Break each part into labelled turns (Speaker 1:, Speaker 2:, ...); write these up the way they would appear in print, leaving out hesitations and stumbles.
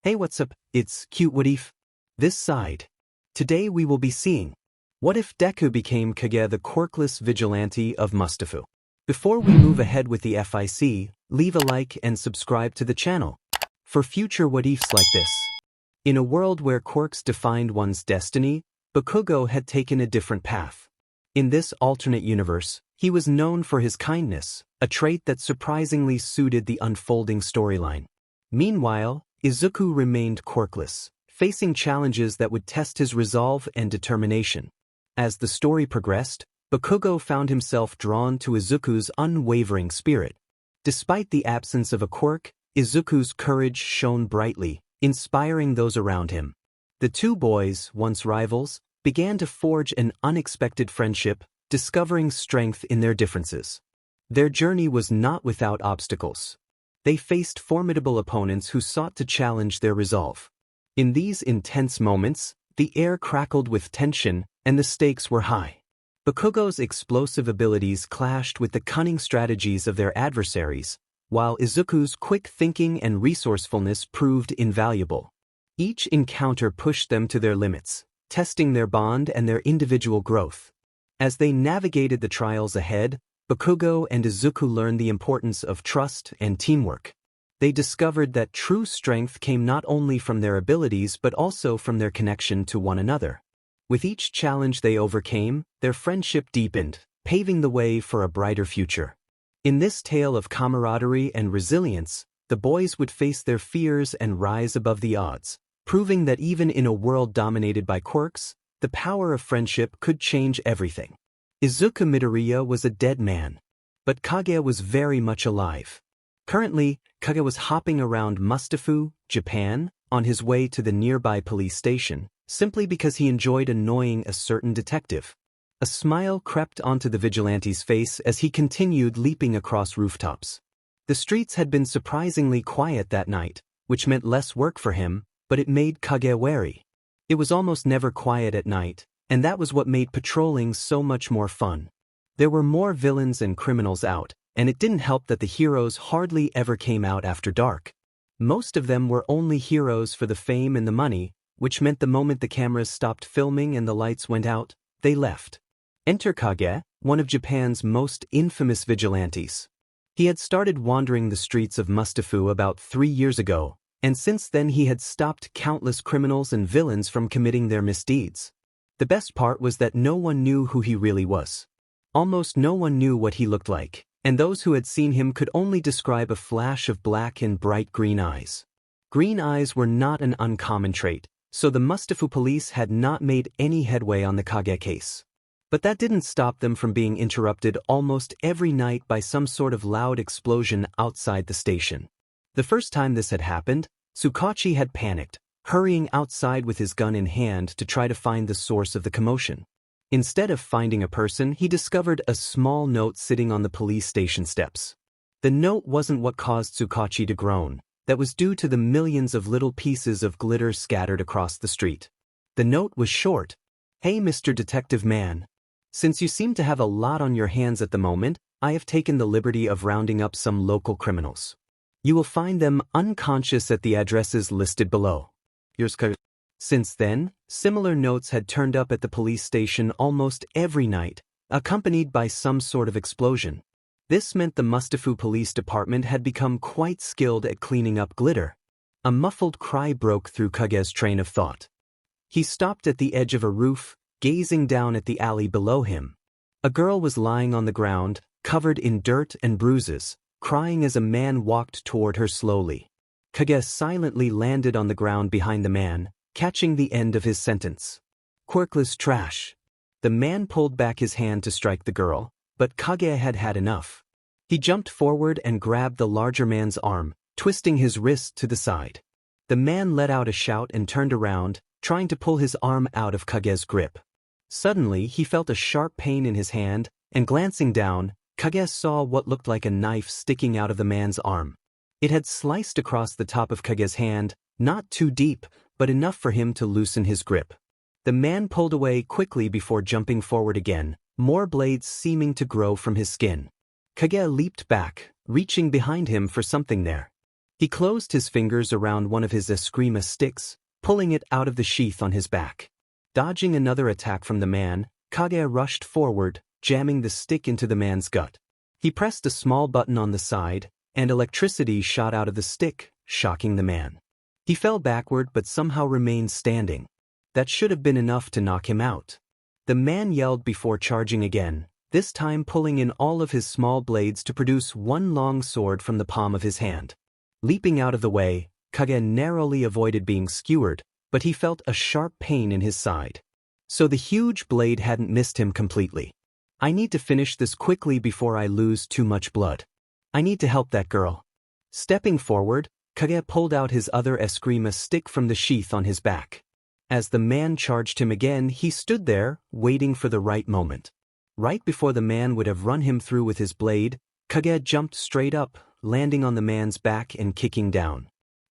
Speaker 1: Hey, what's up? It's Cute What If. This side. Today we will be seeing what if Deku became Kage the Quirkless Vigilante of Mustafu. Before we move ahead with the FIC, leave a like and subscribe to the channel for future what ifs like this. In a world where quirks defined one's destiny, Bakugo had taken a different path. In this alternate universe, he was known for his kindness, a trait that surprisingly suited the unfolding storyline. Meanwhile, Izuku remained quirkless, facing challenges that would test his resolve and determination. As the story progressed, Bakugo found himself drawn to Izuku's unwavering spirit. Despite the absence of a quirk, Izuku's courage shone brightly, inspiring those around him. The two boys, once rivals, began to forge an unexpected friendship, discovering strength in their differences. Their journey was not without obstacles. They faced formidable opponents who sought to challenge their resolve. In these intense moments, the air crackled with tension and the stakes were high. Bakugo's explosive abilities clashed with the cunning strategies of their adversaries, while Izuku's quick thinking and resourcefulness proved invaluable. Each encounter pushed them to their limits, testing their bond and their individual growth. As they navigated the trials ahead, Bakugo and Izuku learned the importance of trust and teamwork. They discovered that true strength came not only from their abilities but also from their connection to one another. With each challenge they overcame, their friendship deepened, paving the way for a brighter future. In this tale of camaraderie and resilience, the boys would face their fears and rise above the odds, proving that even in a world dominated by quirks, the power of friendship could change everything. Izuku Midoriya was a dead man, but Kage was very much alive. Currently, Kage was hopping around Mustafu, Japan, on his way to the nearby police station, simply because he enjoyed annoying a certain detective. A smile crept onto the vigilante's face as he continued leaping across rooftops. The streets had been surprisingly quiet that night, which meant less work for him, but it made Kage wary. It was almost never quiet at night, and that was what made patrolling so much more fun. There were more villains and criminals out, and it didn't help that the heroes hardly ever came out after dark. Most of them were only heroes for the fame and the money, which meant the moment the cameras stopped filming and the lights went out, they left. Enter Kage, one of Japan's most infamous vigilantes. He had started wandering the streets of Mustafu about 3 years ago, and since then he had stopped countless criminals and villains from committing their misdeeds. The best part was that no one knew who he really was. Almost no one knew what he looked like, and those who had seen him could only describe a flash of black and bright green eyes. Green eyes were not an uncommon trait, so the Mustafu police had not made any headway on the Kage case. But that didn't stop them from being interrupted almost every night by some sort of loud explosion outside the station. The first time this had happened, Tsukachi had panicked, hurrying outside with his gun in hand to try to find the source of the commotion. Instead of finding a person, he discovered a small note sitting on the police station steps. The note wasn't what caused Tsukachi to groan. That was due to the millions of little pieces of glitter scattered across the street. The note was short. "Hey, Mr. Detective Man. Since you seem to have a lot on your hands at the moment, I have taken the liberty of rounding up some local criminals. You will find them unconscious at the addresses listed below. Yours." Since then, similar notes had turned up at the police station almost every night, accompanied by some sort of explosion. This meant the Mustafu Police Department had become quite skilled at cleaning up glitter. A muffled cry broke through Kage's train of thought. He stopped at the edge of a roof, gazing down at the alley below him. A girl was lying on the ground, covered in dirt and bruises, crying as a man walked toward her slowly. Kage silently landed on the ground behind the man, catching the end of his sentence. "Quirkless trash." The man pulled back his hand to strike the girl, but Kage had had enough. He jumped forward and grabbed the larger man's arm, twisting his wrist to the side. The man let out a shout and turned around, trying to pull his arm out of Kage's grip. Suddenly, he felt a sharp pain in his hand, and glancing down, Kage saw what looked like a knife sticking out of the man's arm. It had sliced across the top of Kage's hand, not too deep, but enough for him to loosen his grip. The man pulled away quickly before jumping forward again, more blades seeming to grow from his skin. Kage leaped back, reaching behind him for something there. He closed his fingers around one of his eskrima sticks, pulling it out of the sheath on his back. Dodging another attack from the man, Kage rushed forward, jamming the stick into the man's gut. He pressed a small button on the side, and electricity shot out of the stick, shocking the man. He fell backward but somehow remained standing. That should have been enough to knock him out. The man yelled before charging again, this time pulling in all of his small blades to produce one long sword from the palm of his hand. Leaping out of the way, Kage narrowly avoided being skewered, but he felt a sharp pain in his side. So the huge blade hadn't missed him completely. I need to finish this quickly before I lose too much blood. I need to help that girl. Stepping forward, Kage pulled out his other eskrima stick from the sheath on his back. As the man charged him again, he stood there, waiting for the right moment. Right before the man would have run him through with his blade, Kage jumped straight up, landing on the man's back and kicking down.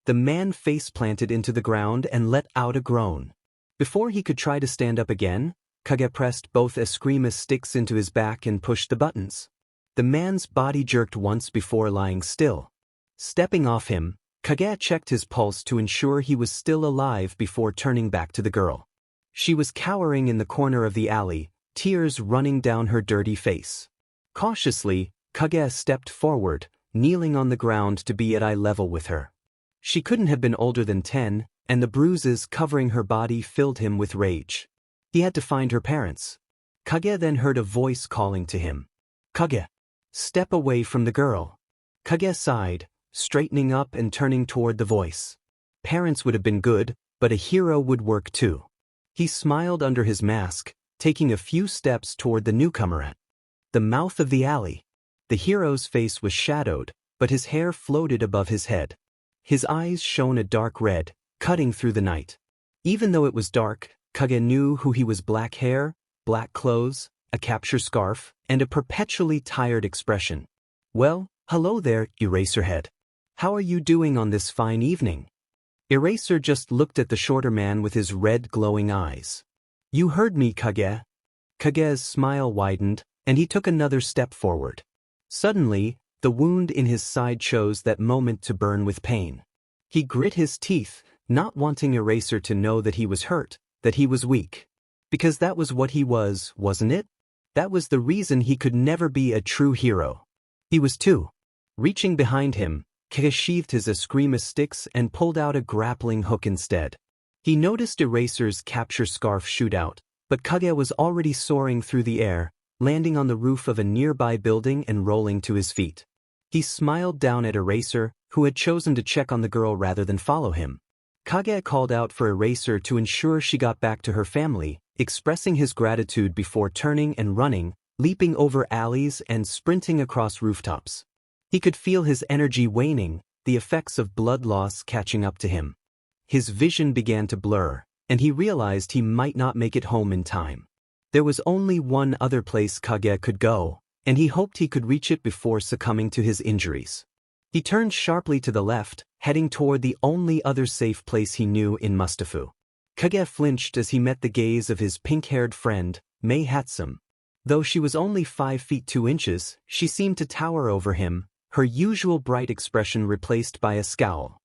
Speaker 1: The man face-planted into the ground and let out a groan. Before he could try to stand up again, Kage pressed both eskrima sticks into his back and pushed the buttons. The man's body jerked once before lying still. Stepping off him, Kage checked his pulse to ensure he was still alive before turning back to the girl. She was cowering in the corner of the alley, tears running down her dirty face. Cautiously, Kage stepped forward, kneeling on the ground to be at eye level with her. She couldn't have been older than 10, and the bruises covering her body filled him with rage. He had to find her parents. Kage then heard a voice calling to him. Kage, step away from the girl. Kage sighed, straightening up and turning toward the voice. Parents would have been good, but a hero would work too. He smiled under his mask, taking a few steps toward the newcomer at the mouth of the alley. The hero's face was shadowed, but his hair floated above his head. His eyes shone a dark red, cutting through the night. Even though it was dark, Kage knew who he was: black hair, black clothes, a capture scarf, and a perpetually tired expression. Well, hello there, Eraserhead. How are you doing on this fine evening? Eraser just looked at the shorter man with his red glowing eyes. You heard me, Kage. Kage's smile widened, and he took another step forward. Suddenly, the wound in his side chose that moment to burn with pain. He grit his teeth, not wanting Eraser to know that he was hurt, that he was weak. Because that was what he was, wasn't it? That was the reason he could never be a true hero. He was too. Reaching behind him, Kage sheathed his eskrima sticks and pulled out a grappling hook instead. He noticed Eraser's capture scarf shoot out, but Kage was already soaring through the air, landing on the roof of a nearby building and rolling to his feet. He smiled down at Eraser, who had chosen to check on the girl rather than follow him. Kage called out for Eraser to ensure she got back to her family, expressing his gratitude before turning and running, leaping over alleys and sprinting across rooftops. He could feel his energy waning, the effects of blood loss catching up to him. His vision began to blur, and he realized he might not make it home in time. There was only one other place Kage could go, and he hoped he could reach it before succumbing to his injuries. He turned sharply to the left, heading toward the only other safe place he knew in Mustafu. Kage flinched as he met the gaze of his pink-haired friend, Mei Hatsum. Though she was only 5 feet 2 inches, she seemed to tower over him, her usual bright expression replaced by a scowl.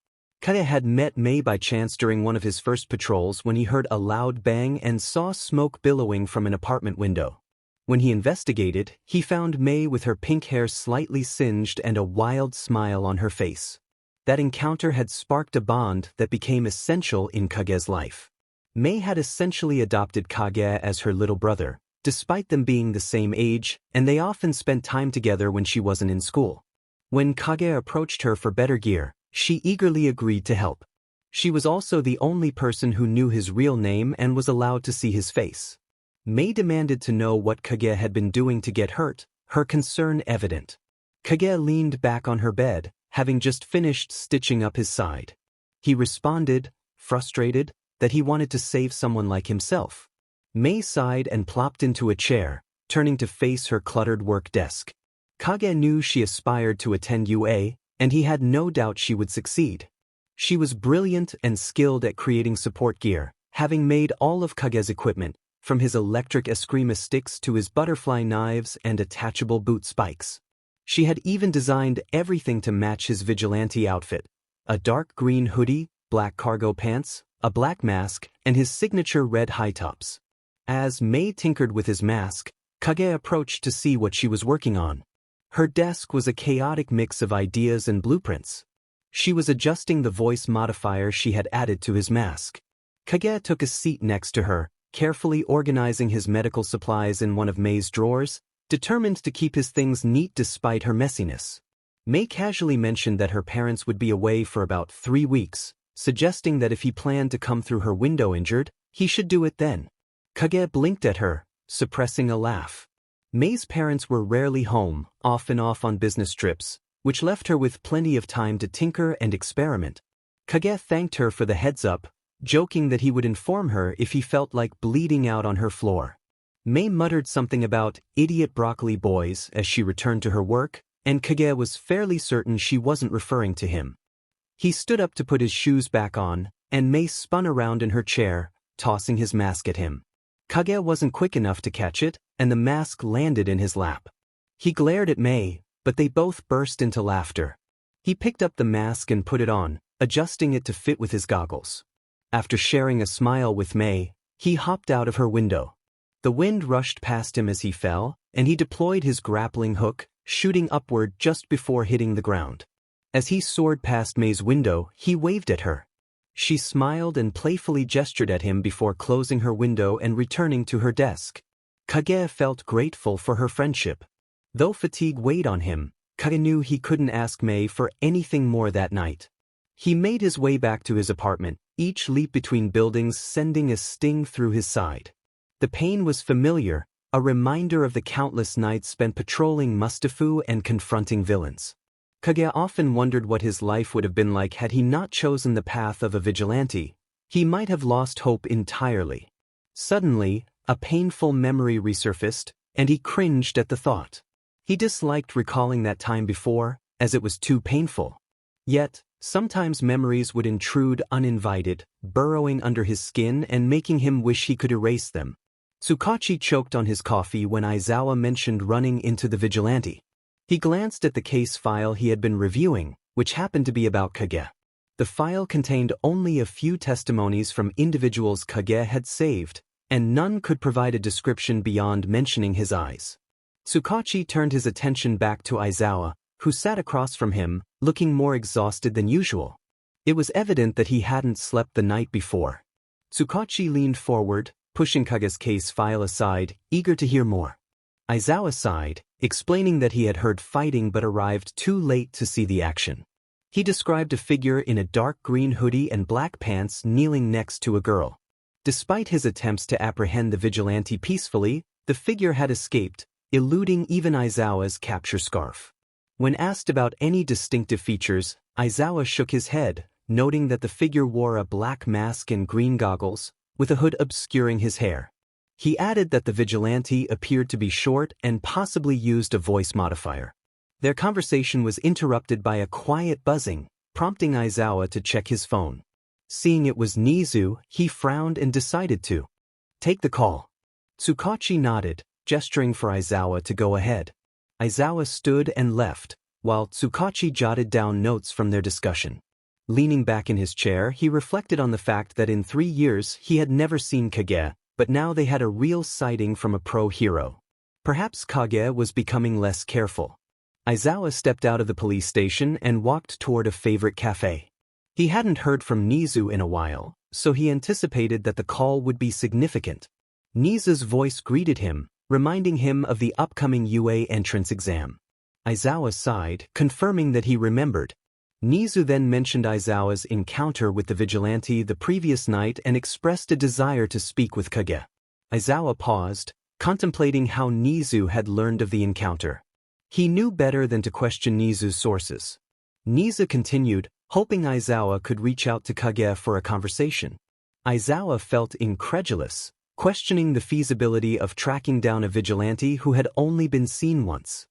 Speaker 1: Kage had met Mei by chance during one of his first patrols when he heard a loud bang and saw smoke billowing from an apartment window. When he investigated, he found Mei with her pink hair slightly singed and a wild smile on her face. That encounter had sparked a bond that became essential in Kage's life. Mei had essentially adopted Kage as her little brother, despite them being the same age, and they often spent time together when she wasn't in school. When Kage approached her for better gear, she eagerly agreed to help. She was also the only person who knew his real name and was allowed to see his face. Mei demanded to know what Kage had been doing to get hurt, her concern evident. Kage leaned back on her bed, having just finished stitching up his side. He responded, frustrated, that he wanted to save someone like himself. Mei sighed and plopped into a chair, turning to face her cluttered work desk. Kage knew she aspired to attend UA, and he had no doubt she would succeed. She was brilliant and skilled at creating support gear, having made all of Kage's equipment, from his electric eskrima sticks to his butterfly knives and attachable boot spikes. She had even designed everything to match his vigilante outfit, a dark green hoodie, black cargo pants, a black mask, and his signature red high tops. As Mei tinkered with his mask, Kage approached to see what she was working on. Her desk was a chaotic mix of ideas and blueprints. She was adjusting the voice modifier she had added to his mask. Kage took a seat next to her, carefully organizing his medical supplies in one of Mei's drawers, determined to keep his things neat despite her messiness. Mei casually mentioned that her parents would be away for about 3 weeks, suggesting that if he planned to come through her window injured, he should do it then. Kage blinked at her, suppressing a laugh. Mei's parents were rarely home, off and off on business trips, which left her with plenty of time to tinker and experiment. Kage thanked her for the heads-up, joking that he would inform her if he felt like bleeding out on her floor. Mei muttered something about idiot broccoli boys as she returned to her work, and Kage was fairly certain she wasn't referring to him. He stood up to put his shoes back on, and Mei spun around in her chair, tossing his mask at him. Kage wasn't quick enough to catch it, and the mask landed in his lap. He glared at Mei, but they both burst into laughter. He picked up the mask and put it on, adjusting it to fit with his goggles. After sharing a smile with Mei, he hopped out of her window. The wind rushed past him as he fell, and he deployed his grappling hook, shooting upward just before hitting the ground. As he soared past Mei's window, he waved at her. She smiled and playfully gestured at him before closing her window and returning to her desk. Kage felt grateful for her friendship. Though fatigue weighed on him, Kage knew he couldn't ask Mei for anything more that night. He made his way back to his apartment, each leap between buildings sending a sting through his side. The pain was familiar, a reminder of the countless nights spent patrolling Mustafu and confronting villains. Kage often wondered what his life would have been like had he not chosen the path of a vigilante. He might have lost hope entirely. Suddenly, a painful memory resurfaced, and he cringed at the thought. He disliked recalling that time before, as it was too painful. Yet, sometimes memories would intrude uninvited, burrowing under his skin and making him wish he could erase them. Tsukachi choked on his coffee when Aizawa mentioned running into the vigilante. He glanced at the case file he had been reviewing, which happened to be about Kage. The file contained only a few testimonies from individuals Kage had saved, and none could provide a description beyond mentioning his eyes. Tsukachi turned his attention back to Aizawa, who sat across from him, looking more exhausted than usual. It was evident that he hadn't slept the night before. Tsukachi leaned forward, pushing Kage's case file aside, eager to hear more. Aizawa sighed, explaining that he had heard fighting but arrived too late to see the action. He described a figure in a dark green hoodie and black pants kneeling next to a girl. Despite his attempts to apprehend the vigilante peacefully, the figure had escaped, eluding even Aizawa's capture scarf. When asked about any distinctive features, Aizawa shook his head, noting that the figure wore a black mask and green goggles, with a hood obscuring his hair. He added that the vigilante appeared to be short and possibly used a voice modifier. Their conversation was interrupted by a quiet buzzing, prompting Aizawa to check his phone. Seeing it was Nizu, he frowned and decided to take the call. Tsukachi nodded, gesturing for Aizawa to go ahead. Aizawa stood and left, while Tsukachi jotted down notes from their discussion. Leaning back in his chair, he reflected on the fact that in 3 years he had never seen Kage, but now they had a real sighting from a pro hero. Perhaps Kage was becoming less careful. Aizawa stepped out of the police station and walked toward a favorite cafe. He hadn't heard from Nizu in a while, so he anticipated that the call would be significant. Nizu's voice greeted him, reminding him of the upcoming UA entrance exam. Aizawa sighed, confirming that he remembered. Nizu then mentioned Aizawa's encounter with the vigilante the previous night and expressed a desire to speak with Kage. Aizawa paused, contemplating how Nizu had learned of the encounter. He knew better than to question Nizu's sources. Nizu continued, hoping Aizawa could reach out to Kage for a conversation. Aizawa felt incredulous, questioning the feasibility of tracking down a vigilante who had only been seen once.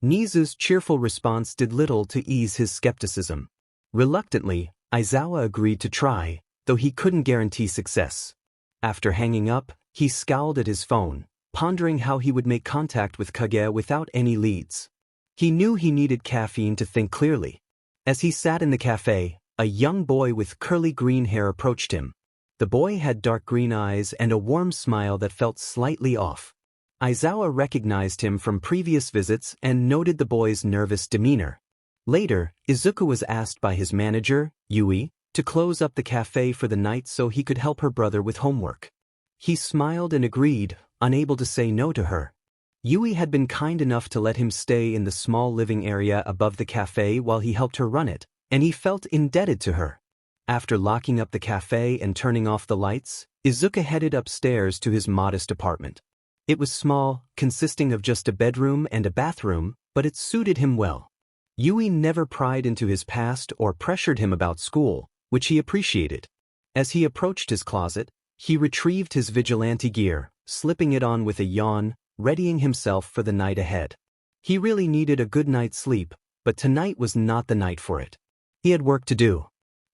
Speaker 1: Nizu's cheerful response did little to ease his skepticism. Reluctantly, Aizawa agreed to try, though he couldn't guarantee success. After hanging up, he scowled at his phone, pondering how he would make contact with Kage without any leads. He knew he needed caffeine to think clearly. As he sat in the cafe, A young boy with curly green hair approached him. The boy had dark green eyes and a warm smile that felt slightly off. Aizawa recognized him from previous visits and noted the boy's nervous demeanor. Later, Izuku was asked by his manager, Yui, to close up the cafe for the night so he could help her brother with homework. He smiled and agreed, unable to say no to her. Yui had been kind enough to let him stay in the small living area above the cafe while he helped her run it, and he felt indebted to her. After locking up the cafe and turning off the lights, Izuku headed upstairs to his modest apartment. It was small, consisting of just a bedroom and a bathroom, but it suited him well. Yui never pried into his past or pressured him about school, which he appreciated. As he approached his closet, he retrieved his vigilante gear, slipping it on with a yawn, readying himself for the night ahead. He really needed a good night's sleep, but tonight was not the night for it. He had work to do.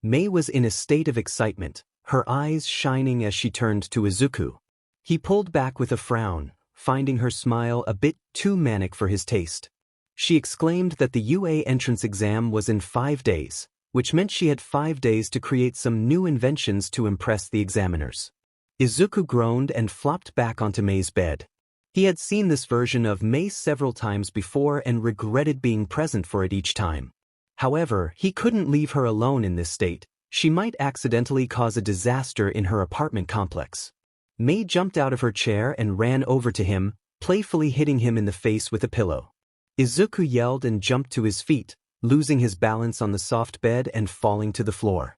Speaker 1: Mei was in a state of excitement, her eyes shining as she turned to Izuku. He pulled back with a frown, finding her smile a bit too manic for his taste. She exclaimed that the UA entrance exam was in 5 days, which meant she had 5 days to create some new inventions to impress the examiners. Izuku groaned and flopped back onto Mei's bed. He had seen this version of Mei several times before and regretted being present for it each time. However, he couldn't leave her alone in this state. She might accidentally cause a disaster in her apartment complex. Mei jumped out of her chair and ran over to him, playfully hitting him in the face with a pillow. Izuku yelled and jumped to his feet, losing his balance on the soft bed and falling to the floor.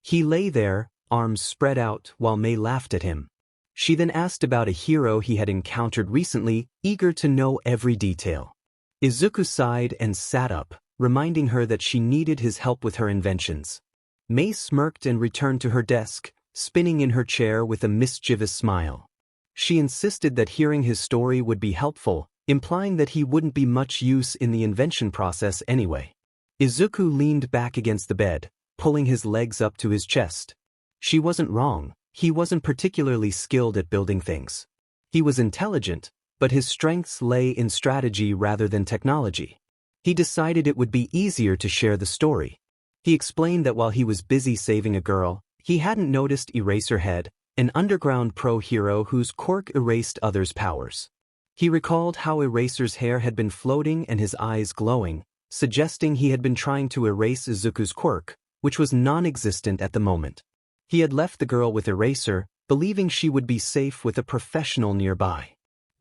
Speaker 1: He lay there, arms spread out, while Mei laughed at him. She then asked about a hero he had encountered recently, eager to know every detail. Izuku sighed and sat up, reminding her that she needed his help with her inventions. Mei smirked and returned to her desk, spinning in her chair with a mischievous smile. She insisted that hearing his story would be helpful, implying that he wouldn't be much use in the invention process anyway. Izuku leaned back against the bed, pulling his legs up to his chest. She wasn't wrong. He wasn't particularly skilled at building things. He was intelligent, but his strengths lay in strategy rather than technology. He decided it would be easier to share the story. He explained that while he was busy saving a girl, he hadn't noticed Eraserhead, an underground pro hero whose quirk erased others' powers. He recalled how Eraser's hair had been floating and his eyes glowing, suggesting he had been trying to erase Izuku's quirk, which was non-existent at the moment. He had left the girl with Eraser, believing she would be safe with a professional nearby.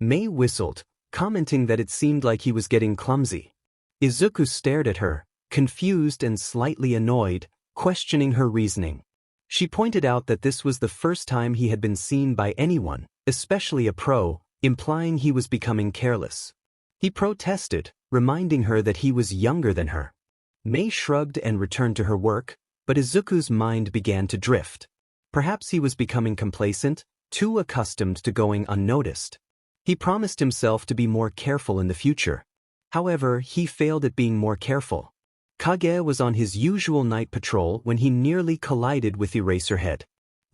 Speaker 1: Mei whistled, commenting that it seemed like he was getting clumsy. Izuku stared at her, confused and slightly annoyed, questioning her reasoning. She pointed out that this was the first time he had been seen by anyone, especially a pro, implying he was becoming careless. He protested, reminding her that he was younger than her. Mei shrugged and returned to her work, but Izuku's mind began to drift. Perhaps he was becoming complacent, too accustomed to going unnoticed. He promised himself to be more careful in the future. However, he failed at being more careful. Kage was on his usual night patrol when he nearly collided with Eraserhead.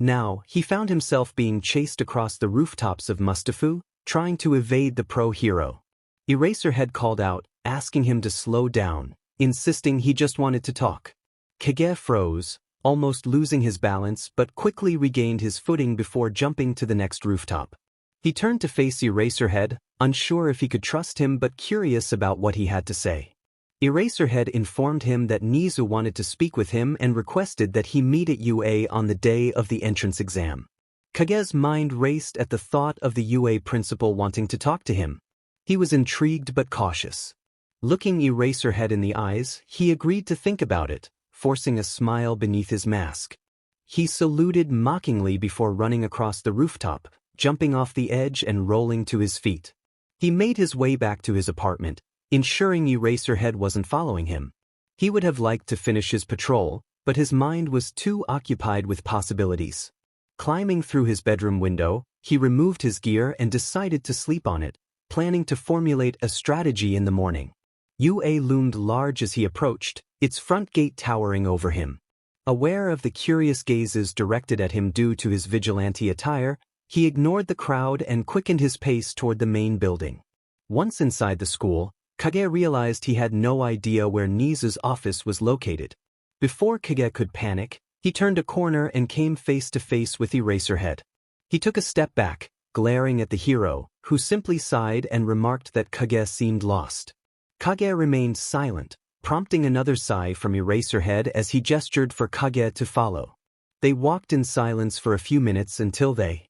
Speaker 1: Now, he found himself being chased across the rooftops of Mustafu, trying to evade the pro hero. Eraserhead called out, asking him to slow down, insisting he just wanted to talk. Kage froze, almost losing his balance but quickly regained his footing before jumping to the next rooftop. He turned to face Eraserhead, unsure if he could trust him but curious about what he had to say. Eraserhead informed him that Nizu wanted to speak with him and requested that he meet at UA on the day of the entrance exam. Kage's mind raced at the thought of the UA principal wanting to talk to him. He was intrigued but cautious. Looking Eraserhead in the eyes, he agreed to think about it, forcing a smile beneath his mask. He saluted mockingly before running across the rooftop, jumping off the edge and rolling to his feet. He made his way back to his apartment, ensuring Eraserhead wasn't following him. He would have liked to finish his patrol, but his mind was too occupied with possibilities. Climbing through his bedroom window, he removed his gear and decided to sleep on it, planning to formulate a strategy in the morning. UA loomed large as he approached, its front gate towering over him. Aware of the curious gazes directed at him due to his vigilante attire, he ignored the crowd and quickened his pace toward the main building. Once inside the school, Kage realized he had no idea where Nizu's office was located. Before Kage could panic, he turned a corner and came face to face with Eraserhead. He took a step back, glaring at the hero, who simply sighed and remarked that Kage seemed lost. Kage remained silent, prompting another sigh from Eraserhead as he gestured for Kage to follow. They walked in silence for a few minutes until they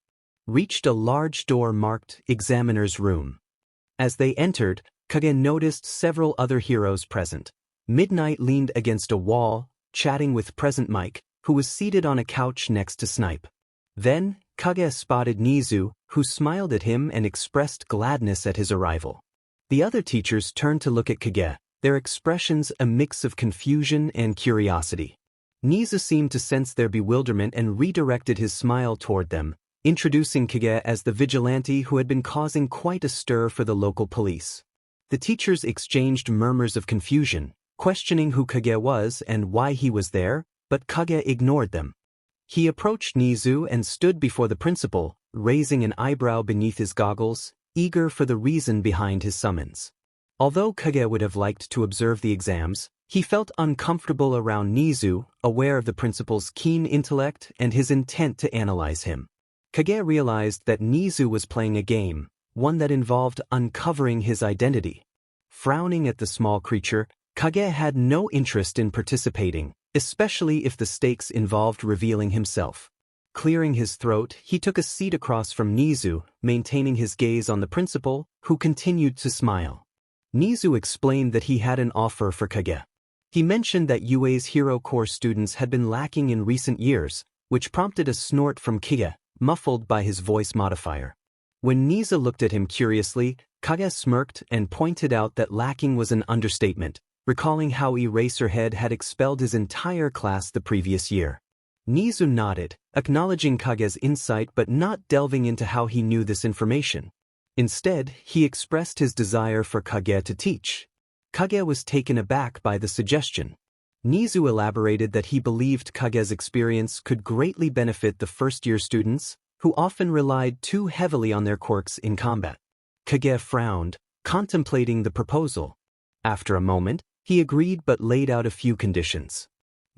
Speaker 1: reached a large door marked Examiner's Room. As they entered, Kage noticed several other heroes present. Midnight leaned against a wall, chatting with Present Mike, who was seated on a couch next to Snipe. Then, Kage spotted Nizu, who smiled at him and expressed gladness at his arrival. The other teachers turned to look at Kage, their expressions a mix of confusion and curiosity. Nizu seemed to sense their bewilderment and redirected his smile toward them, introducing Kage as the vigilante who had been causing quite a stir for the local police. The teachers exchanged murmurs of confusion, questioning who Kage was and why he was there, but Kage ignored them. He approached Nizu and stood before the principal, raising an eyebrow beneath his goggles, eager for the reason behind his summons. Although Kage would have liked to observe the exams, he felt uncomfortable around Nizu, aware of the principal's keen intellect and his intent to analyze him. Kage realized that Nizu was playing a game, one that involved uncovering his identity. Frowning at the small creature, Kage had no interest in participating, especially if the stakes involved revealing himself. Clearing his throat, he took a seat across from Nizu, maintaining his gaze on the principal, who continued to smile. Nizu explained that he had an offer for Kage. He mentioned that UA's Hero Corps students had been lacking in recent years, which prompted a snort from Kage, muffled by his voice modifier. When Nizu looked at him curiously, Kage smirked and pointed out that lacking was an understatement, recalling how Eraserhead had expelled his entire class the previous year. Nizu nodded, acknowledging Kage's insight but not delving into how he knew this information. Instead, he expressed his desire for Kage to teach. Kage was taken aback by the suggestion. Nizu elaborated that he believed Kage's experience could greatly benefit the first-year students, who often relied too heavily on their quirks in combat. Kage frowned, contemplating the proposal. After a moment, he agreed but laid out a few conditions.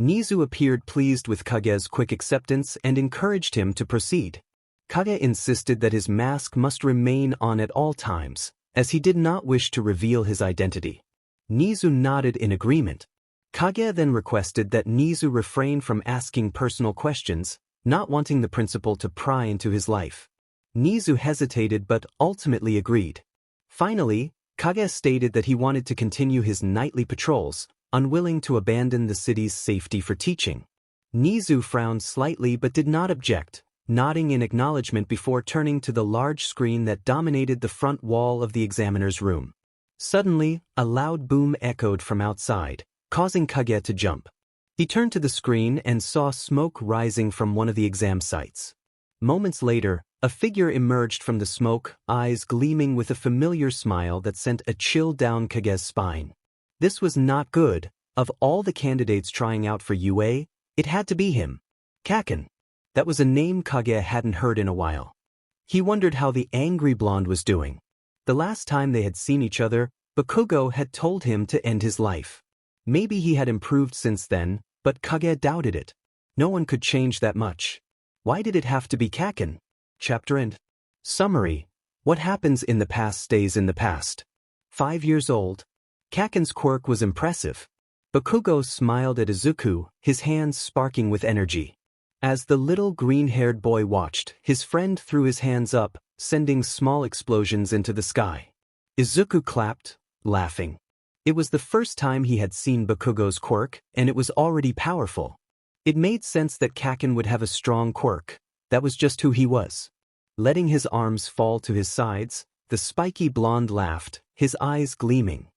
Speaker 1: Nizu appeared pleased with Kage's quick acceptance and encouraged him to proceed. Kage insisted that his mask must remain on at all times, as he did not wish to reveal his identity. Nizu nodded in agreement. Kage then requested that Nizu refrain from asking personal questions, not wanting the principal to pry into his life. Nizu hesitated but ultimately agreed. Finally, Kage stated that he wanted to continue his nightly patrols, unwilling to abandon the city's safety for teaching. Nizu frowned slightly but did not object, nodding in acknowledgement before turning to the large screen that dominated the front wall of the examiner's room. Suddenly, a loud boom echoed from outside, causing Kage to jump. He turned to the screen and saw smoke rising from one of the exam sites. Moments later, a figure emerged from the smoke, eyes gleaming with a familiar smile that sent a chill down Kage's spine. This was not good. Of all the candidates trying out for UA, it had to be him. Kaken. That was a name Kage hadn't heard in a while. He wondered how the angry blonde was doing. The last time they had seen each other, Bakugo had told him to end his life. Maybe he had improved since then, but Kage doubted it. No one could change that much. Why did it have to be Kaken? Chapter End. Summary. What happens in the past stays in the past. 5 years old. Kaken's quirk was impressive. Bakugo smiled at Izuku, his hands sparking with energy. As the little green-haired boy watched, his friend threw his hands up, sending small explosions into the sky. Izuku clapped, laughing. It was the first time he had seen Bakugo's quirk, and it was already powerful. It made sense that Kaken would have a strong quirk. That was just who he was. Letting his arms fall to his sides, the spiky blonde laughed, his eyes gleaming.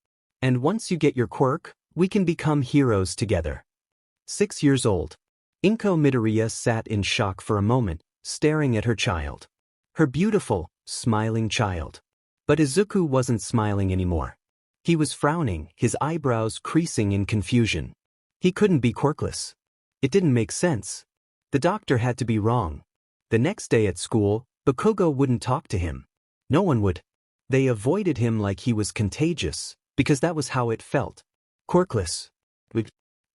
Speaker 1: And once you get your quirk, we can become heroes together. 6 years old. Inko Midoriya sat in shock for a moment, staring at her child. Her beautiful, smiling child. But Izuku wasn't smiling anymore. He was frowning, his eyebrows creasing in confusion. He couldn't be quirkless. It didn't make sense. The doctor had to be wrong. The next day at school, Bakugo wouldn't talk to him. No one would. They avoided him like he was contagious, because that was how it felt. Quirkless.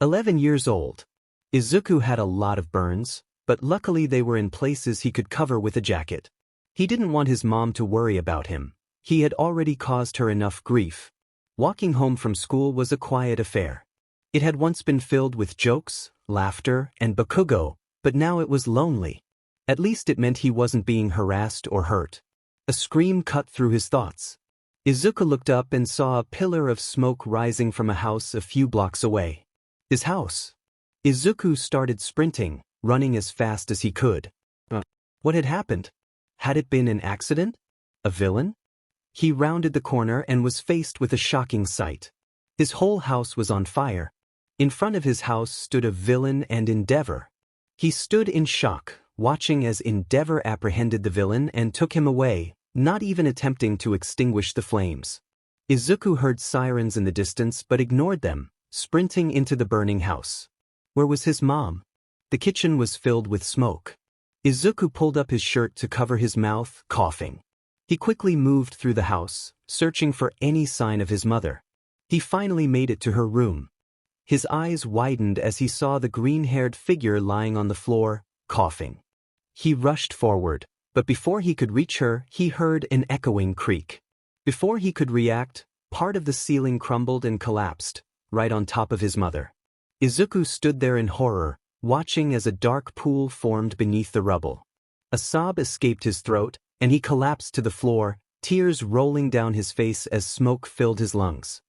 Speaker 1: 11 years old. Izuku had a lot of burns, but luckily they were in places he could cover with a jacket. He didn't want his mom to worry about him. He had already caused her enough grief. Walking home from school was a quiet affair. It had once been filled with jokes, laughter, and bakugo, but now it was lonely. At least it meant he wasn't being harassed or hurt. A scream cut through his thoughts. Izuku looked up and saw a pillar of smoke rising from a house a few blocks away. His house. Izuku started sprinting, running as fast as he could. What had happened? Had it been an accident? A villain? He rounded the corner and was faced with a shocking sight. His whole house was on fire. In front of his house stood a villain and Endeavor. He stood in shock, watching as Endeavor apprehended the villain and took him away, not even attempting to extinguish the flames. Izuku heard sirens in the distance but ignored them, sprinting into the burning house. Where was his mom? The kitchen was filled with smoke. Izuku pulled up his shirt to cover his mouth, coughing. He quickly moved through the house, searching for any sign of his mother. He finally made it to her room. His eyes widened as he saw the green-haired figure lying on the floor, coughing. He rushed forward, but before he could reach her, he heard an echoing creak. Before he could react, part of the ceiling crumbled and collapsed, right on top of his mother. Izuku stood there in horror, watching as a dark pool formed beneath the rubble. A sob escaped his throat, and he collapsed to the floor, tears rolling down his face as smoke filled his lungs.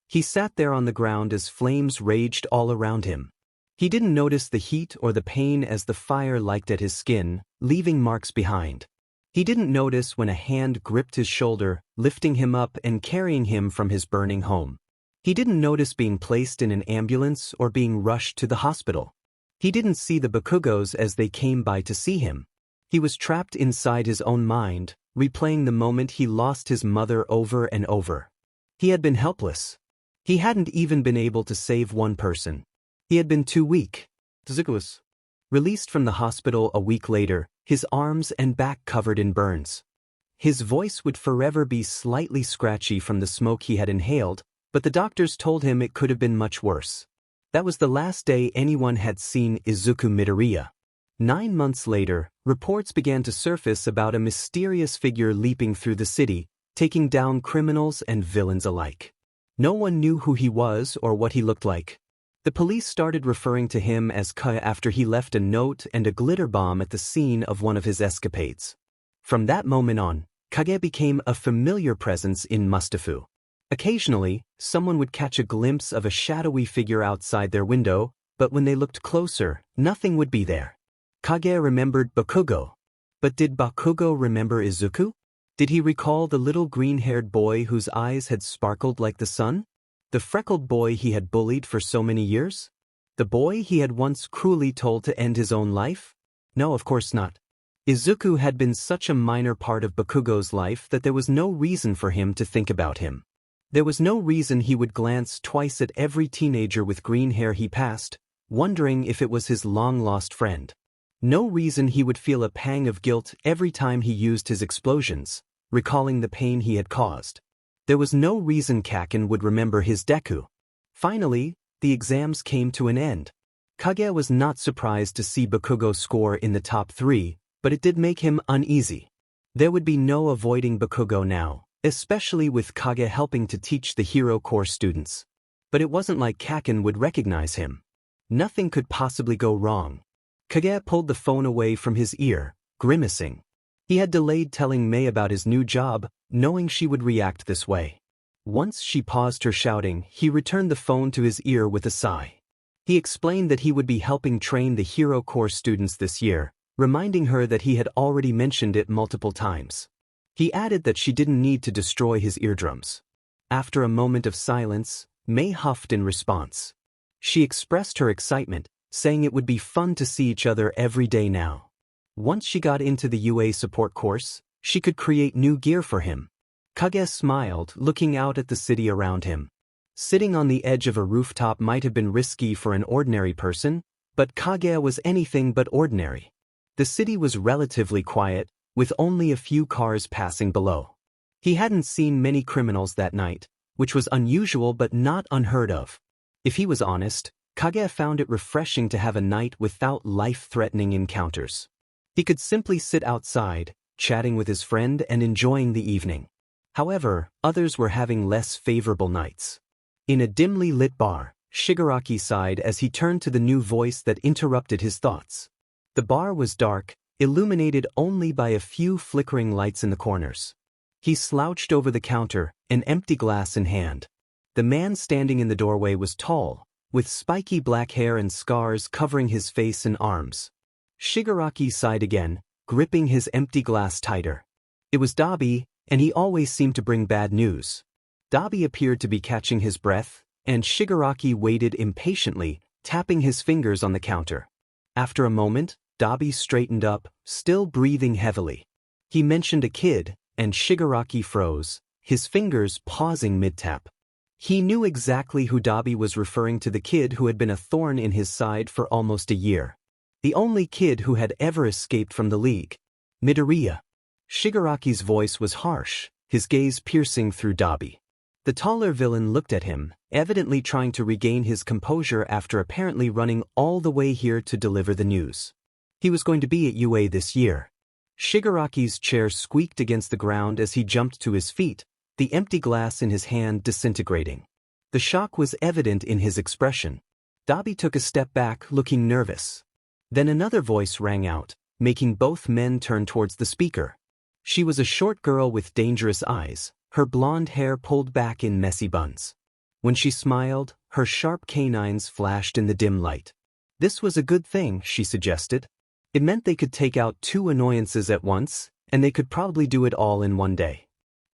Speaker 1: He sat there on the ground as flames raged all around him. He didn't notice the heat or the pain as the fire licked at his skin, leaving marks behind. He didn't notice when a hand gripped his shoulder, lifting him up and carrying him from his burning home. He didn't notice being placed in an ambulance or being rushed to the hospital. He didn't see the bakugos as they came by to see him. He was trapped inside his own mind, replaying the moment he lost his mother over and over. He had been helpless. He hadn't even been able to save one person. He had been too weak. Izuku was released from the hospital a week later, his arms and back covered in burns. His voice would forever be slightly scratchy from the smoke he had inhaled, but the doctors told him it could have been much worse. That was the last day anyone had seen Izuku Midoriya. 9 months later, reports began to surface about a mysterious figure leaping through the city, taking down criminals and villains alike. No one knew who he was or what he looked like. The police started referring to him as Kage after he left a note and a glitter bomb at the scene of one of his escapades. From that moment on, Kage became a familiar presence in Mustafu. Occasionally, someone would catch a glimpse of a shadowy figure outside their window, but when they looked closer, nothing would be there. Kage remembered Bakugo. But did Bakugo remember Izuku? Did he recall the little green-haired boy whose eyes had sparkled like the sun? The freckled boy he had bullied for so many years? The boy he had once cruelly told to end his own life? No, of course not. Izuku had been such a minor part of Bakugo's life that there was no reason for him to think about him. There was no reason he would glance twice at every teenager with green hair he passed, wondering if it was his long-lost friend. No reason he would feel a pang of guilt every time he used his explosions, recalling the pain he had caused. There was no reason Kaken would remember his Deku. Finally, the exams came to an end. Kage was not surprised to see Bakugo score in the top 3, but it did make him uneasy. There would be no avoiding Bakugo now, especially with Kage helping to teach the Hero Corps students. But it wasn't like Kaken would recognize him. Nothing could possibly go wrong. Kage pulled the phone away from his ear, grimacing. He had delayed telling Mei about his new job, knowing she would react this way. Once she paused her shouting, he returned the phone to his ear with a sigh. He explained that he would be helping train the Hero Corps students this year, reminding her that he had already mentioned it multiple times. He added that she didn't need to destroy his eardrums. After a moment of silence, Mei huffed in response. She expressed her excitement, saying it would be fun to see each other every day now. Once she got into the UA support course, she could create new gear for him. Kage smiled, looking out at the city around him. Sitting on the edge of a rooftop might have been risky for an ordinary person, but Kage was anything but ordinary. The city was relatively quiet, with only a few cars passing below. He hadn't seen many criminals that night, which was unusual but not unheard of. If he was honest, Kage found it refreshing to have a night without life-threatening encounters. He could simply sit outside, chatting with his friend and enjoying the evening. However, others were having less favorable nights. In a dimly lit bar, Shigaraki sighed as he turned to the new voice that interrupted his thoughts. The bar was dark, illuminated only by a few flickering lights in the corners. He slouched over the counter, an empty glass in hand. The man standing in the doorway was tall, with spiky black hair and scars covering his face and arms. Shigaraki sighed again, gripping his empty glass tighter. It was Dabi, and he always seemed to bring bad news. Dabi appeared to be catching his breath, and Shigaraki waited impatiently, tapping his fingers on the counter. After a moment, Dabi straightened up, still breathing heavily. He mentioned a kid, and Shigaraki froze, his fingers pausing mid-tap. He knew exactly who Dabi was referring to, the kid who had been a thorn in his side for almost a year. The only kid who had ever escaped from the League. Midoriya. Shigaraki's voice was harsh, his gaze piercing through Dabi. The taller villain looked at him, evidently trying to regain his composure after apparently running all the way here to deliver the news. He was going to be at UA this year. Shigaraki's chair squeaked against the ground as he jumped to his feet, the empty glass in his hand disintegrating. The shock was evident in his expression. Dabi took a step back, looking nervous. Then another voice rang out, making both men turn towards the speaker. She was a short girl with dangerous eyes, her blonde hair pulled back in messy buns. When she smiled, her sharp canines flashed in the dim light. This was a good thing, she suggested. It meant they could take out two annoyances at once, and they could probably do it all in one day.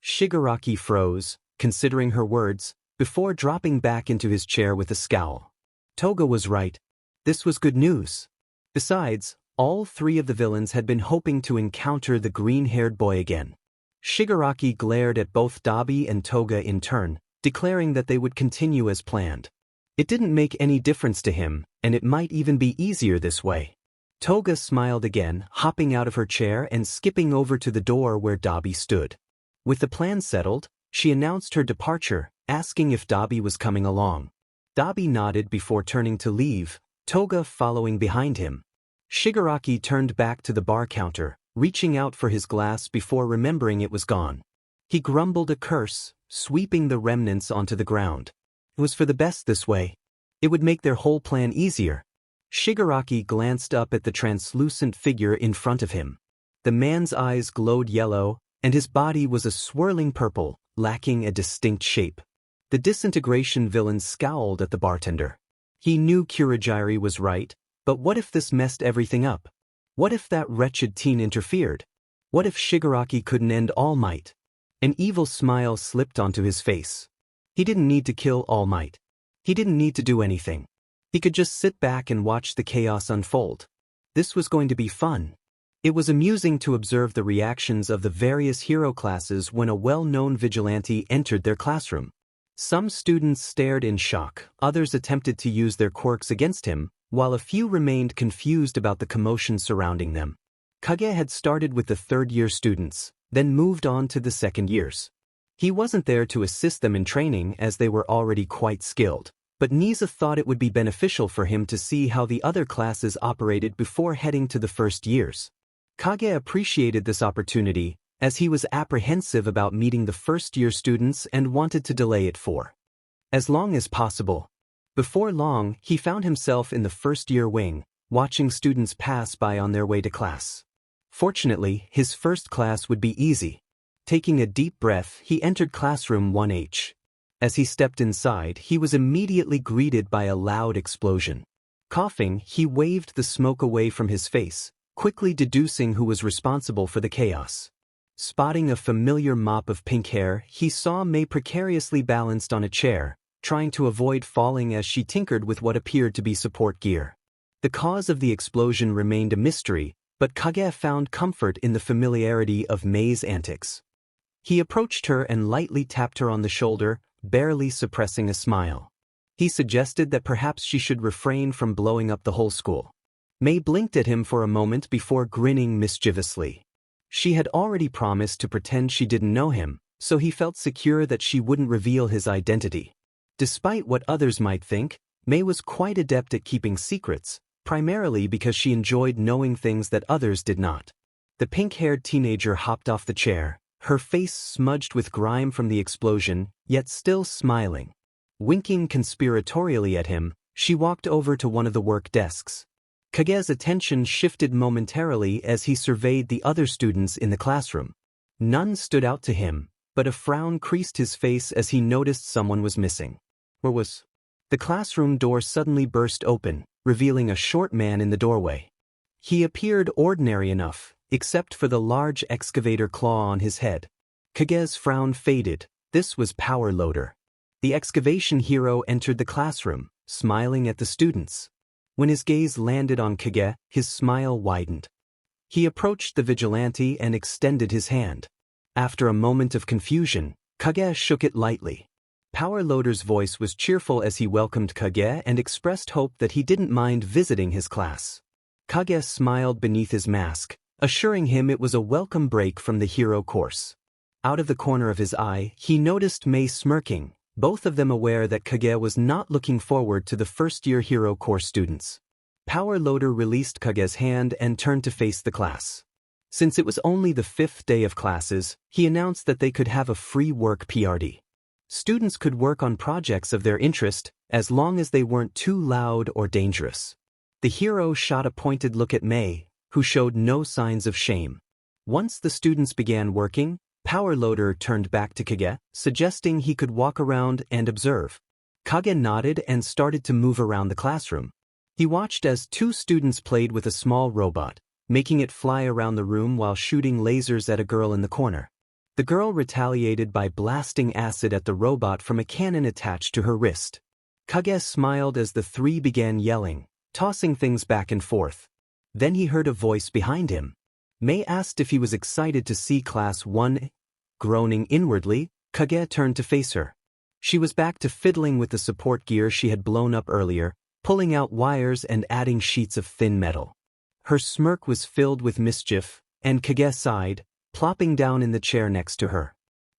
Speaker 1: Shigaraki froze, considering her words, before dropping back into his chair with a scowl. Toga was right. This was good news. Besides, all three of the villains had been hoping to encounter the green-haired boy again. Shigaraki glared at both Dabi and Toga in turn, declaring that they would continue as planned. It didn't make any difference to him, and it might even be easier this way. Toga smiled again, hopping out of her chair and skipping over to the door where Dabi stood. With the plan settled, she announced her departure, asking if Dabi was coming along. Dabi nodded before turning to leave, Toga following behind him. Shigaraki turned back to the bar counter, reaching out for his glass before remembering it was gone. He grumbled a curse, sweeping the remnants onto the ground. It was for the best this way. It would make their whole plan easier. Shigaraki glanced up at the translucent figure in front of him. The man's eyes glowed yellow, and his body was a swirling purple, lacking a distinct shape. The disintegration villain scowled at the bartender. He knew Kurogiri was right, but what if this messed everything up? What if that wretched teen interfered? What if Shigaraki couldn't end All Might? An evil smile slipped onto his face. He didn't need to kill All Might. He didn't need to do anything. He could just sit back and watch the chaos unfold. This was going to be fun. It was amusing to observe the reactions of the various hero classes when a well-known vigilante entered their classroom. Some students stared in shock, others attempted to use their quirks against him, while a few remained confused about the commotion surrounding them. Kage had started with the third-year students, then moved on to the second years. He wasn't there to assist them in training as they were already quite skilled, but Nisa thought it would be beneficial for him to see how the other classes operated before heading to the first years. Kage appreciated this opportunity, as he was apprehensive about meeting the first-year students and wanted to delay it for as long as possible. Before long, he found himself in the first-year wing, watching students pass by on their way to class. Fortunately, his first class would be easy. Taking a deep breath, he entered classroom 1H. As he stepped inside, he was immediately greeted by a loud explosion. Coughing, he waved the smoke away from his face, quickly deducing who was responsible for the chaos. Spotting a familiar mop of pink hair, he saw Mei precariously balanced on a chair, trying to avoid falling as she tinkered with what appeared to be support gear. The cause of the explosion remained a mystery, but Kage found comfort in the familiarity of Mei's antics. He approached her and lightly tapped her on the shoulder, barely suppressing a smile. He suggested that perhaps she should refrain from blowing up the whole school. Mei blinked at him for a moment before grinning mischievously. She had already promised to pretend she didn't know him, so he felt secure that she wouldn't reveal his identity. Despite what others might think, Mei was quite adept at keeping secrets, primarily because she enjoyed knowing things that others did not. The pink-haired teenager hopped off the chair, her face smudged with grime from the explosion, yet still smiling. Winking conspiratorially at him, she walked over to one of the work desks. Kage's attention shifted momentarily as he surveyed the other students in the classroom. None stood out to him, but a frown creased his face as he noticed someone was missing. Where was? The classroom door suddenly burst open, revealing a short man in the doorway. He appeared ordinary enough, except for the large excavator claw on his head. Kage's frown faded. This was Power Loader. The excavation hero entered the classroom, smiling at the students. When his gaze landed on Kage, his smile widened. He approached the vigilante and extended his hand. After a moment of confusion, Kage shook it lightly. Power Loader's voice was cheerful as he welcomed Kage and expressed hope that he didn't mind visiting his class. Kage smiled beneath his mask, assuring him it was a welcome break from the hero course. Out of the corner of his eye, he noticed Mei smirking, both of them aware that Kage was not looking forward to the first-year hero course students. Power Loader released Kage's hand and turned to face the class. Since it was only the 5th day of classes, he announced that they could have a free work PRD. Students could work on projects of their interest, as long as they weren't too loud or dangerous. The hero shot a pointed look at Mei, who showed no signs of shame. Once the students began working, Power Loader turned back to Kage, suggesting he could walk around and observe. Kage nodded and started to move around the classroom. He watched as 2 students played with a small robot, making it fly around the room while shooting lasers at a girl in the corner. The girl retaliated by blasting acid at the robot from a cannon attached to her wrist. Kage smiled as the 3 began yelling, tossing things back and forth. Then he heard a voice behind him. Mei asked if he was excited to see Class 1. Groaning inwardly, Kage turned to face her. She was back to fiddling with the support gear she had blown up earlier, pulling out wires and adding sheets of thin metal. Her smirk was filled with mischief, and Kage sighed, plopping down in the chair next to her.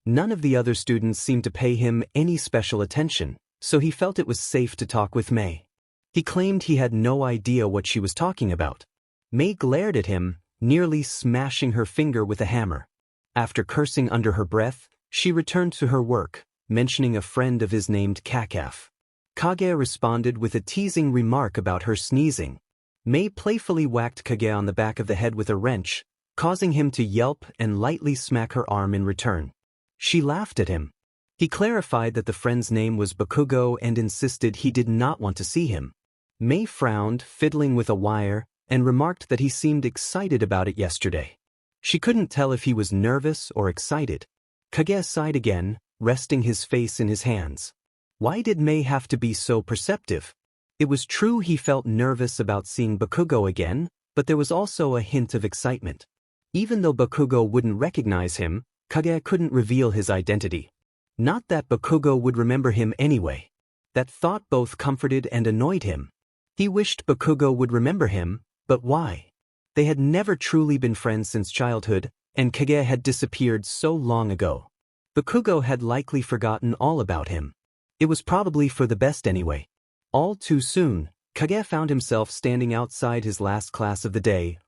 Speaker 1: None of the other students seemed to pay him any special attention, so he felt it was safe to talk with Mei. He claimed he had no idea what she was talking about. Mei glared at him, nearly smashing her finger with a hammer. After cursing under her breath, she returned to her work, mentioning a friend of his named Kakaf. Kage responded with a teasing remark about her sneezing. Mei playfully whacked Kage on the back of the head with a wrench, causing him to yelp and lightly smack her arm in return. She laughed at him. He clarified that the friend's name was Bakugo and insisted he did not want to see him. Mei frowned, fiddling with a wire, and remarked that he seemed excited about it yesterday. She couldn't tell if he was nervous or excited. Kage sighed again, resting his face in his hands. Why did Mei have to be so perceptive? It was true he felt nervous about seeing Bakugo again, but there was also a hint of excitement. Even though Bakugo wouldn't recognize him, Kage couldn't reveal his identity. Not that Bakugo would remember him anyway. That thought both comforted and annoyed him. He wished Bakugo would remember him, but why? They had never truly been friends since childhood, and Kage had disappeared so long ago. Bakugo had likely forgotten all about him. It was probably for the best anyway. All too soon, Kage found himself standing outside his last class of the day.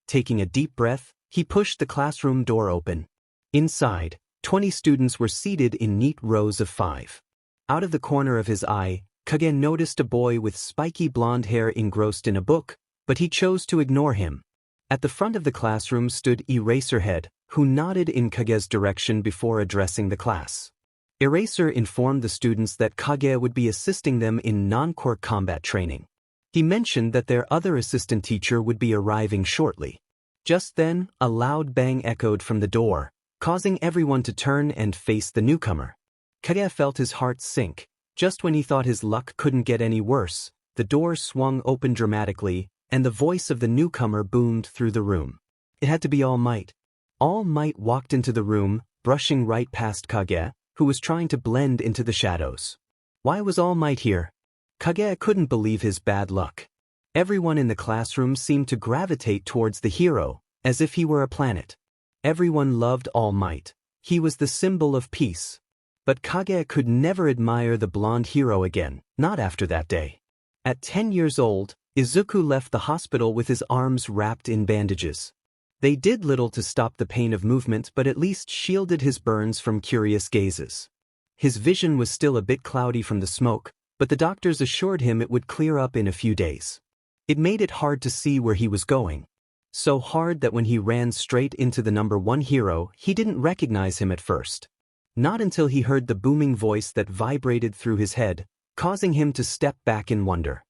Speaker 1: Taking a deep breath, he pushed the classroom door open. Inside, 20 students were seated in neat rows of 5. Out of the corner of his eye, Kage noticed a boy with spiky blonde hair engrossed in a book, but he chose to ignore him. At the front of the classroom stood Eraserhead, who nodded in Kage's direction before addressing the class. Eraser informed the students that Kage would be assisting them in non-quirk combat training. He mentioned that their other assistant teacher would be arriving shortly. Just then, a loud bang echoed from the door, causing everyone to turn and face the newcomer. Kage felt his heart sink. Just when he thought his luck couldn't get any worse, the door swung open dramatically, and the voice of the newcomer boomed through the room. It had to be All Might. All Might walked into the room, brushing right past Kage, who was trying to blend into the shadows. Why was All Might here? Kage couldn't believe his bad luck. Everyone in the classroom seemed to gravitate towards the hero, as if he were a planet. Everyone loved All Might. He was the symbol of peace. But Kage could never admire the blonde hero again, not after that day. At 10 years old, Izuku left the hospital with his arms wrapped in bandages. They did little to stop the pain of movement but at least shielded his burns from curious gazes. His vision was still a bit cloudy from the smoke, but the doctors assured him it would clear up in a few days. It made it hard to see where he was going. So hard that when he ran straight into the #1 hero, he didn't recognize him at first. Not until he heard the booming voice that vibrated through his head, causing him to step back in wonder.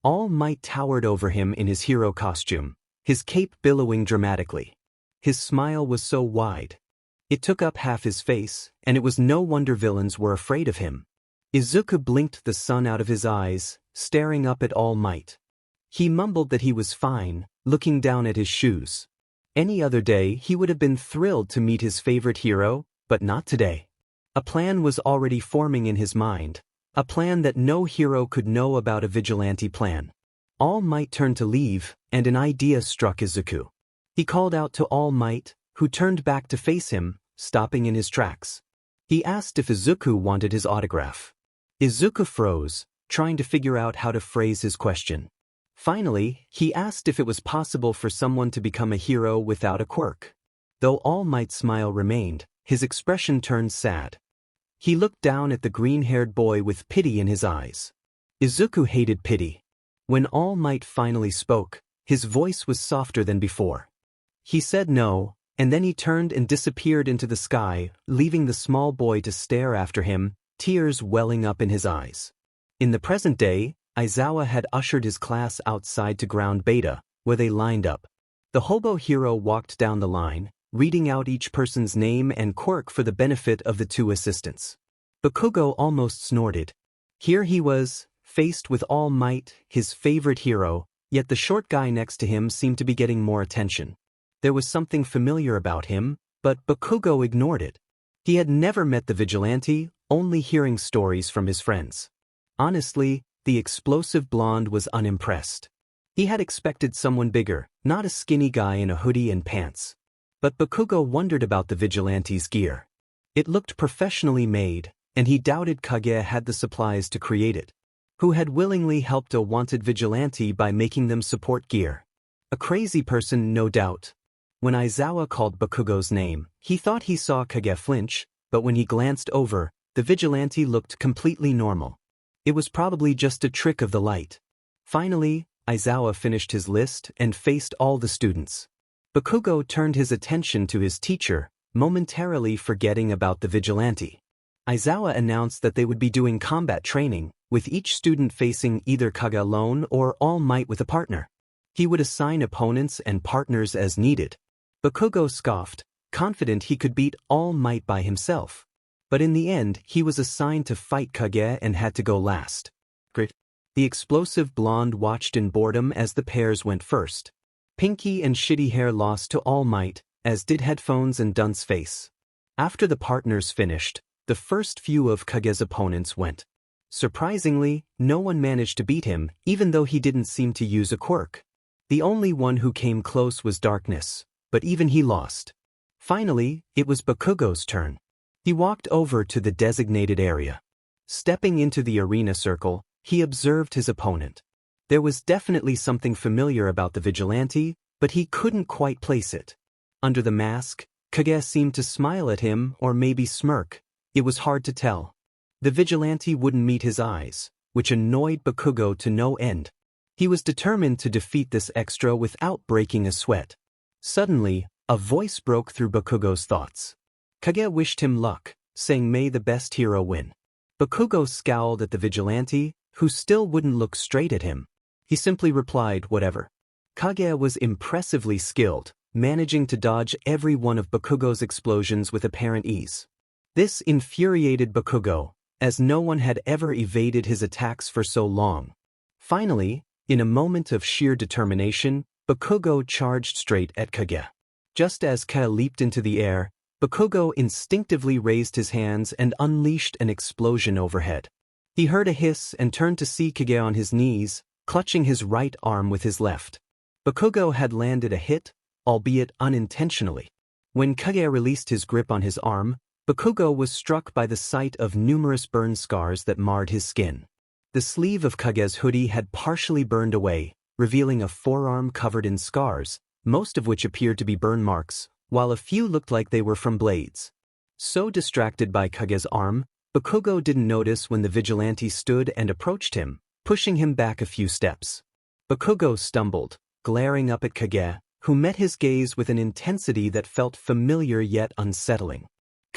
Speaker 1: All Might towered over him in his hero costume, his cape billowing dramatically. His smile was so wide. It took up half his face, and it was no wonder villains were afraid of him. Izuku blinked the sun out of his eyes, staring up at All Might. He mumbled that he was fine, looking down at his shoes. Any other day he would have been thrilled to meet his favorite hero, but not today. A plan was already forming in his mind, a plan that no hero could know about, a vigilante plan. All Might turned to leave, and an idea struck Izuku. He called out to All Might, who turned back to face him, stopping in his tracks. He asked if Izuku wanted his autograph. Izuku froze, trying to figure out how to phrase his question. Finally, he asked if it was possible for someone to become a hero without a quirk. Though All Might's smile remained, his expression turned sad. He looked down at the green-haired boy with pity in his eyes. Izuku hated pity. When All Might finally spoke, his voice was softer than before. He said no, and then he turned and disappeared into the sky, leaving the small boy to stare after him, tears welling up in his eyes. In the present day, Aizawa had ushered his class outside to ground beta, where they lined up. The hobo hero walked down the line, reading out each person's name and quirk for the benefit of the two assistants. Bakugo almost snorted. Here he was, faced with All Might, his favorite hero, yet the short guy next to him seemed to be getting more attention. There was something familiar about him, but Bakugo ignored it. He had never met the vigilante, only hearing stories from his friends. Honestly, the explosive blonde was unimpressed. He had expected someone bigger, not a skinny guy in a hoodie and pants. But Bakugo wondered about the vigilante's gear. It looked professionally made, and he doubted Kage had the supplies to create it. Who had willingly helped a wanted vigilante by making them support gear? A crazy person, no doubt. When Aizawa called Bakugo's name, he thought he saw Kage flinch, but when he glanced over, the vigilante looked completely normal. It was probably just a trick of the light. Finally, Aizawa finished his list and faced all the students. Bakugo turned his attention to his teacher, momentarily forgetting about the vigilante. Aizawa announced that they would be doing combat training, with each student facing either Kage alone or All Might with a partner. He would assign opponents and partners as needed. Bakugo scoffed, confident he could beat All Might by himself. But in the end, he was assigned to fight Kage and had to go last. The explosive blonde watched in boredom as the pairs went first. Pinky and Shitty Hair lost to All Might, as did Headphones and Dunce Face. After the partners finished, the first few of Kage's opponents went. Surprisingly, no one managed to beat him, even though he didn't seem to use a quirk. The only one who came close was Darkness, but even he lost. Finally, it was Bakugo's turn. He walked over to the designated area. Stepping into the arena circle, he observed his opponent. There was definitely something familiar about the vigilante, but he couldn't quite place it. Under the mask, Kage seemed to smile at him or maybe smirk. It was hard to tell. The vigilante wouldn't meet his eyes, which annoyed Bakugo to no end. He was determined to defeat this extra without breaking a sweat. Suddenly, a voice broke through Bakugo's thoughts. Kage wished him luck, saying may the best hero win. Bakugo scowled at the vigilante, who still wouldn't look straight at him. He simply replied, whatever. Kage was impressively skilled, managing to dodge every one of Bakugo's explosions with apparent ease. This infuriated Bakugo, as no one had ever evaded his attacks for so long. Finally, in a moment of sheer determination, Bakugo charged straight at Kage. Just as Kage leaped into the air, Bakugo instinctively raised his hands and unleashed an explosion overhead. He heard a hiss and turned to see Kage on his knees, clutching his right arm with his left. Bakugo had landed a hit, albeit unintentionally. When Kage released his grip on his arm, Bakugo was struck by the sight of numerous burn scars that marred his skin. The sleeve of Kage's hoodie had partially burned away, revealing a forearm covered in scars, most of which appeared to be burn marks, while a few looked like they were from blades. So distracted by Kage's arm, Bakugo didn't notice when the vigilante stood and approached him, pushing him back a few steps. Bakugo stumbled, glaring up at Kage, who met his gaze with an intensity that felt familiar yet unsettling.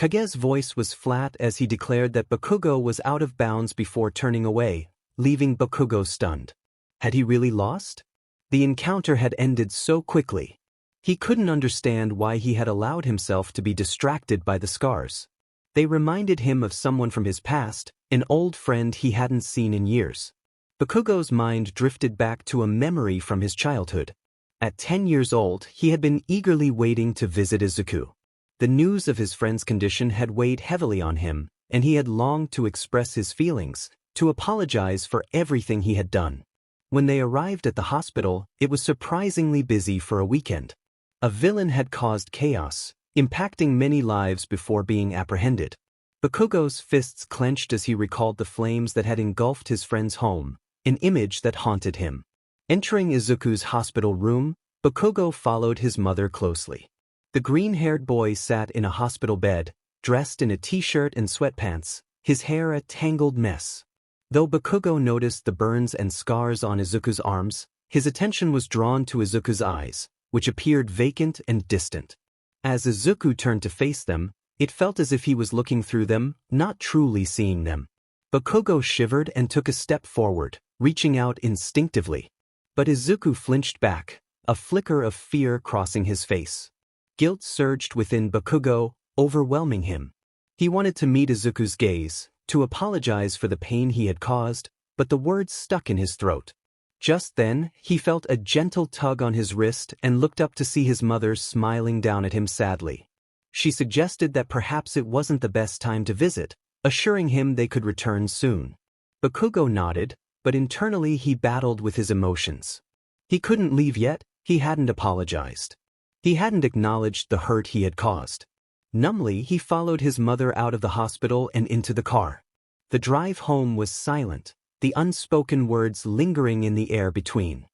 Speaker 1: Kage's voice was flat as he declared that Bakugo was out of bounds before turning away, leaving Bakugo stunned. Had he really lost? The encounter had ended so quickly. He couldn't understand why he had allowed himself to be distracted by the scars. They reminded him of someone from his past, an old friend he hadn't seen in years. Bakugo's mind drifted back to a memory from his childhood. At 10 years old, he had been eagerly waiting to visit Izuku. The news of his friend's condition had weighed heavily on him, and he had longed to express his feelings, to apologize for everything he had done. When they arrived at the hospital, it was surprisingly busy for a weekend. A villain had caused chaos, impacting many lives before being apprehended. Bakugo's fists clenched as he recalled the flames that had engulfed his friend's home, an image that haunted him. Entering Izuku's hospital room, Bakugo followed his mother closely. The green-haired boy sat in a hospital bed, dressed in a t-shirt and sweatpants, his hair a tangled mess. Though Bakugo noticed the burns and scars on Izuku's arms, his attention was drawn to Izuku's eyes, which appeared vacant and distant. As Izuku turned to face them, it felt as if he was looking through them, not truly seeing them. Bakugo shivered and took a step forward, reaching out instinctively. But Izuku flinched back, a flicker of fear crossing his face. Guilt surged within Bakugo, overwhelming him. He wanted to meet Izuku's gaze, to apologize for the pain he had caused, but the words stuck in his throat. Just then, he felt a gentle tug on his wrist and looked up to see his mother smiling down at him sadly. She suggested that perhaps it wasn't the best time to visit, assuring him they could return soon. Bakugo nodded, but internally he battled with his emotions. He couldn't leave yet, he hadn't apologized. He hadn't acknowledged the hurt he had caused. Numbly, he followed his mother out of the hospital and into the car. The drive home was silent, the unspoken words lingering in the air between.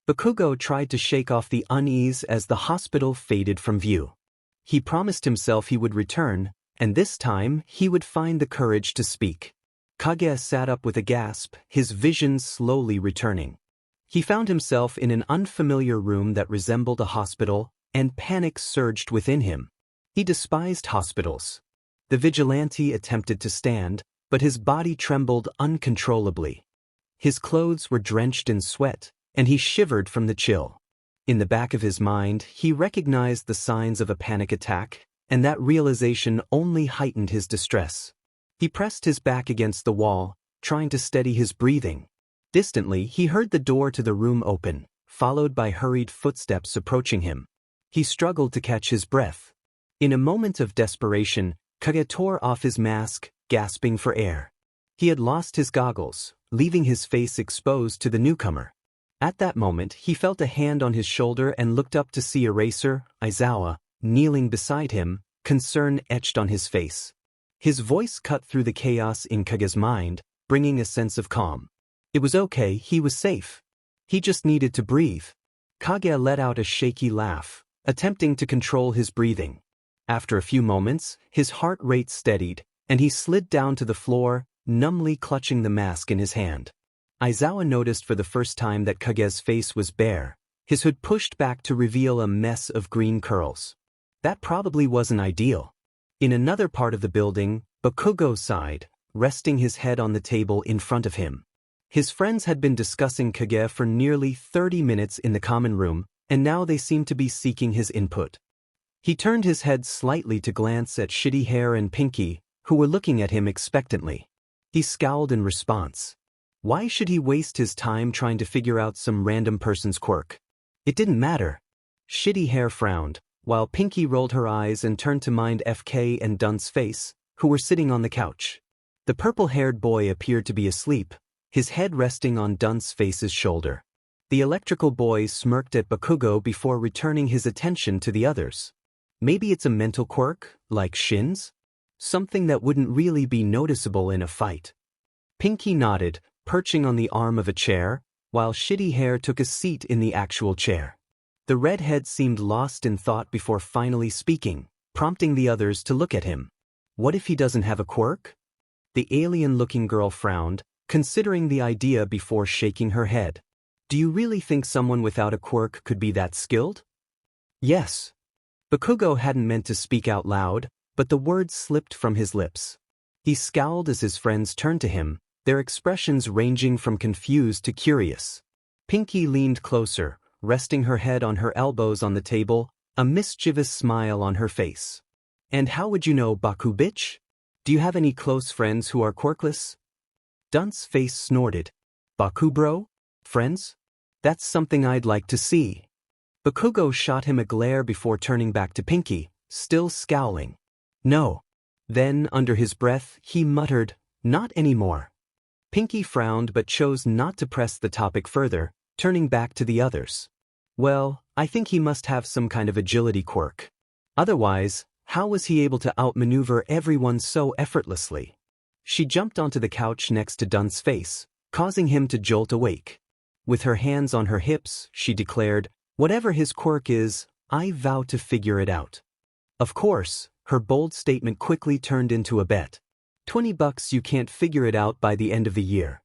Speaker 1: Bakugo tried to shake off the unease as the hospital faded from view. He promised himself he would return, and this time he would find the courage to speak. Kage sat up with a gasp, his vision slowly returning. He found himself in an unfamiliar room that resembled a hospital, and panic surged within him. He despised hospitals. The vigilante attempted to stand, but his body trembled uncontrollably. His clothes were drenched in sweat, and he shivered from the chill. In the back of his mind, he recognized the signs of a panic attack, and that realization only heightened his distress. He pressed his back against the wall, trying to steady his breathing. Distantly, he heard the door to the room open, followed by hurried footsteps approaching him. He struggled to catch his breath. In a moment of desperation, Kage tore off his mask, gasping for air. He had lost his goggles, leaving his face exposed to the newcomer. At that moment, he felt a hand on his shoulder and looked up to see Eraser, Aizawa, kneeling beside him, concern etched on his face. His voice cut through the chaos in Kage's mind, bringing a sense of calm. It was okay, he was safe. He just needed to breathe. Kage let out a shaky laugh, attempting to control his breathing. After a few moments, his heart rate steadied, and he slid down to the floor, numbly clutching the mask in his hand. Aizawa noticed for the first time that Kage's face was bare, his hood pushed back to reveal a mess of green curls. That probably wasn't ideal. In another part of the building, Bakugo sighed, resting his head on the table in front of him. His friends had been discussing Kage for nearly 30 minutes in the common room, and now they seemed to be seeking his input. He turned his head slightly to glance at Shitty Hair and Pinky, who were looking at him expectantly. He scowled in response. Why should he waste his time trying to figure out some random person's quirk? It didn't matter. Shitty Hair frowned, while Pinky rolled her eyes and turned to mind FK and Dunt's face, who were sitting on the couch. The purple-haired boy appeared to be asleep, his head resting on Dunt's face's shoulder. The electrical boy smirked at Bakugo before returning his attention to the others. Maybe it's a mental quirk, like Shin's? something that wouldn't really be noticeable in a fight. Pinky nodded, perching on the arm of a chair, while Shitty Hair took a seat in the actual chair. The redhead seemed lost in thought before finally speaking, prompting the others to look at him. What if he doesn't have a quirk? The alien-looking girl frowned, considering the idea before shaking her head. Do you really think someone without a quirk could be that skilled? Yes. Bakugo hadn't meant to speak out loud, but the words slipped from his lips. He scowled as his friends turned to him, their expressions ranging from confused to curious. Pinky leaned closer, resting her head on her elbows on the table, a mischievous smile on her face. And how would you know, Baku bitch? Do you have any close friends who are quirkless? Dunt's face snorted. Baku bro? Friends? That's something I'd like to see. Bakugo shot him a glare before turning back to Pinky, still scowling. No. Then, under his breath, he muttered, not anymore. Pinky frowned but chose not to press the topic further, turning back to the others. Well, I think he must have some kind of agility quirk. Otherwise, how was he able to outmaneuver everyone so effortlessly? She jumped onto the couch next to Dunt's face, causing him to jolt awake. With her hands on her hips, she declared, whatever his quirk is, I vow to figure it out. Of course, her bold statement quickly turned into a bet. $20 you can't figure it out by the end of the year.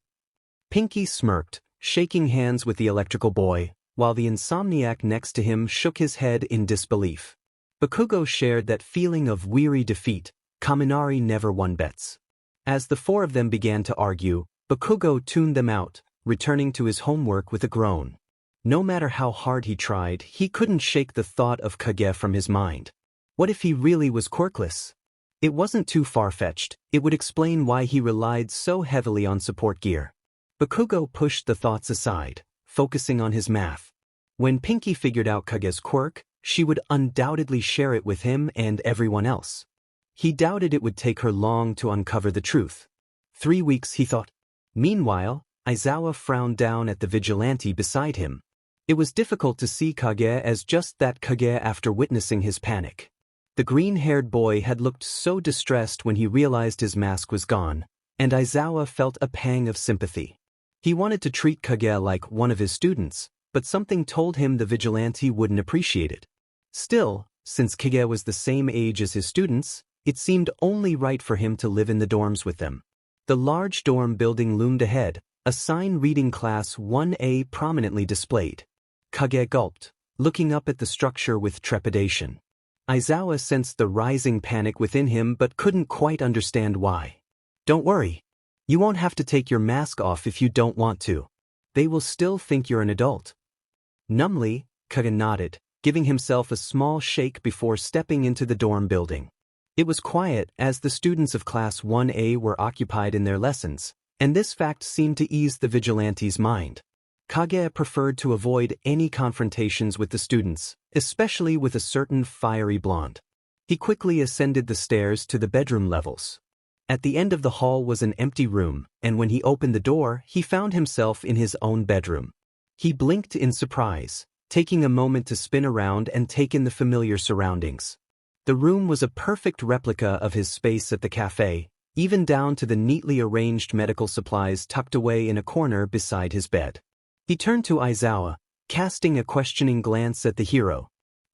Speaker 1: Pinky smirked, shaking hands with the electrical boy, while the insomniac next to him shook his head in disbelief. Bakugo shared that feeling of weary defeat. Kaminari never won bets. As the four of them began to argue, Bakugo tuned them out, returning to his homework with a groan. No matter how hard he tried, he couldn't shake the thought of Kage from his mind. What if he really was quirkless? It wasn't too far-fetched, it would explain why he relied so heavily on support gear. Bakugo pushed the thoughts aside, focusing on his math. When Pinky figured out Kage's quirk, she would undoubtedly share it with him and everyone else. He doubted it would take her long to uncover the truth. 3 weeks, he thought. Meanwhile, Aizawa frowned down at the vigilante beside him. It was difficult to see Kage as just that Kage after witnessing his panic. The green-haired boy had looked so distressed when he realized his mask was gone, and Aizawa felt a pang of sympathy. He wanted to treat Kage like one of his students, but something told him the vigilante wouldn't appreciate it. Still, since Kage was the same age as his students, it seemed only right for him to live in the dorms with them. The large dorm building loomed ahead, a sign reading Class 1A prominently displayed. Kage gulped, looking up at the structure with trepidation. Aizawa sensed the rising panic within him but couldn't quite understand why. Don't worry. You won't have to take your mask off if you don't want to. They will still think you're an adult. Numbly, Kage nodded, giving himself a small shake before stepping into the dorm building. It was quiet as the students of Class 1A were occupied in their lessons, and this fact seemed to ease the vigilante's mind. Kage preferred to avoid any confrontations with the students, especially with a certain fiery blonde. He quickly ascended the stairs to the bedroom levels. At the end of the hall was an empty room, and when he opened the door, he found himself in his own bedroom. He blinked in surprise, taking a moment to spin around and take in the familiar surroundings. The room was a perfect replica of his space at the cafe, even down to the neatly arranged medical supplies tucked away in a corner beside his bed. He turned to Aizawa, casting a questioning glance at the hero.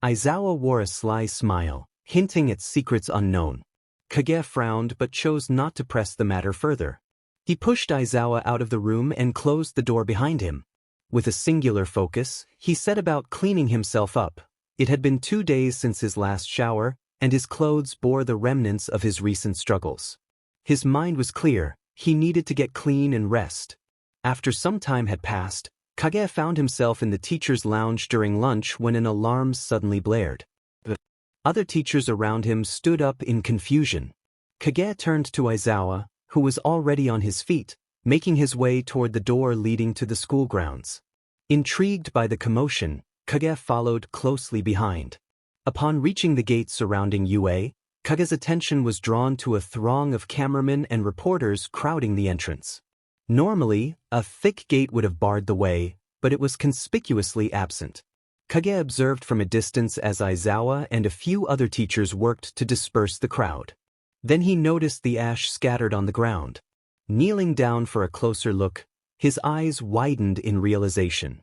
Speaker 1: Aizawa wore a sly smile, hinting at secrets unknown. Kage frowned but chose not to press the matter further. He pushed Aizawa out of the room and closed the door behind him. With a singular focus, he set about cleaning himself up. It had been 2 days since his last shower, and his clothes bore the remnants of his recent struggles. His mind was clear, he needed to get clean and rest. After some time had passed, Kage found himself in the teacher's lounge during lunch when an alarm suddenly blared. The other teachers around him stood up in confusion. Kage turned to Aizawa, who was already on his feet, making his way toward the door leading to the school grounds. Intrigued by the commotion, Kage followed closely behind. Upon reaching the gate surrounding UA, Kage's attention was drawn to a throng of cameramen and reporters crowding the entrance. Normally, a thick gate would have barred the way, but it was conspicuously absent. Kage observed from a distance as Aizawa and a few other teachers worked to disperse the crowd. Then he noticed the ash scattered on the ground. Kneeling down for a closer look, his eyes widened in realization.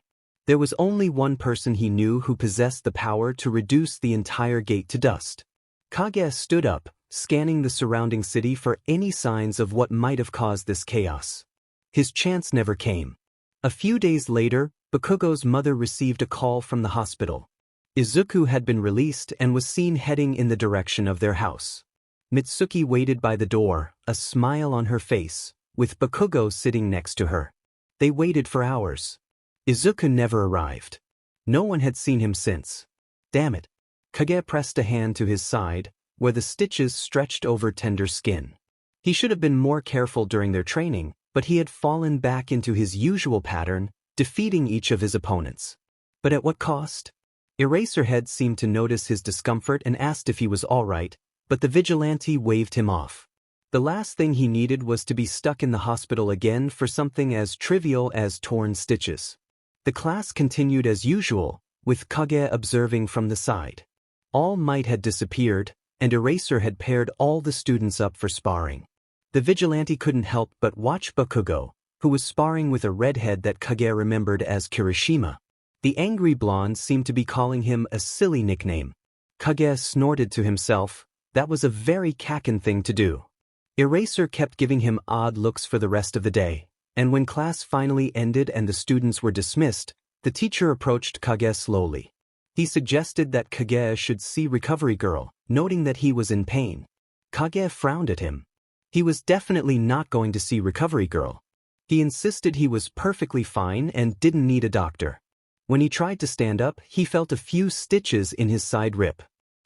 Speaker 1: There was only one person he knew who possessed the power to reduce the entire gate to dust. Kage stood up, scanning the surrounding city for any signs of what might have caused this chaos. His chance never came. A few days later, Bakugo's mother received a call from the hospital. Izuku had been released and was seen heading in the direction of their house. Mitsuki waited by the door, a smile on her face, with Bakugo sitting next to her. They waited for hours. Izuku never arrived. No one had seen him since. Damn it. Kage pressed a hand to his side, where the stitches stretched over tender skin. He should have been more careful during their training, but he had fallen back into his usual pattern, defeating each of his opponents. But at what cost? Eraserhead seemed to notice his discomfort and asked if he was all right, but the vigilante waved him off. The last thing he needed was to be stuck in the hospital again for something as trivial as torn stitches. The class continued as usual, with Kage observing from the side. All might had disappeared, and Eraser had paired all the students up for sparring. The vigilante couldn't help but watch Bakugo, who was sparring with a redhead that Kage remembered as Kirishima. The angry blonde seemed to be calling him a silly nickname. Kage snorted to himself. That was a very Kaken thing to do. Eraser kept giving him odd looks for the rest of the day, and when class finally ended and the students were dismissed, the teacher approached Kage slowly. He suggested that Kage should see Recovery Girl, noting that he was in pain. Kage frowned at him. He was definitely not going to see Recovery Girl. He insisted he was perfectly fine and didn't need a doctor. When he tried to stand up, he felt a few stitches in his side rib.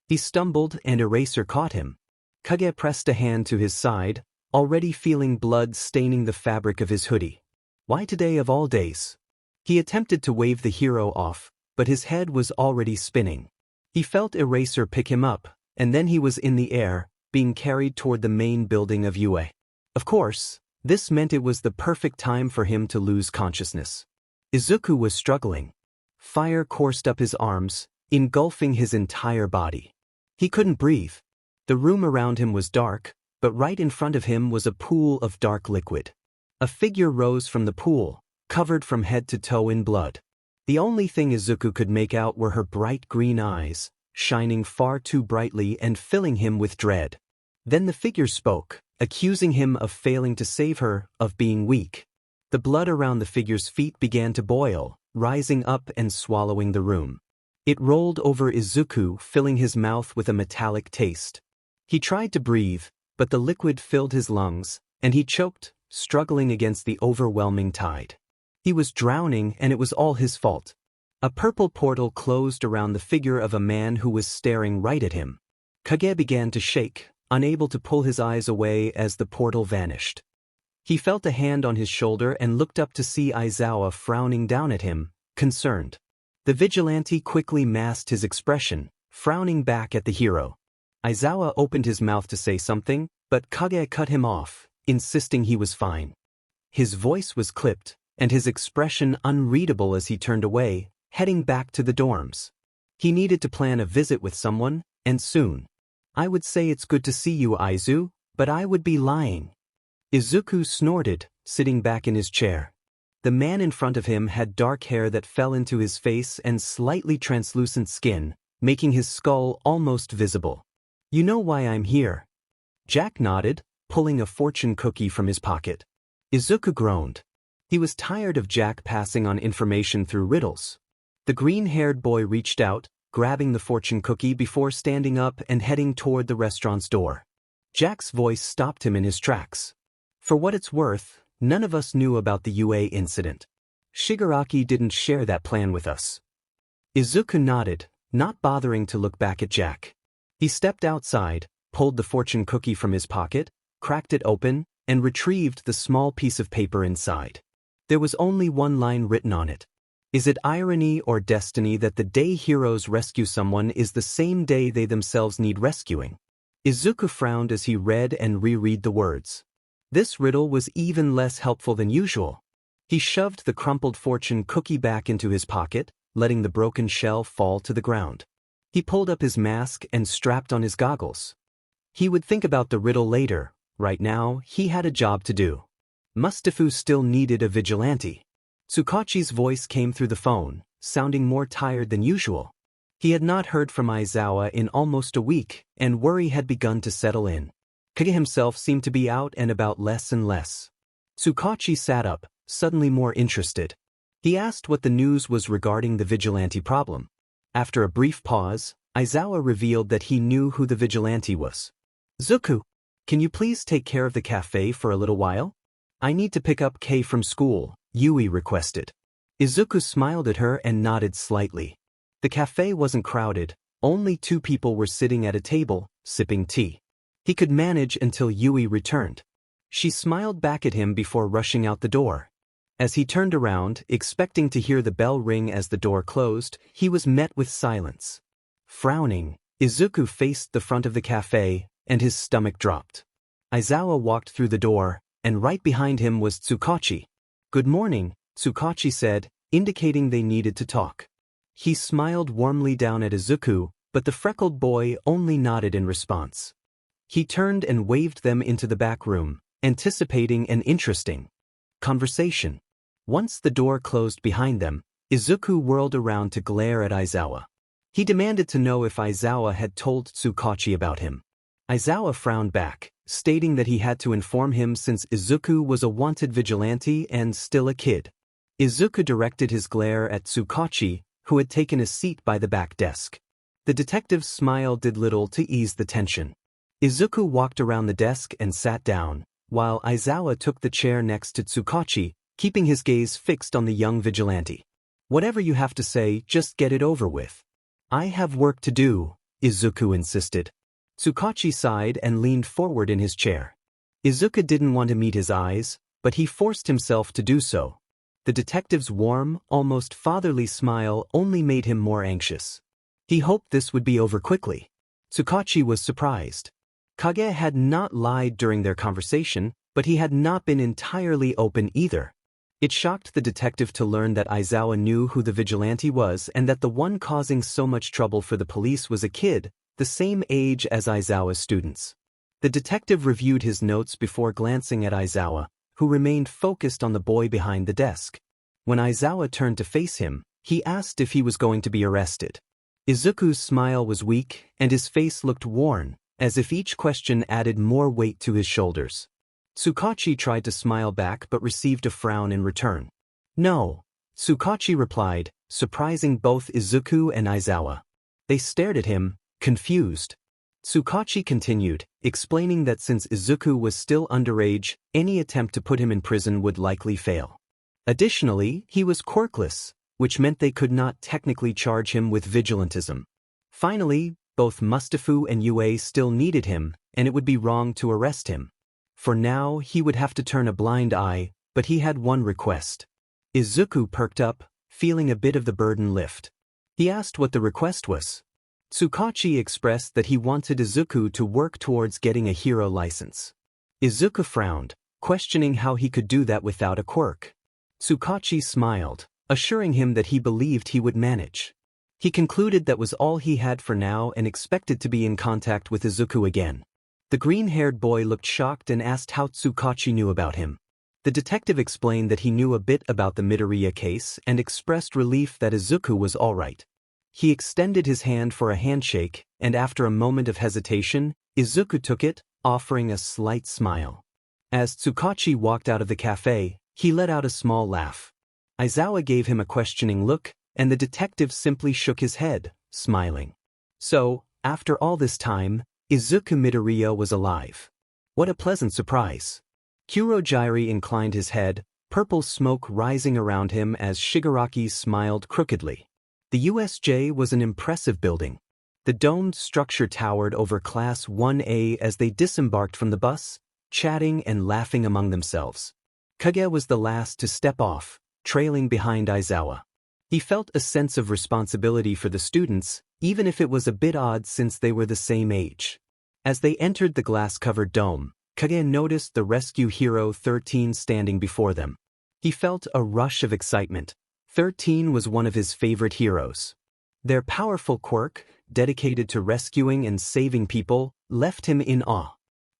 Speaker 1: He stumbled and Eraser caught him. Kage pressed a hand to his side, already feeling blood staining the fabric of his hoodie. Why today of all days? He attempted to wave the hero off, but his head was already spinning. He felt Eraser pick him up, and then he was in the air, being carried toward the main building of UA. Of course, this meant it was the perfect time for him to lose consciousness. Izuku was struggling. Fire coursed up his arms, engulfing his entire body. He couldn't breathe. The room around him was dark, but right in front of him was a pool of dark liquid. A figure rose from the pool, covered from head to toe in blood. The only thing Izuku could make out were her bright green eyes, shining far too brightly and filling him with dread. Then the figure spoke, accusing him of failing to save her, of being weak. The blood around the figure's feet began to boil, rising up and swallowing the room. It rolled over Izuku, filling his mouth with a metallic taste. He tried to breathe, but the liquid filled his lungs, and he choked, struggling against the overwhelming tide. He was drowning, and it was all his fault. A purple portal closed around the figure of a man who was staring right at him. Kage began to shake, unable to pull his eyes away as the portal vanished. He felt a hand on his shoulder and looked up to see Aizawa frowning down at him, concerned. The vigilante quickly masked his expression, frowning back at the hero. Aizawa opened his mouth to say something, but Kage cut him off, insisting he was fine. His voice was clipped, and his expression unreadable as he turned away, heading back to the dorms. He needed to plan a visit with someone, and soon. I would say it's good to see you, Aizu, but I would be lying. Izuku snorted, sitting back in his chair. The man in front of him had dark hair that fell into his face and slightly translucent skin, making his skull almost visible. You know why I'm here? Jack nodded, pulling a fortune cookie from his pocket. Izuku groaned. He was tired of Jack passing on information through riddles. The green-haired boy reached out, grabbing the fortune cookie before standing up and heading toward the restaurant's door. Jack's voice stopped him in his tracks. For what it's worth, none of us knew about the UA incident. Shigaraki didn't share that plan with us. Izuku nodded, not bothering to look back at Jack. He stepped outside, pulled the fortune cookie from his pocket, cracked it open, and retrieved the small piece of paper inside. There was only one line written on it. Is it irony or destiny that the day heroes rescue someone is the same day they themselves need rescuing? Izuku frowned as he read and reread the words. This riddle was even less helpful than usual. He shoved the crumpled fortune cookie back into his pocket, letting the broken shell fall to the ground. He pulled up his mask and strapped on his goggles. He would think about the riddle later. Right now, he had a job to do. Mustafu still needed a vigilante. Tsukachi's voice came through the phone, sounding more tired than usual. He had not heard from Aizawa in almost a week, and worry had begun to settle in. Kage himself seemed to be out and about less and less. Tsukachi sat up, suddenly more interested. He asked what the news was regarding the vigilante problem. After a brief pause, Aizawa revealed that he knew who the vigilante was. Izuku, can you please take care of the cafe for a little while? I need to pick up Kei from school, Yui requested. Izuku smiled at her and nodded slightly. The cafe wasn't crowded, only 2 people were sitting at a table, sipping tea. He could manage until Yui returned. She smiled back at him before rushing out the door. As he turned around, expecting to hear the bell ring as the door closed, he was met with silence. Frowning, Izuku faced the front of the cafe, and his stomach dropped. Aizawa walked through the door, and right behind him was Tsukachi. Good morning, Tsukachi said, indicating they needed to talk. He smiled warmly down at Izuku, but the freckled boy only nodded in response. He turned and waved them into the back room, anticipating an interesting conversation. Once the door closed behind them, Izuku whirled around to glare at Aizawa. He demanded to know if Aizawa had told Tsukachi about him. Aizawa frowned back, stating that he had to inform him since Izuku was a wanted vigilante and still a kid. Izuku directed his glare at Tsukachi, who had taken a seat by the back desk. The detective's smile did little to ease the tension. Izuku walked around the desk and sat down, while Aizawa took the chair next to Tsukachi, keeping his gaze fixed on the young vigilante. Whatever you have to say, just get it over with. I have work to do, Izuku insisted. Tsukachi sighed and leaned forward in his chair. Izuku didn't want to meet his eyes, but he forced himself to do so. The detective's warm, almost fatherly smile only made him more anxious. He hoped this would be over quickly. Tsukachi was surprised. Kage had not lied during their conversation, but he had not been entirely open either. It shocked the detective to learn that Aizawa knew who the vigilante was and that the one causing so much trouble for the police was a kid, the same age as Aizawa's students. The detective reviewed his notes before glancing at Aizawa, who remained focused on the boy behind the desk. When Aizawa turned to face him, he asked if he was going to be arrested. Izuku's smile was weak, and his face looked worn, as if each question added more weight to his shoulders. Tsukachi tried to smile back but received a frown in return. No, Tsukachi replied, surprising both Izuku and Aizawa. They stared at him, confused. Tsukachi continued, explaining that since Izuku was still underage, any attempt to put him in prison would likely fail. Additionally, he was quirkless, which meant they could not technically charge him with vigilantism. Finally, both Mustafu and Yue still needed him, and it would be wrong to arrest him. For now, he would have to turn a blind eye, but he had one request. Izuku perked up, feeling a bit of the burden lift. He asked what the request was. Tsukachi expressed that he wanted Izuku to work towards getting a hero license. Izuku frowned, questioning how he could do that without a quirk. Tsukachi smiled, assuring him that he believed he would manage. He concluded that was all he had for now and expected to be in contact with Izuku again. The green-haired boy looked shocked and asked how Tsukachi knew about him. The detective explained that he knew a bit about the Midoriya case and expressed relief that Izuku was all right. He extended his hand for a handshake, and after a moment of hesitation, Izuku took it, offering a slight smile. As Tsukachi walked out of the cafe, he let out a small laugh. Aizawa gave him a questioning look, and the detective simply shook his head, smiling. So, after all this time, Izuku Midoriya was alive. What a pleasant surprise. Kurojiiri inclined his head, purple smoke rising around him as Shigaraki smiled crookedly. The USJ was an impressive building. The domed structure towered over Class 1A as they disembarked from the bus, chatting and laughing among themselves. Kage was the last to step off, trailing behind Aizawa. He felt a sense of responsibility for the students, even if it was a bit odd since they were the same age. As they entered the glass-covered dome, Kage noticed the rescue hero 13 standing before them. He felt a rush of excitement. 13 was one of his favorite heroes. Their powerful quirk, dedicated to rescuing and saving people, left him in awe.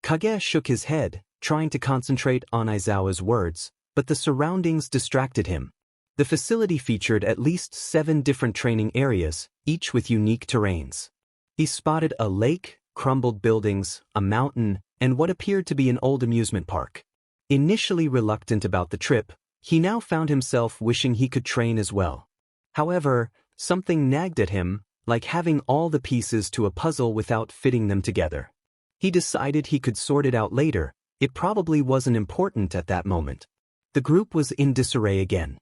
Speaker 1: Kage shook his head, trying to concentrate on Aizawa's words, but the surroundings distracted him. The facility featured at least 7 different training areas, each with unique terrains. He spotted a lake, crumbled buildings, a mountain, and what appeared to be an old amusement park. Initially reluctant about the trip, he now found himself wishing he could train as well. However, something nagged at him, like having all the pieces to a puzzle without fitting them together. He decided he could sort it out later. It probably wasn't important at that moment. The group was in disarray again.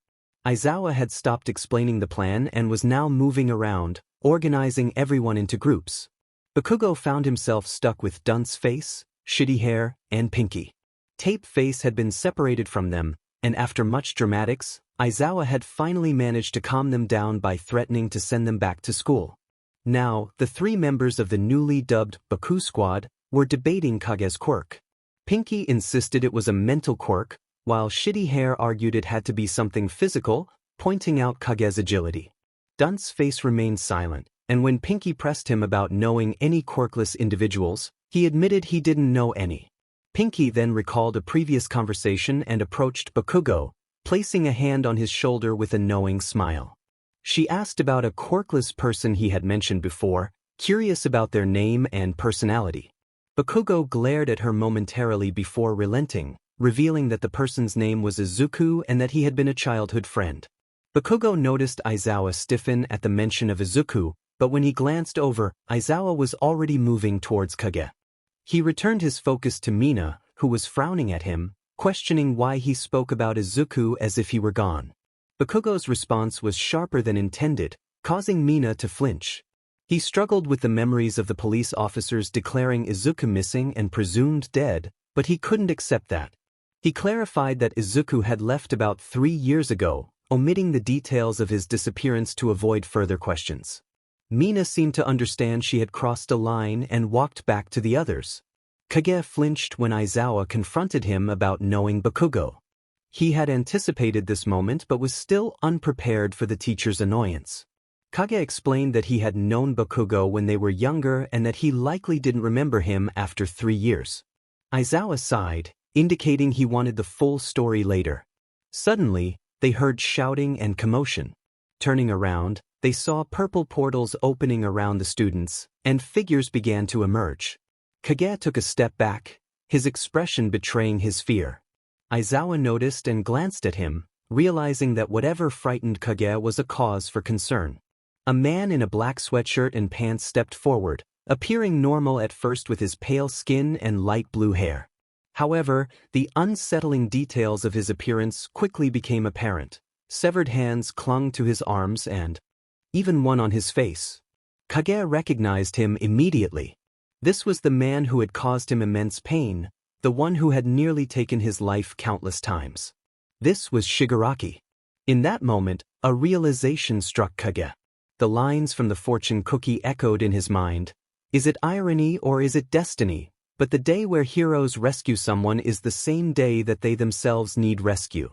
Speaker 1: Aizawa had stopped explaining the plan and was now moving around, organizing everyone into groups. Bakugo found himself stuck with Dunce Face, Shitty Hair, and Pinky. Tape Face had been separated from them, and after much dramatics, Aizawa had finally managed to calm them down by threatening to send them back to school. Now, the 3 members of the newly dubbed Baku Squad were debating Kage's quirk. Pinky insisted it was a mental quirk, while Shitty Hair argued it had to be something physical, pointing out Kage's agility. Dunce Face remained silent, and when Pinky pressed him about knowing any quirkless individuals, he admitted he didn't know any. Pinky then recalled a previous conversation and approached Bakugo, placing a hand on his shoulder with a knowing smile. She asked about a quirkless person he had mentioned before, curious about their name and personality. Bakugo glared at her momentarily before relenting, revealing that the person's name was Izuku and that he had been a childhood friend. Bakugo noticed Aizawa stiffen at the mention of Izuku, but when he glanced over, Aizawa was already moving towards Kage. He returned his focus to Mina, who was frowning at him, questioning why he spoke about Izuku as if he were gone. Bakugo's response was sharper than intended, causing Mina to flinch. He struggled with the memories of the police officers declaring Izuku missing and presumed dead, but he couldn't accept that. He clarified that Izuku had left about 3 years ago, omitting the details of his disappearance to avoid further questions. Mina seemed to understand she had crossed a line and walked back to the others. Kage flinched when Aizawa confronted him about knowing Bakugo. He had anticipated this moment but was still unprepared for the teacher's annoyance. Kage explained that he had known Bakugo when they were younger and that he likely didn't remember him after 3 years. Aizawa sighed, indicating he wanted the full story later. Suddenly, they heard shouting and commotion. Turning around, they saw purple portals opening around the students, and figures began to emerge. Kage took a step back, his expression betraying his fear. Aizawa noticed and glanced at him, realizing that whatever frightened Kage was a cause for concern. A man in a black sweatshirt and pants stepped forward, appearing normal at first with his pale skin and light blue hair. However, the unsettling details of his appearance quickly became apparent. Severed hands clung to his arms and even one on his face. Kage recognized him immediately. This was the man who had caused him immense pain, the one who had nearly taken his life countless times. This was Shigaraki. In that moment, a realization struck Kage. The lines from the fortune cookie echoed in his mind. Is it irony or is it destiny? But the day where heroes rescue someone is the same day that they themselves need rescue.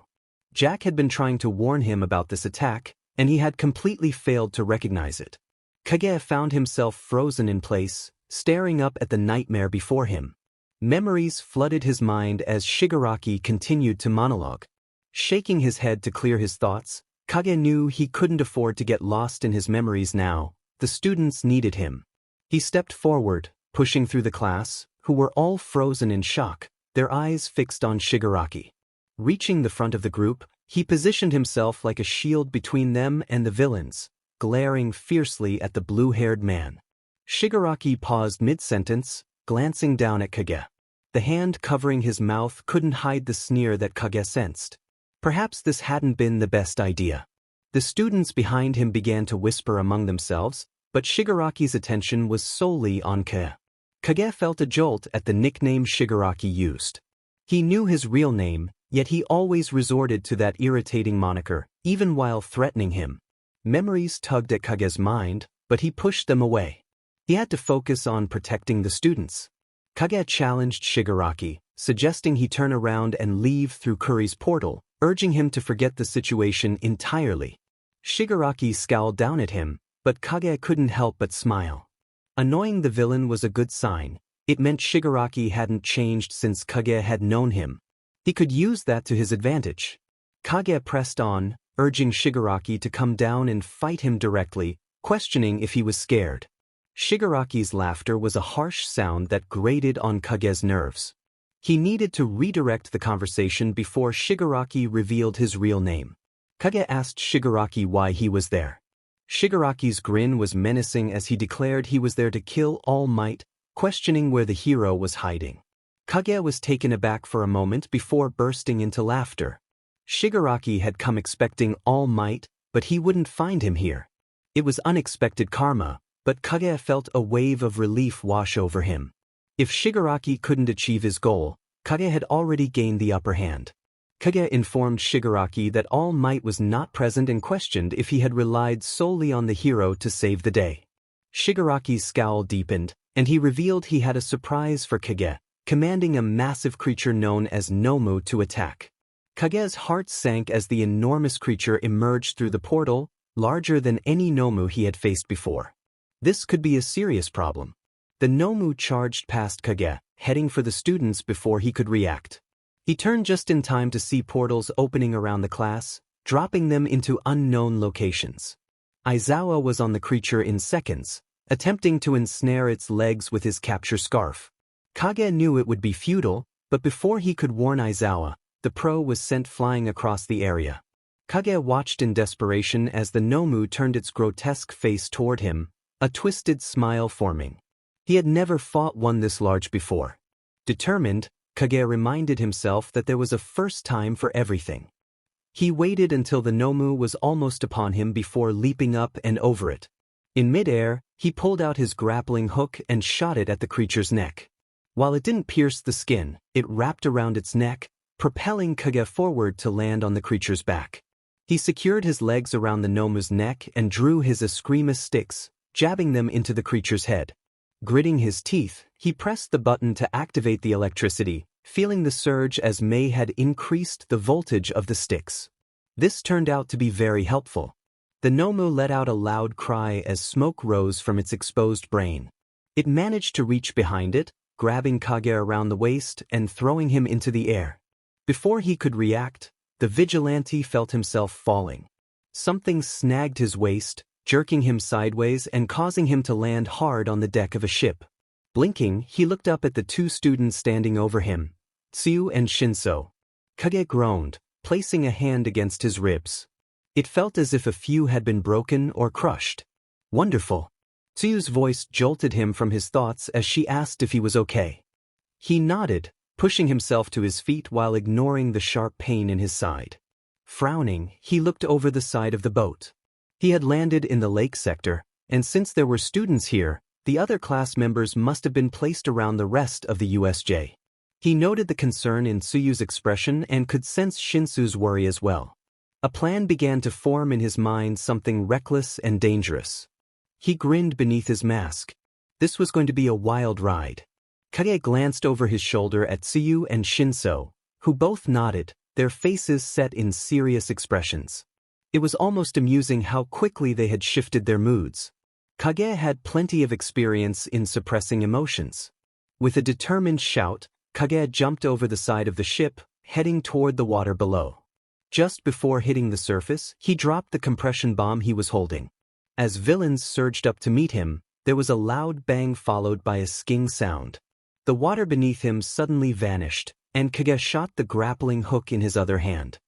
Speaker 1: Jack had been trying to warn him about this attack, and he had completely failed to recognize it. Kage found himself frozen in place, staring up at the nightmare before him. Memories flooded his mind as Shigaraki continued to monologue. Shaking his head to clear his thoughts, Kage knew he couldn't afford to get lost in his memories now. The students needed him. He stepped forward, pushing through the class, who were all frozen in shock, their eyes fixed on Shigaraki. Reaching the front of the group, he positioned himself like a shield between them and the villains, glaring fiercely at the blue-haired man. Shigaraki paused mid-sentence, glancing down at Kage. The hand covering his mouth couldn't hide the sneer that Kage sensed. Perhaps this hadn't been the best idea. The students behind him began to whisper among themselves, but Shigaraki's attention was solely on Kage. Kage felt a jolt at the nickname Shigaraki used. He knew his real name, yet he always resorted to that irritating moniker, even while threatening him. Memories tugged at Kage's mind, but he pushed them away. He had to focus on protecting the students. Kage challenged Shigaraki, suggesting he turn around and leave through Kuri's portal, urging him to forget the situation entirely. Shigaraki scowled down at him, but Kage couldn't help but smile. Annoying the villain was a good sign. It meant Shigaraki hadn't changed since Kage had known him. He could use that to his advantage. Kage pressed on, urging Shigaraki to come down and fight him directly, questioning if he was scared. Shigaraki's laughter was a harsh sound that grated on Kage's nerves. He needed to redirect the conversation before Shigaraki revealed his real name. Kage asked Shigaraki why he was there. Shigaraki's grin was menacing as he declared he was there to kill All Might, questioning where the hero was hiding. Kage was taken aback for a moment before bursting into laughter. Shigaraki had come expecting All Might, but he wouldn't find him here. It was unexpected karma, but Kage felt a wave of relief wash over him. If Shigaraki couldn't achieve his goal, Kage had already gained the upper hand. Kage informed Shigaraki that All Might was not present and questioned if he had relied solely on the hero to save the day. Shigaraki's scowl deepened, and he revealed he had a surprise for Kage, commanding a massive creature known as Nomu to attack. Kage's heart sank as the enormous creature emerged through the portal, larger than any Nomu he had faced before. This could be a serious problem. The Nomu charged past Kage, heading for the students before he could react. He turned just in time to see portals opening around the class, dropping them into unknown locations. Aizawa was on the creature in seconds, attempting to ensnare its legs with his capture scarf. Kage knew it would be futile, but before he could warn Aizawa, the pro was sent flying across the area. Kage watched in desperation as the Nomu turned its grotesque face toward him, a twisted smile forming. He had never fought one this large before. Determined, Kage reminded himself that there was a first time for everything. He waited until the Nomu was almost upon him before leaping up and over it. In midair, he pulled out his grappling hook and shot it at the creature's neck. While it didn't pierce the skin, it wrapped around its neck, propelling Kage forward to land on the creature's back. He secured his legs around the Nomu's neck and drew his escrima sticks, jabbing them into the creature's head. Gritting his teeth, he pressed the button to activate the electricity, feeling the surge as Mei had increased the voltage of the sticks. This turned out to be very helpful. The Nomu let out a loud cry as smoke rose from its exposed brain. It managed to reach behind it, grabbing Kage around the waist and throwing him into the air. Before he could react, the vigilante felt himself falling. Something snagged his waist, jerking him sideways and causing him to land hard on the deck of a ship. Blinking, he looked up at the two students standing over him, Tsuyu and Shinso. Kage groaned, placing a hand against his ribs. It felt as if a few had been broken or crushed. Wonderful. Tsuyu's voice jolted him from his thoughts as she asked if he was okay. He nodded, pushing himself to his feet while ignoring the sharp pain in his side. Frowning, he looked over the side of the boat. He had landed in the lake sector, and since there were students here, the other class members must have been placed around the rest of the USJ. He noted the concern in Tsuyu's expression and could sense Shinsu's worry as well. A plan began to form in his mind, something reckless and dangerous. He grinned beneath his mask. This was going to be a wild ride. Kage glanced over his shoulder at Tsuyu and Shinso, who both nodded, their faces set in serious expressions. It was almost amusing how quickly they had shifted their moods. Kage had plenty of experience in suppressing emotions. With a determined shout, Kage jumped over the side of the ship, heading toward the water below. Just before hitting the surface, he dropped the compression bomb he was holding. As villains surged up to meet him, there was a loud bang followed by a sking sound. The water beneath him suddenly vanished, and Kage shot the grappling hook in his other hand.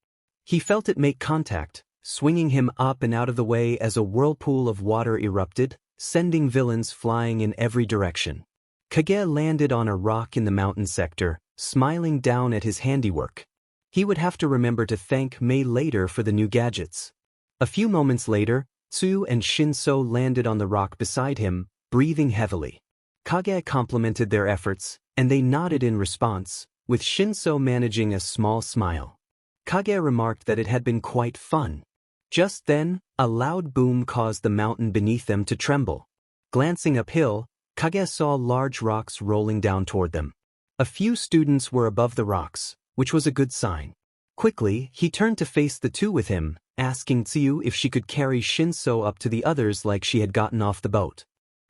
Speaker 1: He felt it make contact, swinging him up and out of the way as a whirlpool of water erupted, sending villains flying in every direction. Kage landed on a rock in the mountain sector, smiling down at his handiwork. He would have to remember to thank Mei later for the new gadgets. A few moments later, Tsuyu and Shinso landed on the rock beside him, breathing heavily. Kage complimented their efforts, and they nodded in response, with Shinso managing a small smile. Kage remarked that it had been quite fun. Just then, a loud boom caused the mountain beneath them to tremble. Glancing uphill, Kage saw large rocks rolling down toward them. A few students were above the rocks, which was a good sign. Quickly, he turned to face the two with him, asking Tsuyu if she could carry Shinso up to the others like she had gotten off the boat.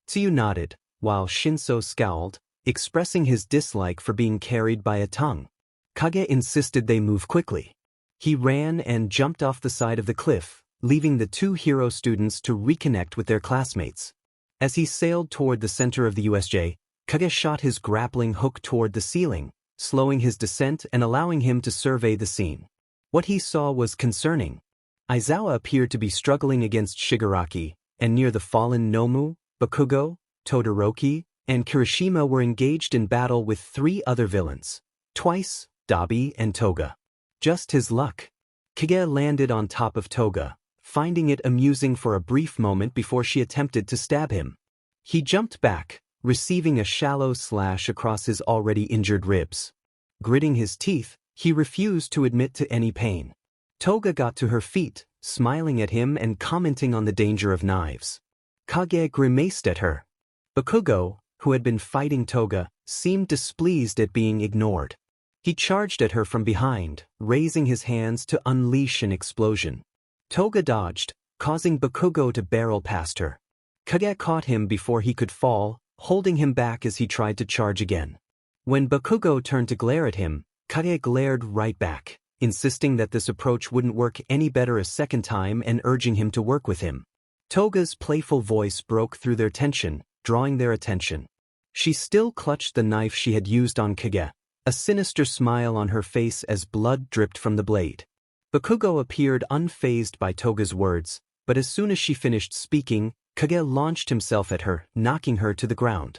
Speaker 1: Tsuyu nodded, while Shinso scowled, expressing his dislike for being carried by a tongue. Kage insisted they move quickly. He ran and jumped off the side of the cliff, leaving the two hero students to reconnect with their classmates. As he sailed toward the center of the USJ, Kage shot his grappling hook toward the ceiling, slowing his descent and allowing him to survey the scene. What he saw was concerning. Aizawa appeared to be struggling against Shigaraki, and near the fallen Nomu, Bakugo, Todoroki, and Kirishima were engaged in battle with three other villains: Twice, Dabi, and Toga. Just his luck. Kage landed on top of Toga, finding it amusing for a brief moment before she attempted to stab him. He jumped back, receiving a shallow slash across his already injured ribs. Gritting his teeth, he refused to admit to any pain. Toga got to her feet, smiling at him and commenting on the danger of knives. Kage grimaced at her. Bakugo, who had been fighting Toga, seemed displeased at being ignored. He charged at her from behind, raising his hands to unleash an explosion. Toga dodged, causing Bakugo to barrel past her. Kage caught him before he could fall, holding him back as he tried to charge again. When Bakugo turned to glare at him, Kage glared right back, insisting that this approach wouldn't work any better a second time and urging him to work with him. Toga's playful voice broke through their tension, drawing their attention. She still clutched the knife she had used on Kage, a sinister smile on her face as blood dripped from the blade. Bakugo appeared unfazed by Toga's words, but as soon as she finished speaking, Kage launched himself at her, knocking her to the ground.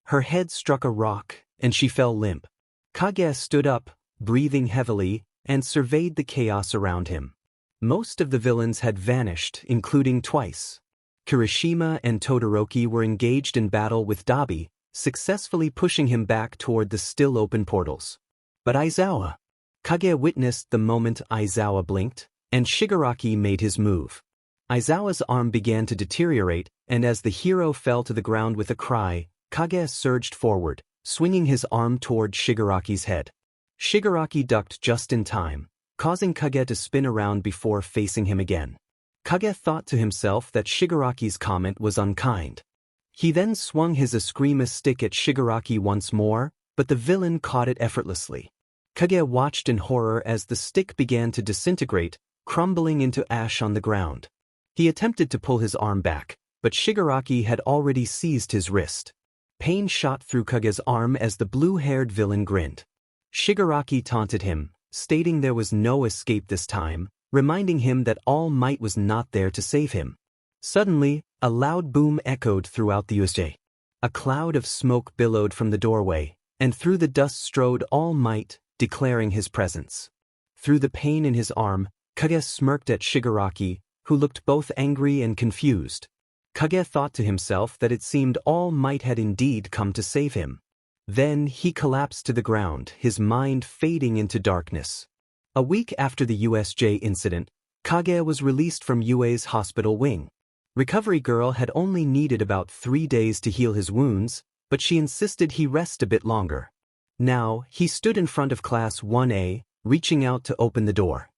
Speaker 1: Her head struck a rock, and she fell limp. Kage stood up, breathing heavily, and surveyed the chaos around him. Most of the villains had vanished, including Twice. Kirishima and Todoroki were engaged in battle with Dabi, successfully pushing him back toward the still open portals. But Aizawa. Kage witnessed the moment Aizawa blinked, and Shigaraki made his move. Aizawa's arm began to deteriorate, and as the hero fell to the ground with a cry, Kage surged forward, swinging his arm toward Shigaraki's head. Shigaraki ducked just in time, causing Kage to spin around before facing him again. Kage thought to himself that Shigaraki's comment was unkind. He then swung his Eskrima stick at Shigaraki once more, but the villain caught it effortlessly. Kage watched in horror as the stick began to disintegrate, crumbling into ash on the ground. He attempted to pull his arm back, but Shigaraki had already seized his wrist. Pain shot through Kage's arm as the blue-haired villain grinned. Shigaraki taunted him, stating there was no escape this time, reminding him that All Might was not there to save him. Suddenly, a loud boom echoed throughout the USJ. A cloud of smoke billowed from the doorway, and through the dust strode All Might, declaring his presence. Through the pain in his arm, Kage smirked at Shigaraki, who looked both angry and confused. Kage thought to himself that it seemed All Might had indeed come to save him. Then he collapsed to the ground, his mind fading into darkness. A week after the USJ incident, Kage was released from UA's hospital wing. Recovery Girl had only needed about 3 days to heal his wounds, but she insisted he rest a bit longer. Now, he stood in front of Class 1A, reaching out to open the door.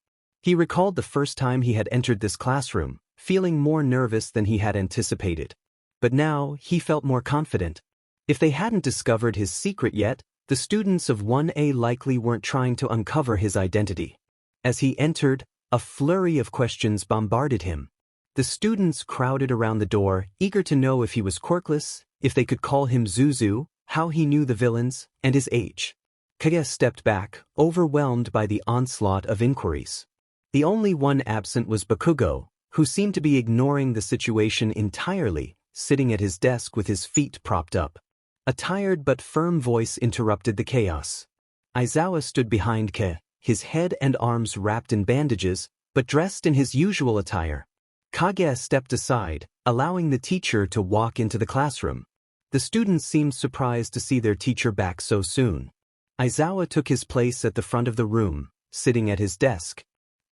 Speaker 1: He recalled the first time he had entered this classroom, feeling more nervous than he had anticipated. But now, he felt more confident. If they hadn't discovered his secret yet, the students of 1A likely weren't trying to uncover his identity. As he entered, a flurry of questions bombarded him. The students crowded around the door, eager to know if he was quirkless, if they could call him Zuzu, how he knew the villains, and his age. Kage stepped back, overwhelmed by the onslaught of inquiries. The only one absent was Bakugo, who seemed to be ignoring the situation entirely, sitting at his desk with his feet propped up. A tired but firm voice interrupted the chaos. Aizawa stood behind Kage, his head and arms wrapped in bandages, but dressed in his usual attire. Kage stepped aside, allowing the teacher to walk into the classroom. The students seemed surprised to see their teacher back so soon. Aizawa took his place at the front of the room, sitting at his desk.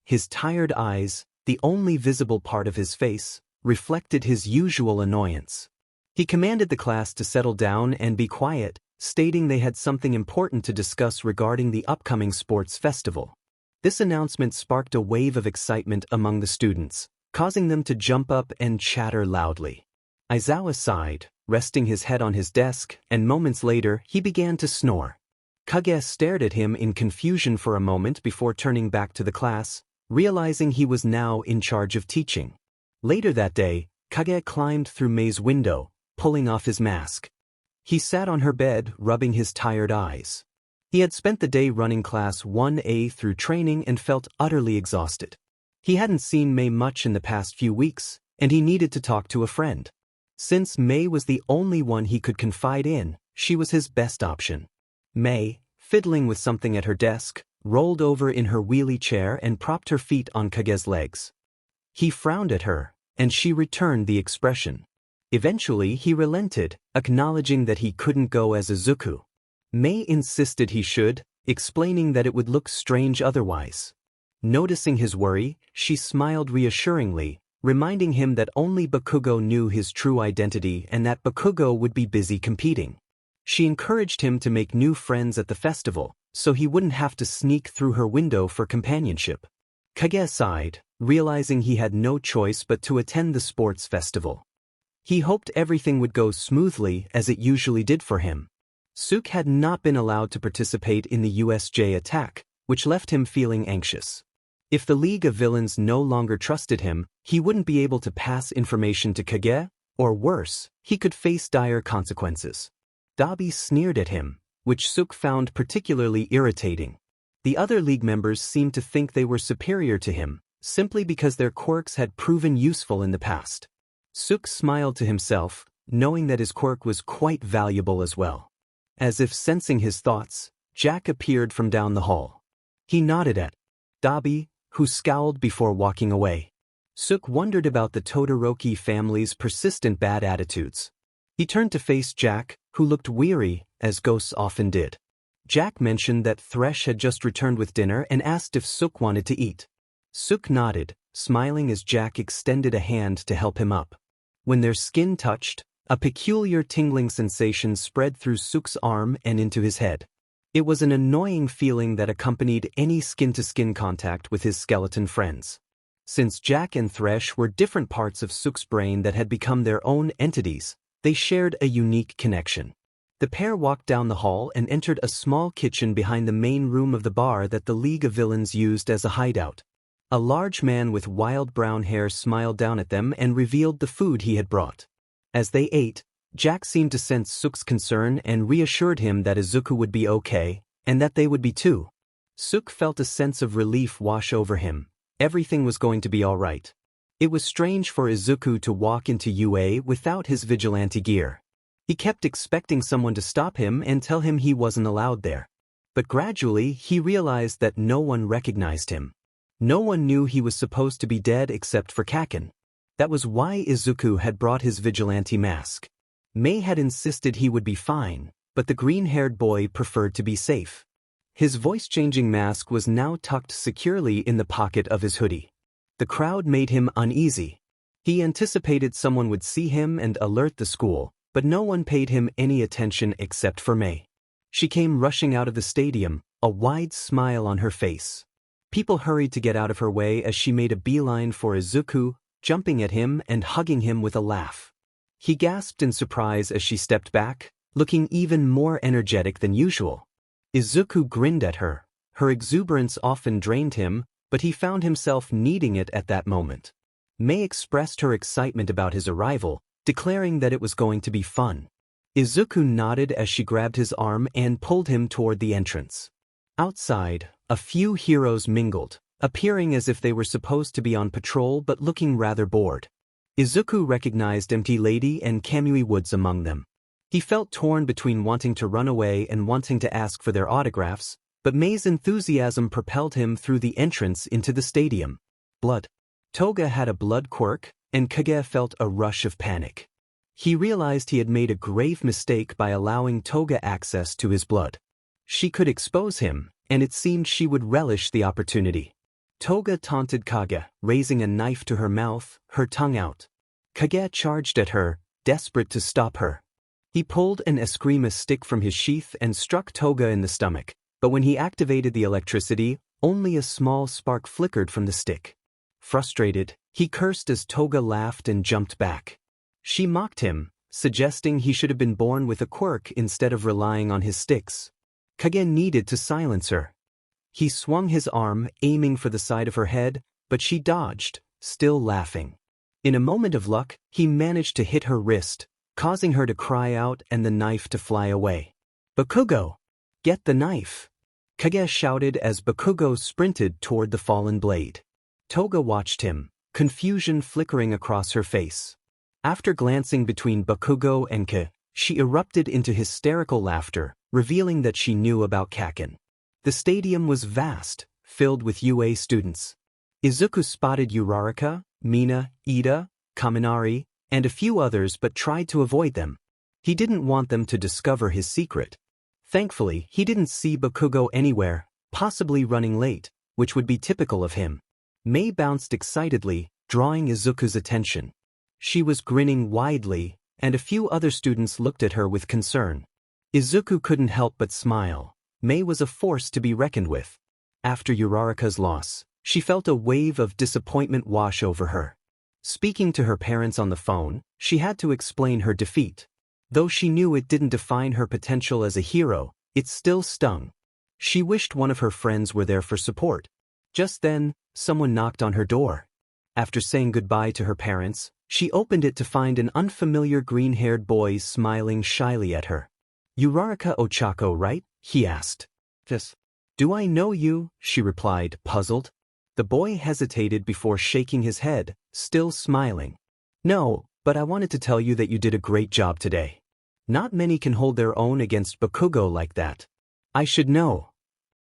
Speaker 1: His tired eyes, the only visible part of his face, reflected his usual annoyance. He commanded the class to settle down and be quiet, stating they had something important to discuss regarding the upcoming sports festival. This announcement sparked a wave of excitement among the students, causing them to jump up and chatter loudly. Aizawa sighed, resting his head on his desk, and moments later he began to snore. Kage stared at him in confusion for a moment before turning back to the class, realizing he was now in charge of teaching. Later that day, Kage climbed through Mei's window, pulling off his mask. He sat on her bed, rubbing his tired eyes. He had spent the day running Class 1A through training and felt utterly exhausted. He hadn't seen Mei much in the past few weeks, and he needed to talk to a friend. Since Mei was the only one he could confide in, she was his best option. Mei, fiddling with something at her desk, rolled over in her wheelie chair and propped her feet on Kage's legs. He frowned at her, and she returned the expression. Eventually he relented, acknowledging that he couldn't go as Izuku. Mei insisted he should, explaining that it would look strange otherwise. Noticing his worry, she smiled reassuringly, reminding him that only Bakugo knew his true identity and that Bakugo would be busy competing. She encouraged him to make new friends at the festival, so he wouldn't have to sneak through her window for companionship. Kage sighed, realizing he had no choice but to attend the sports festival. He hoped everything would go smoothly as it usually did for him. Suk had not been allowed to participate in the USJ attack, which left him feeling anxious. If the League of Villains no longer trusted him, he wouldn't be able to pass information to Kage, or worse, he could face dire consequences. Dabi sneered at him, which Suk found particularly irritating. The other League members seemed to think they were superior to him, simply because their quirks had proven useful in the past. Suk smiled to himself, knowing that his quirk was quite valuable as well. As if sensing his thoughts, Jack appeared from down the hall. He nodded at Dabi, who scowled before walking away. Suk wondered about the Todoroki family's persistent bad attitudes. He turned to face Jack, who looked weary, as ghosts often did. Jack mentioned that Thresh had just returned with dinner and asked if Suk wanted to eat. Suk nodded, smiling as Jack extended a hand to help him up. When their skin touched, a peculiar tingling sensation spread through Suk's arm and into his head. It was an annoying feeling that accompanied any skin-to-skin contact with his skeleton friends. Since Jack and Thresh were different parts of Suk's brain that had become their own entities, they shared a unique connection. The pair walked down the hall and entered a small kitchen behind the main room of the bar that the League of Villains used as a hideout. A large man with wild brown hair smiled down at them and revealed the food he had brought. As they ate, Jack seemed to sense Suk's concern and reassured him that Izuku would be okay, and that they would be too. Suk felt a sense of relief wash over him. Everything was going to be all right. It was strange for Izuku to walk into UA without his vigilante gear. He kept expecting someone to stop him and tell him he wasn't allowed there. But gradually he realized that no one recognized him. No one knew he was supposed to be dead except for Kaken. That was why Izuku had brought his vigilante mask. Mei had insisted he would be fine, but the green-haired boy preferred to be safe. His voice-changing mask was now tucked securely in the pocket of his hoodie. The crowd made him uneasy. He anticipated someone would see him and alert the school, but no one paid him any attention except for Mei. She came rushing out of the stadium, a wide smile on her face. People hurried to get out of her way as she made a beeline for Izuku, jumping at him and hugging him with a laugh. He gasped in surprise as she stepped back, looking even more energetic than usual. Izuku grinned at her. Her exuberance often drained him, but he found himself needing it at that moment. Mei expressed her excitement about his arrival, declaring that it was going to be fun. Izuku nodded as she grabbed his arm and pulled him toward the entrance. Outside, a few heroes mingled, appearing as if they were supposed to be on patrol but looking rather bored. Izuku recognized Empty Lady and Kamui Woods among them. He felt torn between wanting to run away and wanting to ask for their autographs, but Mei's enthusiasm propelled him through the entrance into the stadium. Blood. Toga had a blood quirk, and Kage felt a rush of panic. He realized he had made a grave mistake by allowing Toga access to his blood. She could expose him, and it seemed she would relish the opportunity. Toga taunted Kage, raising a knife to her mouth, her tongue out. Kage charged at her, desperate to stop her. He pulled an eskrima stick from his sheath and struck Toga in the stomach, but when he activated the electricity, only a small spark flickered from the stick. Frustrated, he cursed as Toga laughed and jumped back. She mocked him, suggesting he should have been born with a quirk instead of relying on his sticks. Kage needed to silence her. He swung his arm, aiming for the side of her head, but she dodged, still laughing. In a moment of luck, he managed to hit her wrist, causing her to cry out and the knife to fly away. "Bakugo! Get the knife!" Kage shouted as Bakugo sprinted toward the fallen blade. Toga watched him, confusion flickering across her face. After glancing between Bakugo and Kage, she erupted into hysterical laughter, revealing that she knew about Kaken. The stadium was vast, filled with UA students. Izuku spotted Uraraka, Mina, Ida, Kaminari, and a few others but tried to avoid them. He didn't want them to discover his secret. Thankfully, he didn't see Bakugo anywhere, possibly running late, which would be typical of him. Mei bounced excitedly, drawing Izuku's attention. She was grinning widely, and a few other students looked at her with concern. Izuku couldn't help but smile. Mei was a force to be reckoned with. After Uraraka's loss, she felt a wave of disappointment wash over her. Speaking to her parents on the phone, she had to explain her defeat. Though she knew it didn't define her potential as a hero, it still stung. She wished one of her friends were there for support. Just then, someone knocked on her door. After saying goodbye to her parents, she opened it to find an unfamiliar green-haired boy smiling shyly at her. "Uraraka Ochako, right?" he asked. "Yes." "Do I know you?" she replied, puzzled. The boy hesitated before shaking his head, still smiling. "No, but I wanted to tell you that you did a great job today. Not many can hold their own against Bakugo like that. I should know."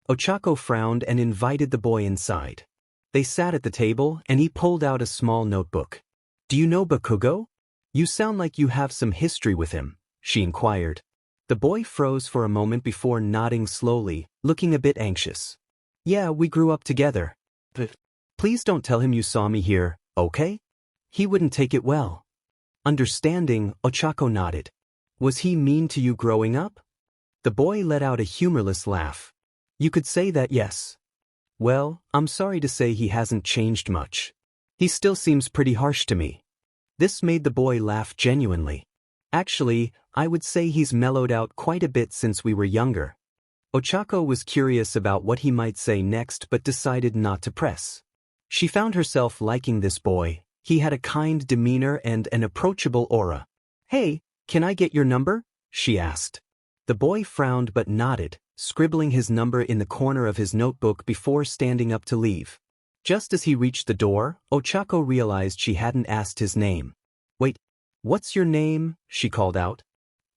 Speaker 1: Ochako frowned and invited the boy inside. They sat at the table and he pulled out a small notebook. "Do you know Bakugo? You sound like you have some history with him," she inquired. The boy froze for a moment before nodding slowly, looking a bit anxious. "Yeah, we grew up together. But please don't tell him you saw me here, okay? He wouldn't take it well." Understanding, Ochako nodded. "Was he mean to you growing up?" The boy let out a humorless laugh. "You could say that, yes. Well, I'm sorry to say he hasn't changed much. He still seems pretty harsh to me." This made the boy laugh genuinely. "Actually, I would say he's mellowed out quite a bit since we were younger." Ochako was curious about what he might say next but decided not to press. She found herself liking this boy. He had a kind demeanor and an approachable aura. "Hey, can I get your number?" she asked. The boy frowned but nodded, scribbling his number in the corner of his notebook before standing up to leave. Just as he reached the door, Ochako realized she hadn't asked his name. "Wait, what's your name?" she called out.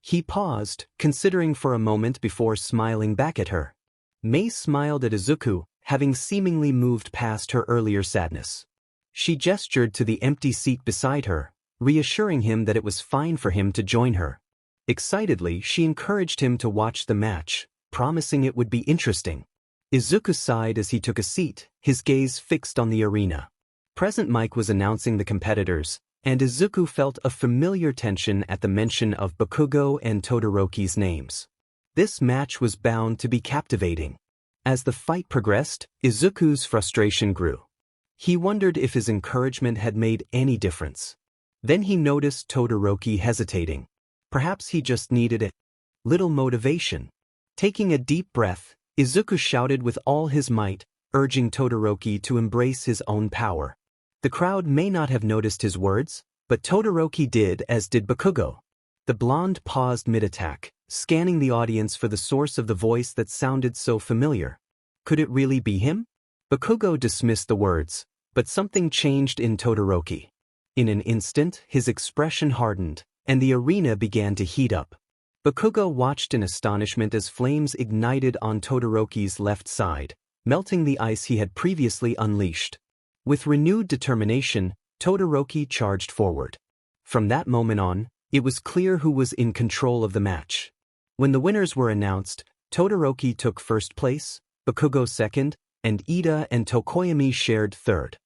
Speaker 1: He paused, considering for a moment before smiling back at her. Mei smiled at Izuku, having seemingly moved past her earlier sadness. She gestured to the empty seat beside her, reassuring him that it was fine for him to join her. Excitedly, she encouraged him to watch the match, promising it would be interesting. Izuku sighed as he took a seat, his gaze fixed on the arena. Present Mike was announcing the competitors, and Izuku felt a familiar tension at the mention of Bakugo and Todoroki's names. This match was bound to be captivating. As the fight progressed, Izuku's frustration grew. He wondered if his encouragement had made any difference. Then he noticed Todoroki hesitating. Perhaps he just needed a little motivation. Taking a deep breath, Izuku shouted with all his might, urging Todoroki to embrace his own power. The crowd may not have noticed his words, but Todoroki did, as did Bakugo. The blonde paused mid-attack, scanning the audience for the source of the voice that sounded so familiar. Could it really be him? Bakugo dismissed the words, but something changed in Todoroki. In an instant, his expression hardened, and the arena began to heat up. Bakugo watched in astonishment as flames ignited on Todoroki's left side, melting the ice he had previously unleashed. With renewed determination, Todoroki charged forward. From that moment on, it was clear who was in control of the match. When the winners were announced, Todoroki took first place, Bakugo second, and Ida and Tokoyami shared third.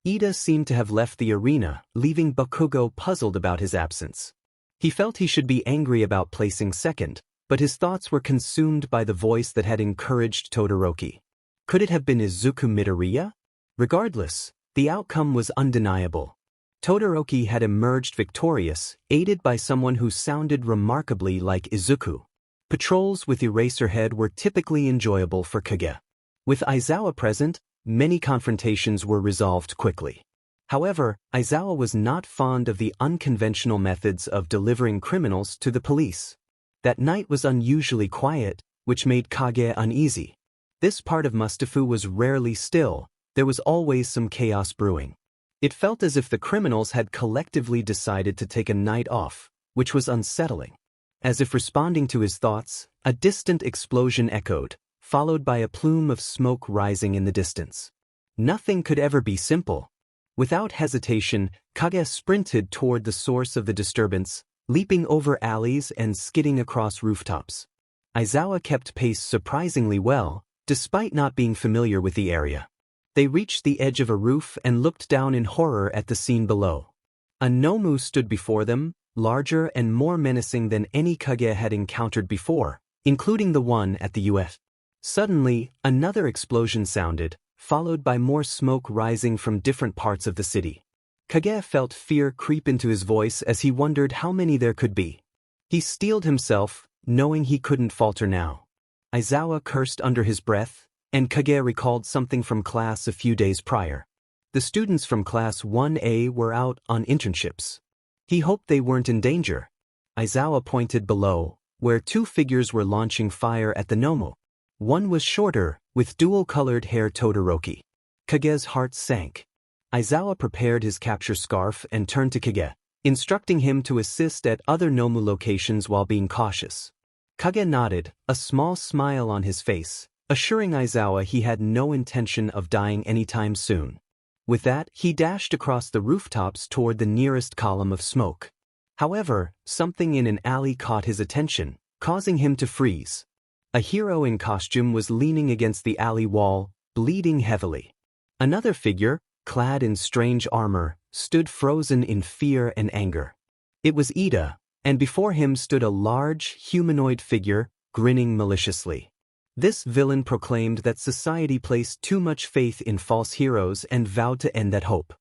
Speaker 1: Ida seemed to have left the arena, leaving Bakugo puzzled about his absence. He felt he should be angry about placing second, but his thoughts were consumed by the voice that had encouraged Todoroki. Could it have been Izuku Midoriya? Regardless, the outcome was undeniable. Todoroki had emerged victorious, aided by someone who sounded remarkably like Izuku. Patrols with Eraserhead were typically enjoyable for Kage. With Aizawa present, many confrontations were resolved quickly. However, Aizawa was not fond of the unconventional methods of delivering criminals to the police. That night was unusually quiet, which made Kage uneasy. This part of Mustafu was rarely still, there was always some chaos brewing. It felt as if the criminals had collectively decided to take a night off, which was unsettling. As if responding to his thoughts, a distant explosion echoed, followed by a plume of smoke rising in the distance. Nothing could ever be simple. Without hesitation, Kage sprinted toward the source of the disturbance, leaping over alleys and skidding across rooftops. Aizawa kept pace surprisingly well, despite not being familiar with the area. They reached the edge of a roof and looked down in horror at the scene below. A Nomu stood before them, larger and more menacing than any Kage had encountered before, including the one at the UF. Suddenly, another explosion sounded, followed by more smoke rising from different parts of the city. Kage felt fear creep into his voice as he wondered how many there could be. He steeled himself, knowing he couldn't falter now. Aizawa cursed under his breath, and Kage recalled something from class a few days prior. The students from Class 1A were out on internships. He hoped they weren't in danger. Aizawa pointed below, where two figures were launching fire at the Nomu. One was shorter, with dual-colored hair Todoroki. Kage's heart sank. Aizawa prepared his capture scarf and turned to Kage, instructing him to assist at other Nomu locations while being cautious. Kage nodded, a small smile on his face, assuring Aizawa he had no intention of dying anytime soon. With that, he dashed across the rooftops toward the nearest column of smoke. However, something in an alley caught his attention, causing him to freeze. A hero in costume was leaning against the alley wall, bleeding heavily. Another figure, clad in strange armor, stood frozen in fear and anger. It was Ida, and before him stood a large, humanoid figure, grinning maliciously. This villain proclaimed that society placed too much faith in false heroes and vowed to end that hope.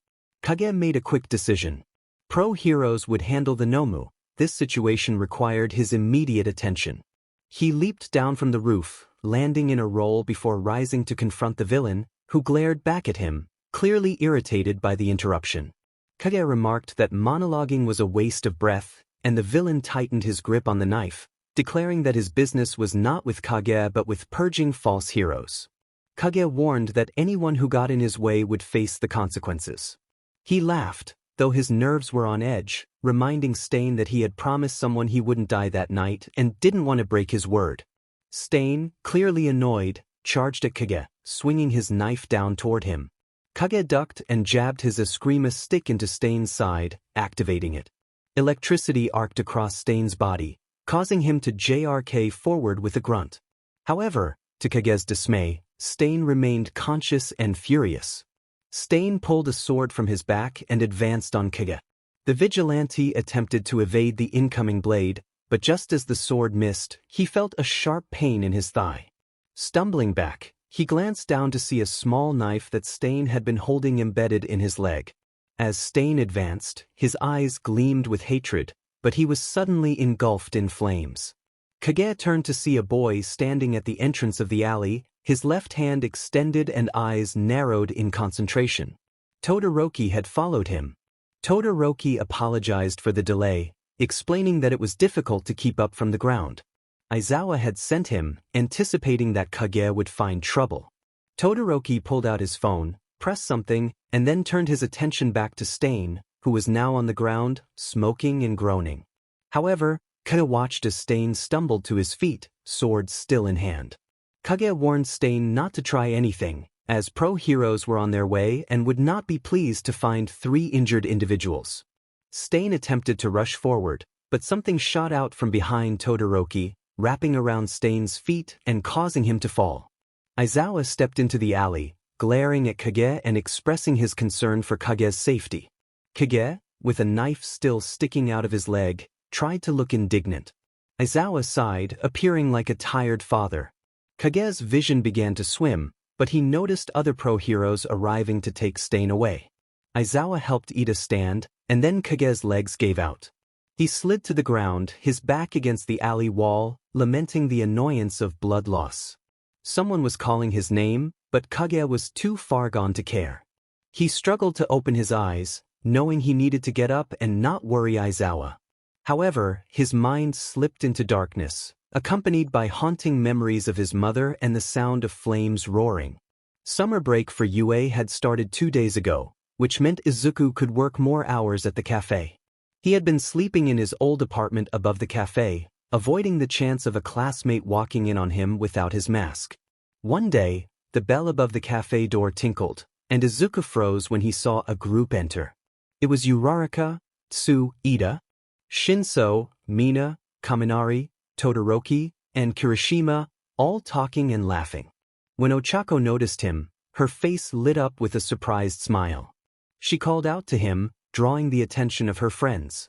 Speaker 1: Kage made a quick decision. Pro-heroes would handle the Nomu. This situation required his immediate attention. He leaped down from the roof, landing in a roll before rising to confront the villain, who glared back at him, clearly irritated by the interruption. Kage remarked that monologuing was a waste of breath, and the villain tightened his grip on the knife, declaring that his business was not with Kage but with purging false heroes. Kage warned that anyone who got in his way would face the consequences. He laughed, though his nerves were on edge, reminding Stain that he had promised someone he wouldn't die that night and didn't want to break his word. Stain, clearly annoyed, charged at Kage, swinging his knife down toward him. Kage ducked and jabbed his Eskrima stick into Stain's side, activating it. Electricity arced across Stain's body, causing him to JRK forward with a grunt. However, to Kage's dismay, Stain remained conscious and furious. Stain pulled a sword from his back and advanced on Kage. The vigilante attempted to evade the incoming blade, but just as the sword missed, he felt a sharp pain in his thigh. Stumbling back, he glanced down to see a small knife that Stain had been holding embedded in his leg. As Stain advanced, his eyes gleamed with hatred, but he was suddenly engulfed in flames. Kage turned to see a boy standing at the entrance of the alley, his left hand extended and eyes narrowed in concentration. Todoroki had followed him. Todoroki apologized for the delay, explaining that it was difficult to keep up from the ground. Aizawa had sent him, anticipating that Kage would find trouble. Todoroki pulled out his phone, pressed something, and then turned his attention back to Stain, who was now on the ground, smoking and groaning. However, Kage watched as Stain stumbled to his feet, sword still in hand. Kage warned Stain not to try anything, as pro-heroes were on their way and would not be pleased to find 3 injured individuals. Stain attempted to rush forward, but something shot out from behind Todoroki, wrapping around Stain's feet and causing him to fall. Aizawa stepped into the alley, glaring at Kage and expressing his concern for Kage's safety. Kage, with a knife still sticking out of his leg, tried to look indignant. Aizawa sighed, appearing like a tired father. Kage's vision began to swim, but he noticed other pro-heroes arriving to take Stain away. Aizawa helped Ida stand, and then Kage's legs gave out. He slid to the ground, his back against the alley wall, lamenting the annoyance of blood loss. Someone was calling his name, but Kage was too far gone to care. He struggled to open his eyes, knowing he needed to get up and not worry Aizawa. However, his mind slipped into darkness, accompanied by haunting memories of his mother and the sound of flames roaring. Summer break for UA had started 2 days ago, which meant Izuku could work more hours at the cafe. He had been sleeping in his old apartment above the cafe, avoiding the chance of a classmate walking in on him without his mask. One day, the bell above the cafe door tinkled, and Izuku froze when he saw a group enter. It was Uraraka, Tsu, Ida, Shinso, Mina, Kaminari, Todoroki, and Kirishima, all talking and laughing. When Ochako noticed him, her face lit up with a surprised smile. She called out to him, drawing the attention of her friends.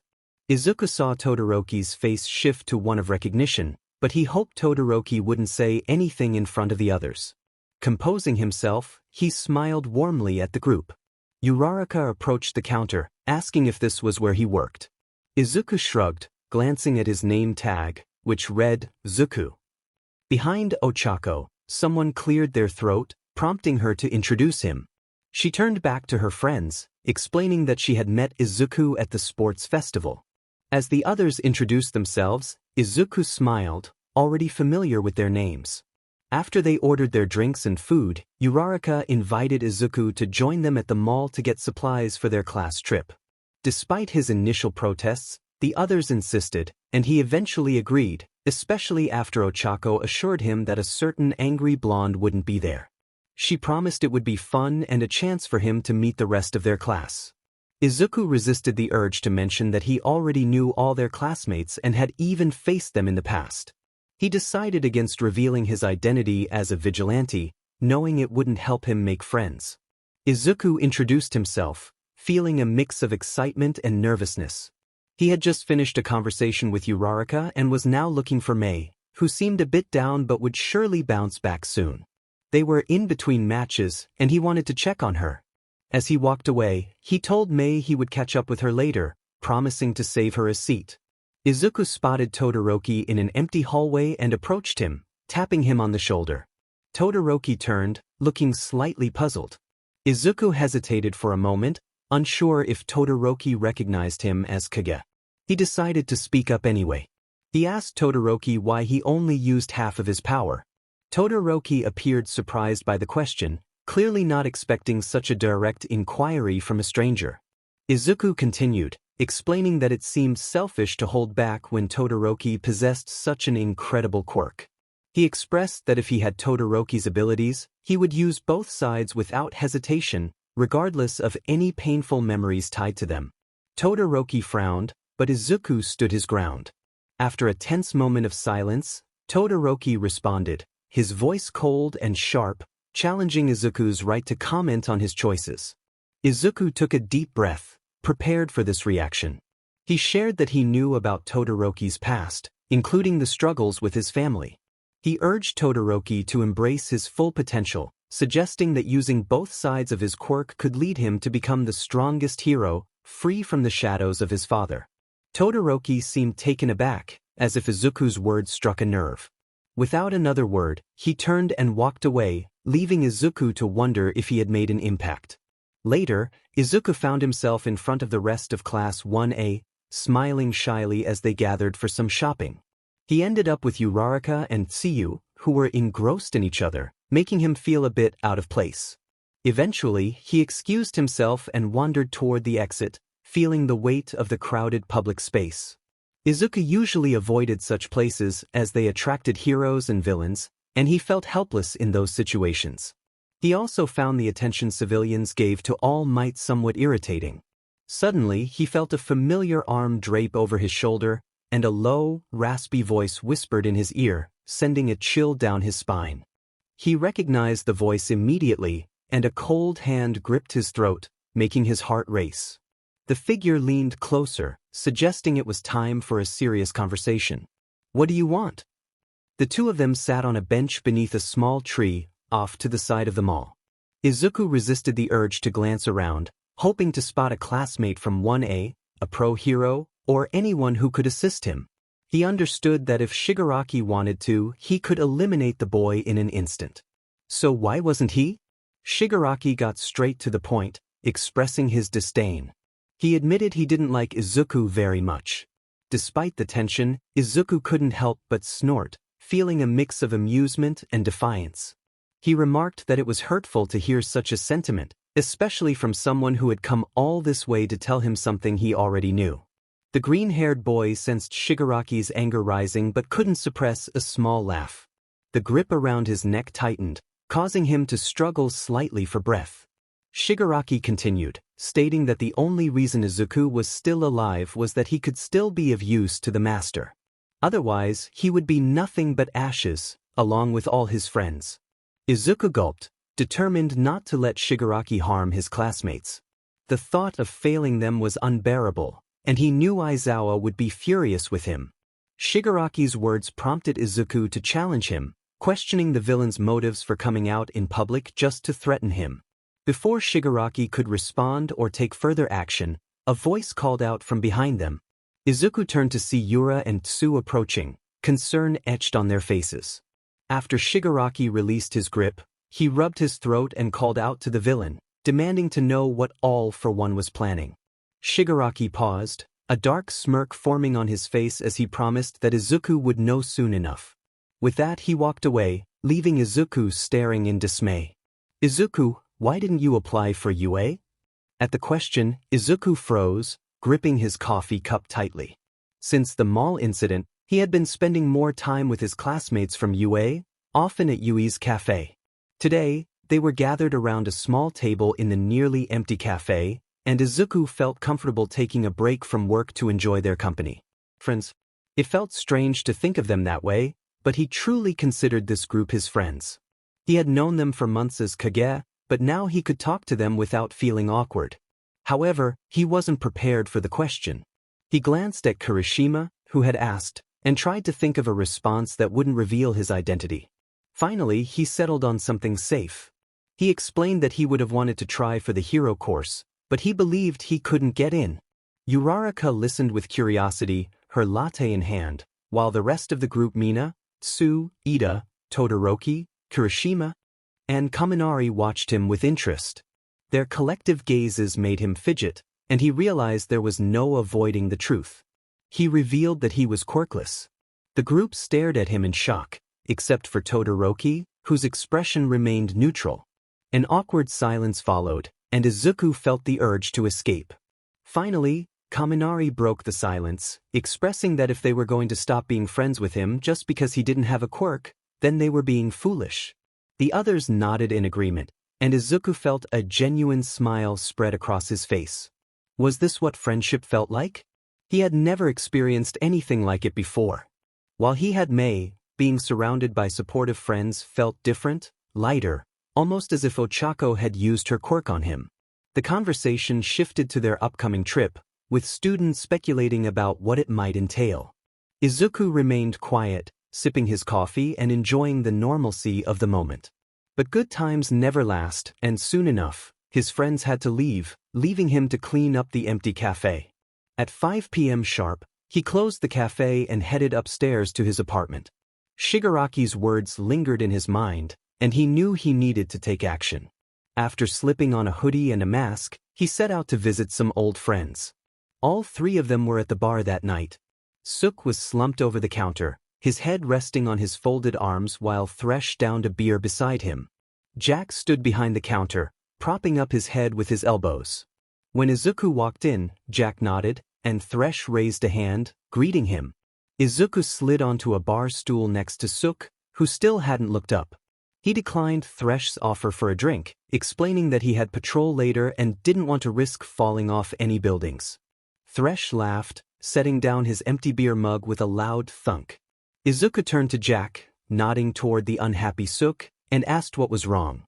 Speaker 1: Izuku saw Todoroki's face shift to one of recognition, but he hoped Todoroki wouldn't say anything in front of the others. Composing himself, he smiled warmly at the group. Uraraka approached the counter, asking if this was where he worked. Izuku shrugged, glancing at his name tag, which read, Zuku. Behind Ochako, someone cleared their throat, prompting her to introduce him. She turned back to her friends, explaining that she had met Izuku at the sports festival. As the others introduced themselves, Izuku smiled, already familiar with their names. After they ordered their drinks and food, Uraraka invited Izuku to join them at the mall to get supplies for their class trip. Despite his initial protests, the others insisted, and he eventually agreed, especially after Ochako assured him that a certain angry blonde wouldn't be there. She promised it would be fun and a chance for him to meet the rest of their class. Izuku resisted the urge to mention that he already knew all their classmates and had even faced them in the past. He decided against revealing his identity as a vigilante, knowing it wouldn't help him make friends. Izuku introduced himself, feeling a mix of excitement and nervousness. He had just finished a conversation with Uraraka and was now looking for Mei, who seemed a bit down but would surely bounce back soon. They were in between matches, and he wanted to check on her. As he walked away, he told Mei he would catch up with her later, promising to save her a seat. Izuku spotted Todoroki in an empty hallway and approached him, tapping him on the shoulder. Todoroki turned, looking slightly puzzled. Izuku hesitated for a moment, unsure if Todoroki recognized him as Kage. He decided to speak up anyway. He asked Todoroki why he only used half of his power. Todoroki appeared surprised by the question, clearly not expecting such a direct inquiry from a stranger. Izuku continued, explaining that it seemed selfish to hold back when Todoroki possessed such an incredible quirk. He expressed that if he had Todoroki's abilities, he would use both sides without hesitation, regardless of any painful memories tied to them. Todoroki frowned, but Izuku stood his ground. After a tense moment of silence, Todoroki responded, his voice cold and sharp, challenging Izuku's right to comment on his choices. Izuku took a deep breath, prepared for this reaction. He shared that he knew about Todoroki's past, including the struggles with his family. He urged Todoroki to embrace his full potential, suggesting that using both sides of his quirk could lead him to become the strongest hero, free from the shadows of his father. Todoroki seemed taken aback, as if Izuku's words struck a nerve. Without another word, he turned and walked away, leaving Izuku to wonder if he had made an impact. Later, Izuku found himself in front of the rest of Class 1A, smiling shyly as they gathered for some shopping. He ended up with Uraraka and Tsuyu, who were engrossed in each other, making him feel a bit out of place. Eventually, he excused himself and wandered toward the exit, feeling the weight of the crowded public space. Izuku usually avoided such places as they attracted heroes and villains, and he felt helpless in those situations. He also found the attention civilians gave to All Might somewhat irritating. Suddenly, he felt a familiar arm drape over his shoulder, and a low, raspy voice whispered in his ear, sending a chill down his spine. He recognized the voice immediately, and a cold hand gripped his throat, making his heart race. The figure leaned closer, suggesting it was time for a serious conversation. "What do you want?" The two of them sat on a bench beneath a small tree, off to the side of the mall. Izuku resisted the urge to glance around, hoping to spot a classmate from 1A, a pro hero, or anyone who could assist him. He understood that if Shigaraki wanted to, he could eliminate the boy in an instant. So why wasn't he? Shigaraki got straight to the point, expressing his disdain. He admitted he didn't like Izuku very much. Despite the tension, Izuku couldn't help but snort, feeling a mix of amusement and defiance. He remarked that it was hurtful to hear such a sentiment, especially from someone who had come all this way to tell him something he already knew. The green-haired boy sensed Shigaraki's anger rising but couldn't suppress a small laugh. The grip around his neck tightened, causing him to struggle slightly for breath. Shigaraki continued, stating that the only reason Izuku was still alive was that he could still be of use to the master. Otherwise, he would be nothing but ashes, along with all his friends. Izuku gulped, determined not to let Shigaraki harm his classmates. The thought of failing them was unbearable, and he knew Aizawa would be furious with him. Shigaraki's words prompted Izuku to challenge him, questioning the villain's motives for coming out in public just to threaten him. Before Shigaraki could respond or take further action, a voice called out from behind them. Izuku turned to see Yura and Tsu approaching, concern etched on their faces. After Shigaraki released his grip, he rubbed his throat and called out to the villain, demanding to know what All for One was planning. Shigaraki paused, a dark smirk forming on his face as he promised that Izuku would know soon enough. With that he walked away, leaving Izuku staring in dismay. "Izuku, why didn't you apply for UA?" At the question, Izuku froze, gripping his coffee cup tightly. Since the mall incident, he had been spending more time with his classmates from UA, often at Yui's cafe. Today, they were gathered around a small table in the nearly empty cafe, and Izuku felt comfortable taking a break from work to enjoy their company. Friends. It felt strange to think of them that way, but he truly considered this group his friends. He had known them for months as Kage, but now he could talk to them without feeling awkward. However, he wasn't prepared for the question. He glanced at Kirishima, who had asked, and tried to think of a response that wouldn't reveal his identity. Finally, he settled on something safe. He explained that he would have wanted to try for the hero course, but he believed he couldn't get in. Uraraka listened with curiosity, her latte in hand, while the rest of the group Mina, Tsu, Ida, Todoroki, Kirishima, and Kaminari watched him with interest. Their collective gazes made him fidget, and he realized there was no avoiding the truth. He revealed that he was quirkless. The group stared at him in shock, except for Todoroki, whose expression remained neutral. An awkward silence followed, and Izuku felt the urge to escape. Finally, Kaminari broke the silence, expressing that if they were going to stop being friends with him just because he didn't have a quirk, then they were being foolish. The others nodded in agreement, and Izuku felt a genuine smile spread across his face. Was this what friendship felt like? He had never experienced anything like it before. While he had Mei, being surrounded by supportive friends felt different, lighter, almost as if Ochako had used her quirk on him. The conversation shifted to their upcoming trip, with students speculating about what it might entail. Izuku remained quiet, sipping his coffee and enjoying the normalcy of the moment. But good times never last, and soon enough, his friends had to leave, leaving him to clean up the empty cafe. At 5 p.m. sharp, he closed the cafe and headed upstairs to his apartment. Shigaraki's words lingered in his mind, and he knew he needed to take action. After slipping on a hoodie and a mask, he set out to visit some old friends. All three of them were at the bar that night. Suk was slumped over the counter, his head resting on his folded arms while Thresh downed a beer beside him. Jack stood behind the counter, propping up his head with his elbows. When Izuku walked in, Jack nodded, and Thresh raised a hand, greeting him. Izuku slid onto a bar stool next to Suk, who still hadn't looked up. He declined Thresh's offer for a drink, explaining that he had patrol later and didn't want to risk falling off any buildings. Thresh laughed, setting down his empty beer mug with a loud thunk. Izuku turned to Jack, nodding toward the unhappy Suk, and asked what was wrong.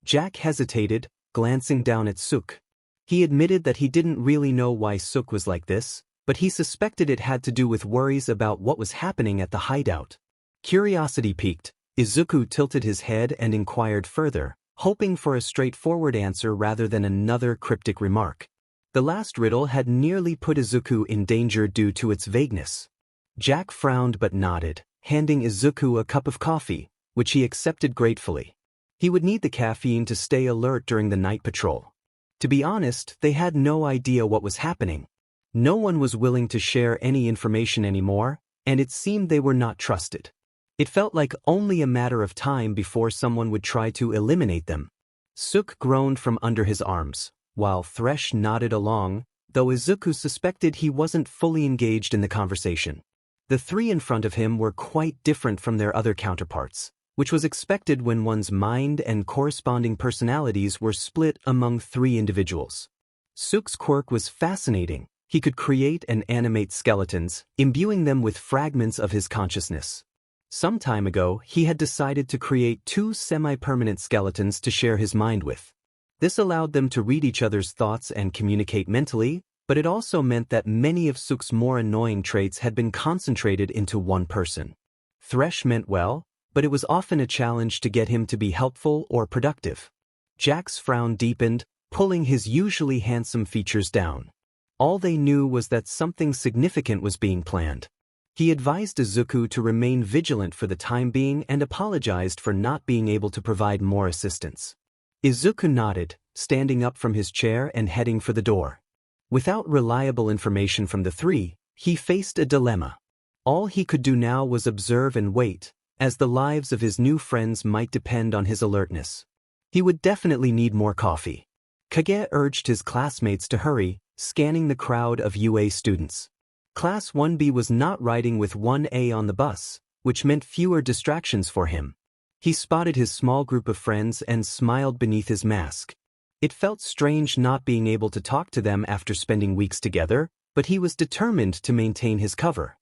Speaker 1: Jack hesitated, glancing down at Suk. He admitted that he didn't really know why Suk was like this, but he suspected it had to do with worries about what was happening at the hideout. Curiosity piqued, Izuku tilted his head and inquired further, hoping for a straightforward answer rather than another cryptic remark. The last riddle had nearly put Izuku in danger due to its vagueness. Jack frowned but nodded, handing Izuku a cup of coffee, which he accepted gratefully. He would need the caffeine to stay alert during the night patrol. To be honest, they had no idea what was happening. No one was willing to share any information anymore, and it seemed they were not trusted. It felt like only a matter of time before someone would try to eliminate them. Suk groaned from under his arms, while Thresh nodded along, though Izuku suspected he wasn't fully engaged in the conversation. The three in front of him were quite different from their other counterparts, which was expected when one's mind and corresponding personalities were split among three individuals. Suk's quirk was fascinating. He could create and animate skeletons, imbuing them with fragments of his consciousness. Some time ago, he had decided to create two semi-permanent skeletons to share his mind with. This allowed them to read each other's thoughts and communicate mentally, but it also meant that many of Suk's more annoying traits had been concentrated into one person. Thresh meant well, but it was often a challenge to get him to be helpful or productive. Jack's frown deepened, pulling his usually handsome features down. All they knew was that something significant was being planned. He advised Izuku to remain vigilant for the time being and apologized for not being able to provide more assistance. Izuku nodded, standing up from his chair and heading for the door. Without reliable information from the three, he faced a dilemma. All he could do now was observe and wait, as the lives of his new friends might depend on his alertness. He would definitely need more coffee. Kage urged his classmates to hurry, scanning the crowd of UA students. Class 1B was not riding with 1A on the bus, which meant fewer distractions for him. He spotted his small group of friends and smiled beneath his mask. It felt strange not being able to talk to them after spending weeks together, but he was determined to maintain his cover.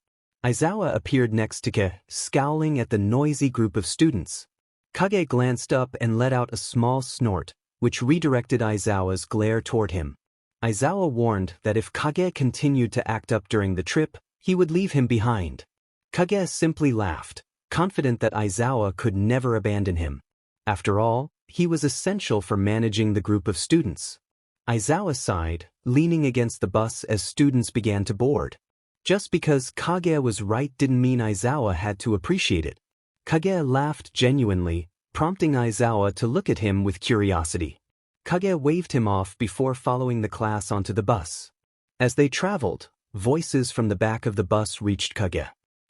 Speaker 1: Aizawa appeared next to Kage, scowling at the noisy group of students. Kage glanced up and let out a small snort, which redirected Aizawa's glare toward him. Aizawa warned that if Kage continued to act up during the trip, he would leave him behind. Kage simply laughed, confident that Aizawa could never abandon him. After all, he was essential for managing the group of students. Aizawa sighed, leaning against the bus as students began to board. Just because Kage was right didn't mean Aizawa had to appreciate it. Kage laughed genuinely, prompting Aizawa to look at him with curiosity. Kage waved him off before following the class onto the bus. As they traveled, voices from the back of the bus reached Kage.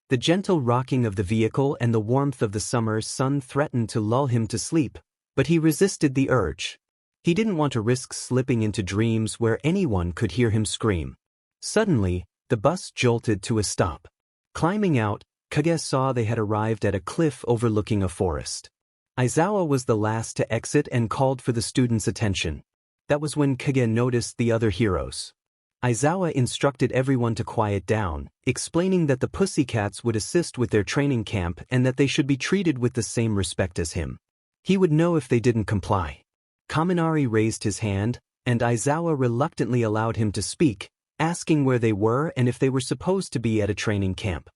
Speaker 1: The gentle rocking of the vehicle and the warmth of the summer sun threatened to lull him to sleep, but he resisted the urge. He didn't want to risk slipping into dreams where anyone could hear him scream. Suddenly, the bus jolted to a stop. Climbing out, Kage saw they had arrived at a cliff overlooking a forest. Aizawa was the last to exit and called for the students' attention. That was when Kage noticed the other heroes. Aizawa instructed everyone to quiet down, explaining that the Pussycats would assist with their training camp and that they should be treated with the same respect as him. He would know if they didn't comply. Kaminari raised his hand, and Aizawa reluctantly allowed him to speak, asking where they were and if they were supposed to be at a training camp.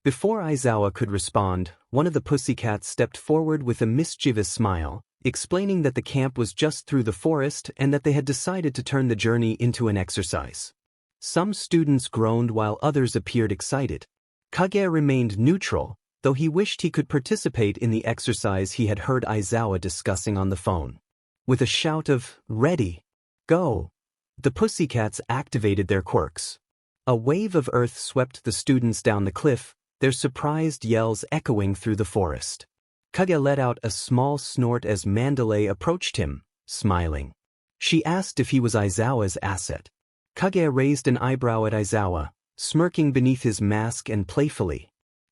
Speaker 1: Before Aizawa could respond, one of the Pussycats stepped forward with a mischievous smile, explaining that the camp was just through the forest and that they had decided to turn the journey into an exercise. Some students groaned while others appeared excited. Kage remained neutral, though he wished he could participate in the exercise he had heard Aizawa discussing on the phone. With a shout of, "Ready! Go!" the Pussycats activated their quirks. A wave of earth swept the students down the cliff, their surprised yells echoing through the forest. Kage let out a small snort as Mandalay approached him, smiling. She asked if he was Aizawa's asset. Kage raised an eyebrow at Aizawa, smirking beneath his mask and playfully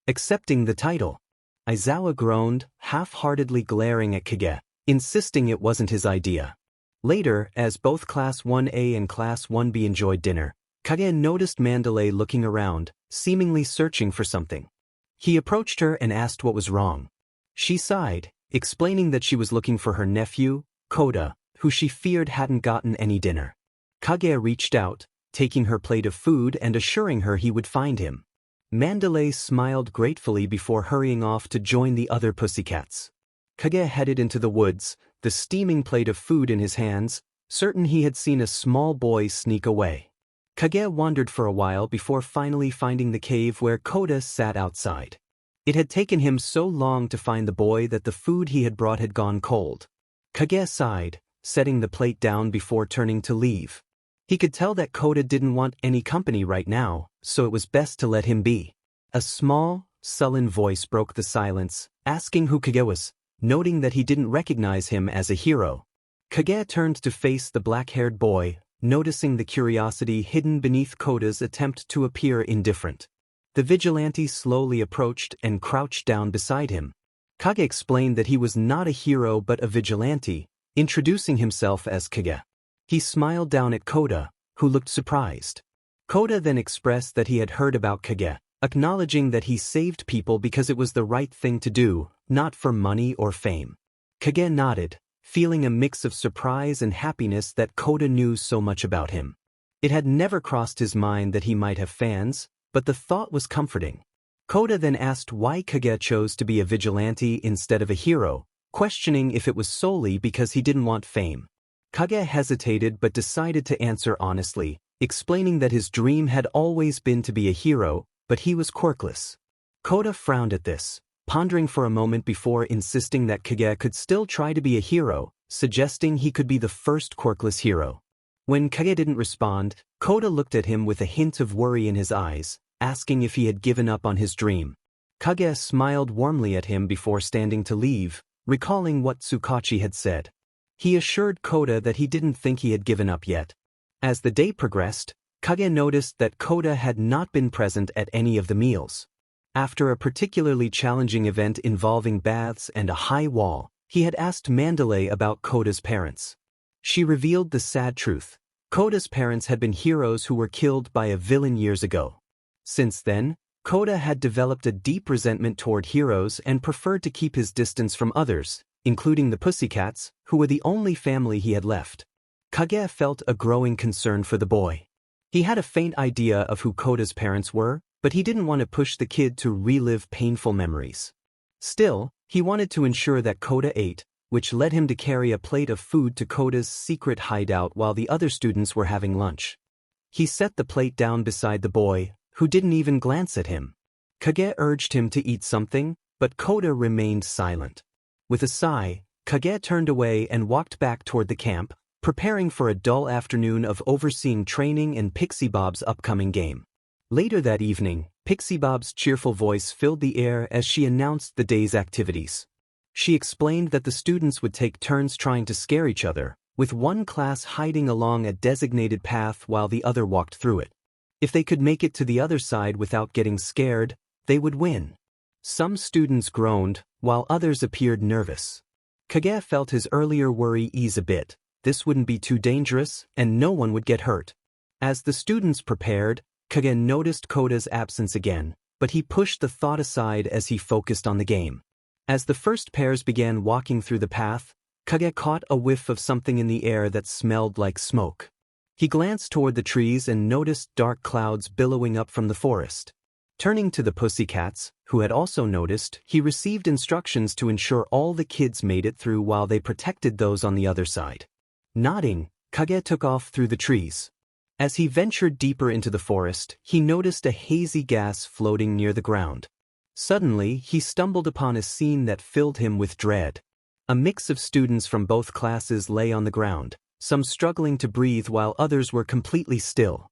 Speaker 1: accepting the title. Aizawa groaned, half-heartedly glaring at Kage, insisting it wasn't his idea. Later, as both Class 1A and Class 1B enjoyed dinner, Kage noticed Mandalay looking around, seemingly searching for something. He approached her and asked what was wrong. She sighed, explaining that she was looking for her nephew, Koda, who she feared hadn't gotten any dinner. Kage reached out, taking her plate of food and assuring her he would find him. Mandalay smiled gratefully before hurrying off to join the other Pussycats. Kage headed into the woods, the steaming plate of food in his hands, certain he had seen a small boy sneak away. Kage wandered for a while before finally finding the cave where Kota sat outside. It had taken him so long to find the boy that the food he had brought had gone cold. Kage sighed, setting the plate down before turning to leave. He could tell that Kota didn't want any company right now, so it was best to let him be. A small, sullen voice broke the silence, asking who Kage was, noting that he didn't recognize him as a hero. Kage turned to face the black-haired boy, noticing the curiosity hidden beneath Kota's attempt to appear indifferent. The vigilante slowly approached and crouched down beside him. Kage explained that he was not a hero but a vigilante, introducing himself as Kage. He smiled down at Kota, who looked surprised. Kota then expressed that he had heard about Kage, acknowledging that he saved people because it was the right thing to do, not for money or fame. Kage nodded, feeling a mix of surprise and happiness that Kota knew so much about him. It had never crossed his mind that he might have fans, but the thought was comforting. Kota then asked why Kage chose to be a vigilante instead of a hero, questioning if it was solely because he didn't want fame. Kage hesitated but decided to answer honestly, explaining that his dream had always been to be a hero, but he was quirkless. Kota frowned at this, pondering for a moment before insisting that Kage could still try to be a hero, suggesting he could be the first quirkless hero. When Kage didn't respond, Kota looked at him with a hint of worry in his eyes, asking if he had given up on his dream. Kage smiled warmly at him before standing to leave, recalling what Tsukachi had said. He assured Kota that he didn't think he had given up yet. As the day progressed, Kage noticed that Kota had not been present at any of the meals. After a particularly challenging event involving baths and a high wall, he had asked Mandalay about Kota's parents. She revealed the sad truth. Kota's parents had been heroes who were killed by a villain years ago. Since then, Kota had developed a deep resentment toward heroes and preferred to keep his distance from others, including the Pussycats, who were the only family he had left. Kage felt a growing concern for the boy. He had a faint idea of who Kota's parents were, but he didn't want to push the kid to relive painful memories. Still, he wanted to ensure that Kota ate, which led him to carry a plate of food to Kota's secret hideout while the other students were having lunch. He set the plate down beside the boy, who didn't even glance at him. Kage urged him to eat something, but Kota remained silent. With a sigh, Kage turned away and walked back toward the camp, preparing for a dull afternoon of overseeing training and Pixie Bob's upcoming game. Later that evening, Pixie Bob's cheerful voice filled the air as she announced the day's activities. She explained that the students would take turns trying to scare each other, with one class hiding along a designated path while the other walked through it. If they could make it to the other side without getting scared, they would win. Some students groaned, while others appeared nervous. Kage felt his earlier worry ease a bit. This wouldn't be too dangerous, and no one would get hurt. As the students prepared, Kage noticed Kota's absence again, but he pushed the thought aside as he focused on the game. As the first pairs began walking through the path, Kage caught a whiff of something in the air that smelled like smoke. He glanced toward the trees and noticed dark clouds billowing up from the forest. Turning to the Pussycats, who had also noticed, he received instructions to ensure all the kids made it through while they protected those on the other side. Nodding, Kage took off through the trees. As he ventured deeper into the forest, he noticed a hazy gas floating near the ground. Suddenly, he stumbled upon a scene that filled him with dread. A mix of students from both classes lay on the ground, some struggling to breathe while others were completely still.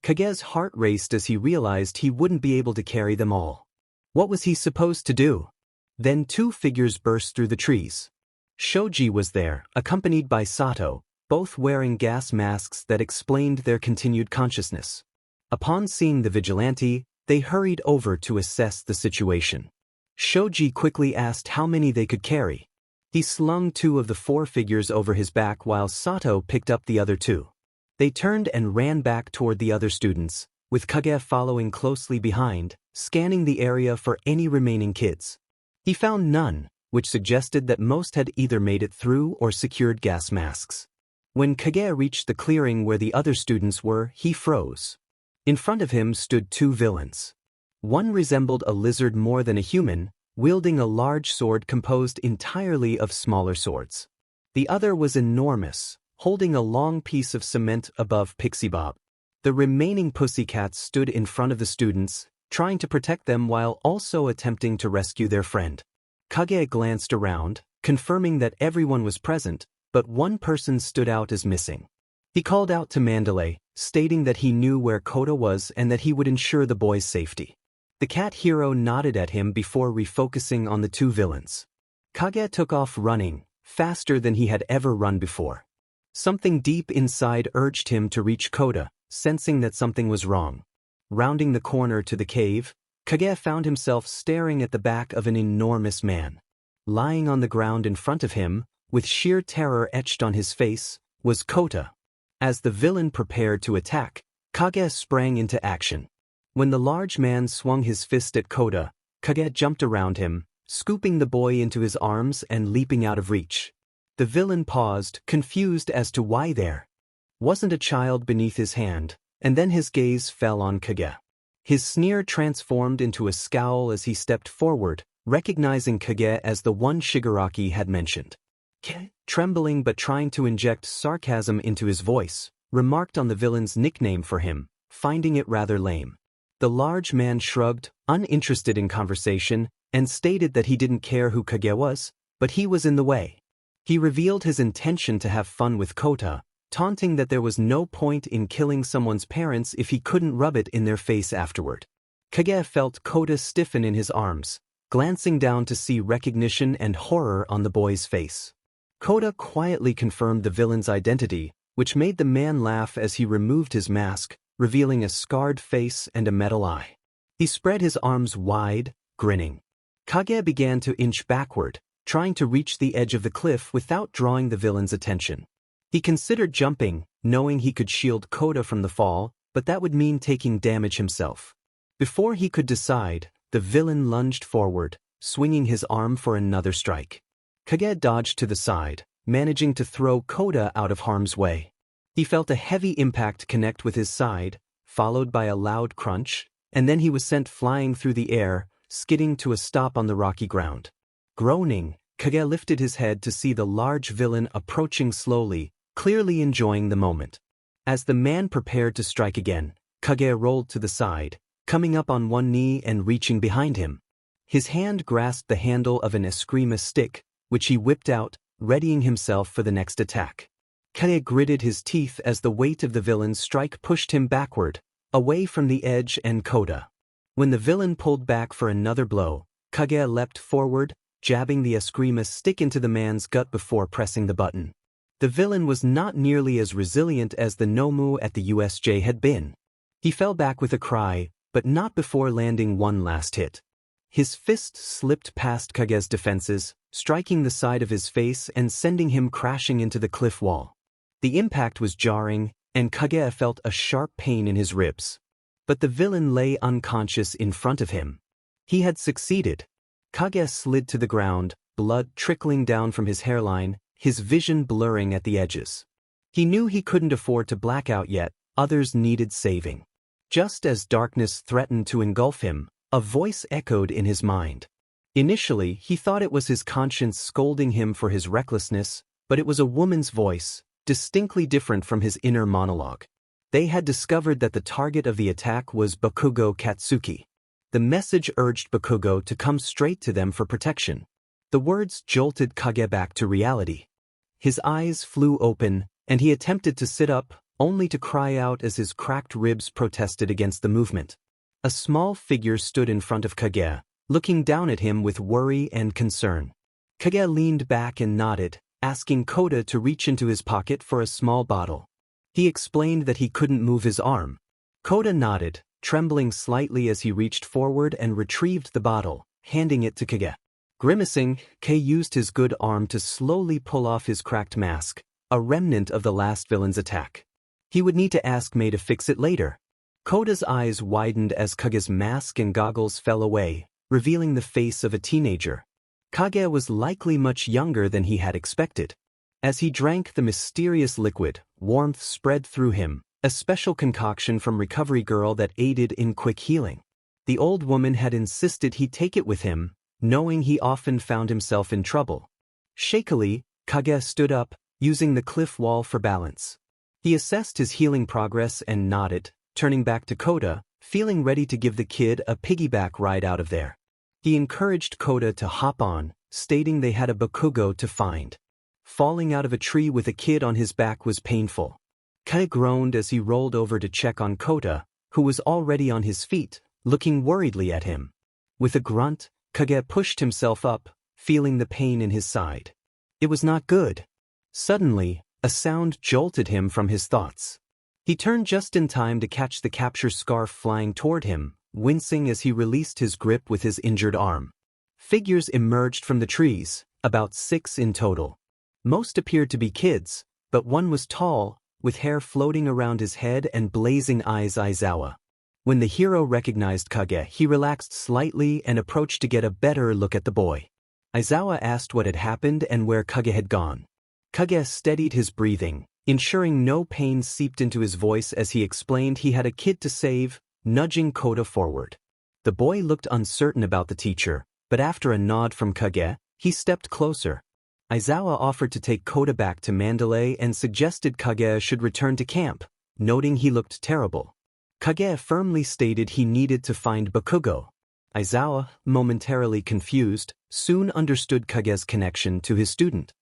Speaker 1: Kage's heart raced as he realized he wouldn't be able to carry them all. What was he supposed to do? Then two figures burst through the trees. Shoji was there, accompanied by Sato, both wearing gas masks that explained their continued consciousness. Upon seeing the vigilante, they hurried over to assess the situation. Shoji quickly asked how many they could carry. He slung two of the four figures over his back while Sato picked up the other two. They turned and ran back toward the other students, with Kage following closely behind, scanning the area for any remaining kids. He found none, which suggested that most had either made it through or secured gas masks. When Kage reached the clearing where the other students were, he froze. In front of him stood two villains. One resembled a lizard more than a human, wielding a large sword composed entirely of smaller swords. The other was enormous, holding a long piece of cement above Pixie Bob. The remaining pussycats stood in front of the students, trying to protect them while also attempting to rescue their friend. Kage glanced around, confirming that everyone was present, but one person stood out as missing. He called out to Mandalay, stating that he knew where Kota was and that he would ensure the boy's safety. The cat hero nodded at him before refocusing on the two villains. Kage took off running, faster than he had ever run before. Something deep inside urged him to reach Kota, sensing that something was wrong. Rounding the corner to the cave, Kage found himself staring at the back of an enormous man. Lying on the ground in front of him, with sheer terror etched on his face, was Kota. As the villain prepared to attack, Kage sprang into action. When the large man swung his fist at Kota, Kage jumped around him, scooping the boy into his arms and leaping out of reach. The villain paused, confused as to why there wasn't a child beneath his hand, and then his gaze fell on Kage. His sneer transformed into a scowl as he stepped forward, recognizing Kage as the one Shigaraki had mentioned. Kage, trembling but trying to inject sarcasm into his voice, remarked on the villain's nickname for him, finding it rather lame. The large man shrugged, uninterested in conversation, and stated that he didn't care who Kage was, but he was in the way. He revealed his intention to have fun with Kota, taunting that there was no point in killing someone's parents if he couldn't rub it in their face afterward. Kage felt Kota stiffen in his arms, glancing down to see recognition and horror on the boy's face. Kota quietly confirmed the villain's identity, which made the man laugh as he removed his mask, revealing a scarred face and a metal eye. He spread his arms wide, grinning. Kage began to inch backward, trying to reach the edge of the cliff without drawing the villain's attention. He considered jumping, knowing he could shield Kota from the fall, but that would mean taking damage himself. Before he could decide, the villain lunged forward, swinging his arm for another strike. Kage dodged to the side, managing to throw Kota out of harm's way. He felt a heavy impact connect with his side, followed by a loud crunch, and then he was sent flying through the air, skidding to a stop on the rocky ground. Groaning, Kage lifted his head to see the large villain approaching slowly, clearly enjoying the moment. As the man prepared to strike again, Kage rolled to the side, coming up on one knee and reaching behind him. His hand grasped the handle of an eskrima stick, which he whipped out, readying himself for the next attack. Kage gritted his teeth as the weight of the villain's strike pushed him backward, away from the edge and Kota. When the villain pulled back for another blow, Kage leapt forward, jabbing the eskrima stick into the man's gut before pressing the button. The villain was not nearly as resilient as the Nomu at the USJ had been. He fell back with a cry, but not before landing one last hit. His fist slipped past Kage's defenses, striking the side of his face and sending him crashing into the cliff wall. The impact was jarring, and Kage felt a sharp pain in his ribs. But the villain lay unconscious in front of him. He had succeeded. Kage slid to the ground, blood trickling down from his hairline, his vision blurring at the edges. He knew he couldn't afford to black out yet, others needed saving. Just as darkness threatened to engulf him, a voice echoed in his mind. Initially, he thought it was his conscience scolding him for his recklessness, but it was a woman's voice, distinctly different from his inner monologue. They had discovered that the target of the attack was Bakugo Katsuki. The message urged Bakugo to come straight to them for protection. The words jolted Kage back to reality. His eyes flew open, and he attempted to sit up, only to cry out as his cracked ribs protested against the movement. A small figure stood in front of Kage, looking down at him with worry and concern. Kage leaned back and nodded, asking Kota to reach into his pocket for a small bottle. He explained that he couldn't move his arm. Kota nodded, trembling slightly as he reached forward and retrieved the bottle, handing it to Kage. Grimacing, Kage used his good arm to slowly pull off his cracked mask, a remnant of the last villain's attack. He would need to ask Mei to fix it later. Kota's eyes widened as Kage's mask and goggles fell away, revealing the face of a teenager. Kage was likely much younger than he had expected. As he drank the mysterious liquid, warmth spread through him, a special concoction from Recovery Girl that aided in quick healing. The old woman had insisted he take it with him, knowing he often found himself in trouble. Shakily, Kage stood up, using the cliff wall for balance. He assessed his healing progress and nodded, turning back to Kota, feeling ready to give the kid a piggyback ride out of there. He encouraged Kota to hop on, stating they had a Bakugo to find. Falling out of a tree with a kid on his back was painful. Kage groaned as he rolled over to check on Kota, who was already on his feet, looking worriedly at him. With a grunt, Kage pushed himself up, feeling the pain in his side. It was not good. Suddenly, a sound jolted him from his thoughts. He turned just in time to catch the capture scarf flying toward him, wincing as he released his grip with his injured arm. Figures emerged from the trees, about 6 in total. Most appeared to be kids, but one was tall, with hair floating around his head and blazing eyes. Aizawa. When the hero recognized Kage, he relaxed slightly and approached to get a better look at the boy. Aizawa asked what had happened and where Kage had gone. Kage steadied his breathing, ensuring no pain seeped into his voice as he explained he had a kid to save, nudging Kota forward. The boy looked uncertain about the teacher, but after a nod from Kage, he stepped closer. Aizawa offered to take Kota back to Mandalay and suggested Kage should return to camp, noting he looked terrible. Kage firmly stated he needed to find Bakugo. Aizawa, momentarily confused, soon understood Kage's connection to his student.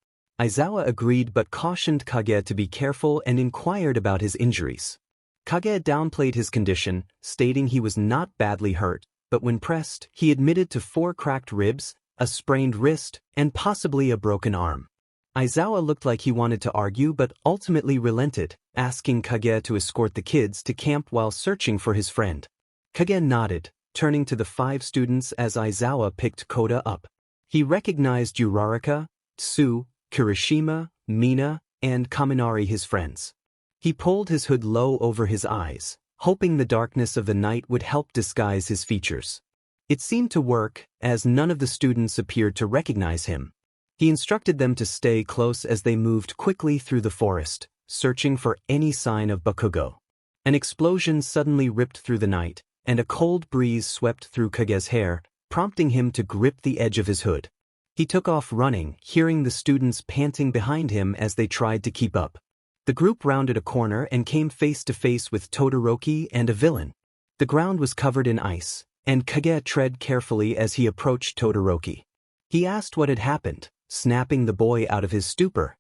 Speaker 1: Aizawa agreed but cautioned Kage to be careful and inquired about his injuries. Kage downplayed his condition, stating he was not badly hurt, but when pressed, he admitted to 4 cracked ribs, a sprained wrist, and possibly a broken arm. Aizawa looked like he wanted to argue but ultimately relented, asking Kage to escort the kids to camp while searching for his friend. Kage nodded, turning to the 5 students as Aizawa picked Kota up. He recognized Uraraka, Tsu, Kirishima, Mina, and Kaminari, his friends. He pulled his hood low over his eyes, hoping the darkness of the night would help disguise his features. It seemed to work, as none of the students appeared to recognize him. He instructed them to stay close as they moved quickly through the forest, searching for any sign of Bakugo. An explosion suddenly ripped through the night, and a cold breeze swept through Kage's hair, prompting him to grip the edge of his hood. He took off running, hearing the students panting behind him as they tried to keep up. The group rounded a corner and came face to face with Todoroki and a villain. The ground was covered in ice, and Kage tread carefully as he approached Todoroki. He asked what had happened, snapping the boy out of his stupor.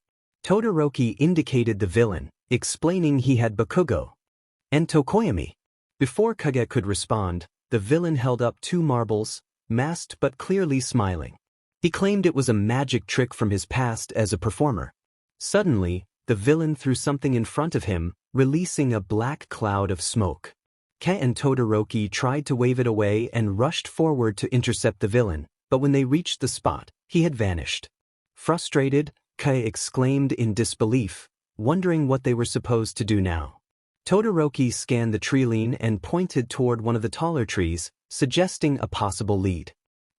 Speaker 1: Todoroki indicated the villain, explaining he had Bakugo and Tokoyami. Before Kage could respond, the villain held up 2 marbles, masked but clearly smiling. He claimed it was a magic trick from his past as a performer. Suddenly, the villain threw something in front of him, releasing a black cloud of smoke. Kage and Todoroki tried to wave it away and rushed forward to intercept the villain, but when they reached the spot, he had vanished. Frustrated, Kage exclaimed in disbelief, wondering what they were supposed to do now. Todoroki scanned the tree line and pointed toward one of the taller trees, suggesting a possible lead.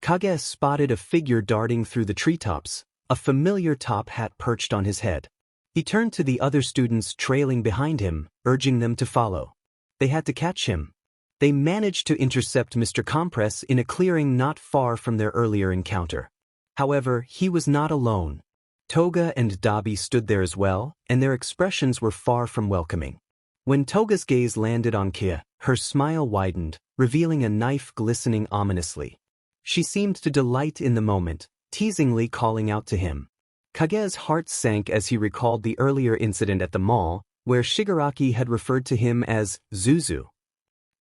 Speaker 1: Kage spotted a figure darting through the treetops, a familiar top hat perched on his head. He turned to the other students trailing behind him, urging them to follow. They had to catch him. They managed to intercept Mr. Compress in a clearing not far from their earlier encounter. However, he was not alone. Toga and Dabi stood there as well, and their expressions were far from welcoming. When Toga's gaze landed on Kage, her smile widened, revealing a knife glistening ominously. She seemed to delight in the moment, teasingly calling out to him. Kage's heart sank as he recalled the earlier incident at the mall, where Shigaraki had referred to him as Zuzu.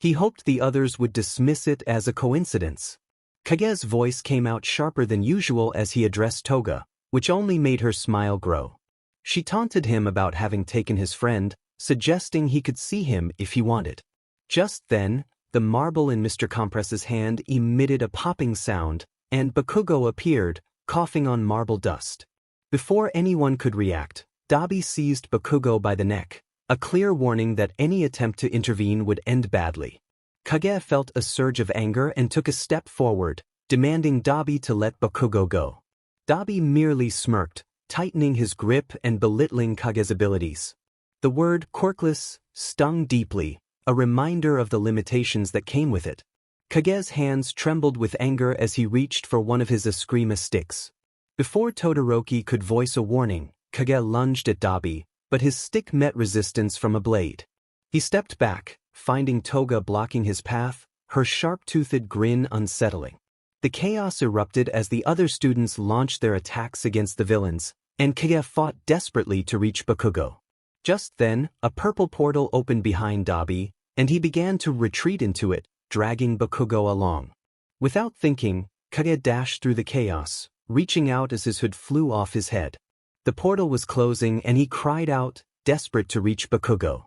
Speaker 1: He hoped the others would dismiss it as a coincidence. Kage's voice came out sharper than usual as he addressed Toga, which only made her smile grow. She taunted him about having taken his friend, suggesting he could see him if he wanted. Just then, the marble in Mr. Compress's hand emitted a popping sound, and Bakugo appeared, coughing on marble dust. Before anyone could react, Dabi seized Bakugo by the neck, a clear warning that any attempt to intervene would end badly. Kage felt a surge of anger and took a step forward, demanding Dabi to let Bakugo go. Dabi merely smirked, tightening his grip and belittling Kage's abilities. The word quirkless stung deeply, a reminder of the limitations that came with it. Kage's hands trembled with anger as he reached for one of his Eskrima sticks. Before Todoroki could voice a warning, Kage lunged at Dabi, but his stick met resistance from a blade. He stepped back, finding Toga blocking his path, her sharp-toothed grin unsettling. The chaos erupted as the other students launched their attacks against the villains, and Kage fought desperately to reach Bakugo. Just then, a purple portal opened behind Dabi, and he began to retreat into it, dragging Bakugo along. Without thinking, Kage dashed through the chaos, reaching out as his hood flew off his head. The portal was closing and he cried out, desperate to reach Bakugo.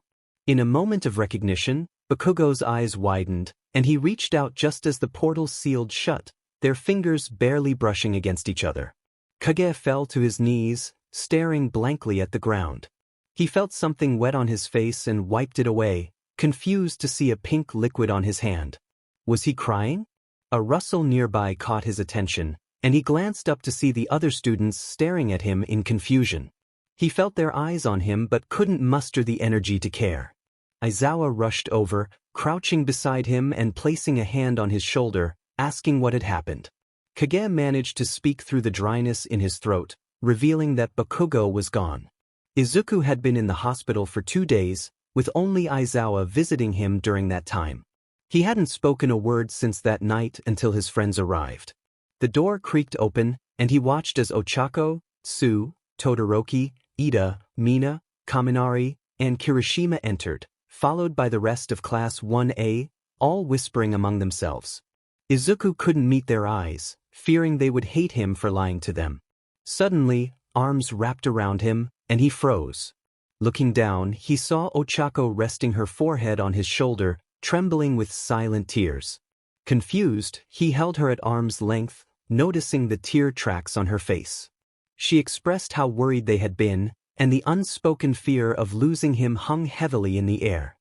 Speaker 1: In a moment of recognition, Bakugo's eyes widened, and he reached out just as the portal sealed shut, their fingers barely brushing against each other. Kage fell to his knees, staring blankly at the ground. He felt something wet on his face and wiped it away, confused to see a pink liquid on his hand. Was he crying? A rustle nearby caught his attention, and he glanced up to see the other students staring at him in confusion. He felt their eyes on him but couldn't muster the energy to care. Aizawa rushed over, crouching beside him and placing a hand on his shoulder, asking what had happened. Kage managed to speak through the dryness in his throat, revealing that Bakugo was gone. Izuku had been in the hospital for 2 days, with only Aizawa visiting him during that time. He hadn't spoken a word since that night until his friends arrived. The door creaked open, and he watched as Ochako, Tsu, Todoroki, Ida, Mina, Kaminari, and Kirishima entered, followed by the rest of Class 1A, all whispering among themselves. Izuku couldn't meet their eyes, fearing they would hate him for lying to them. Suddenly, arms wrapped around him, and he froze. Looking down, he saw Ochako resting her forehead on his shoulder, trembling with silent tears. Confused, he held her at arm's length, noticing the tear tracks on her face. She expressed how worried they had been, and the unspoken fear of losing him hung heavily in the air.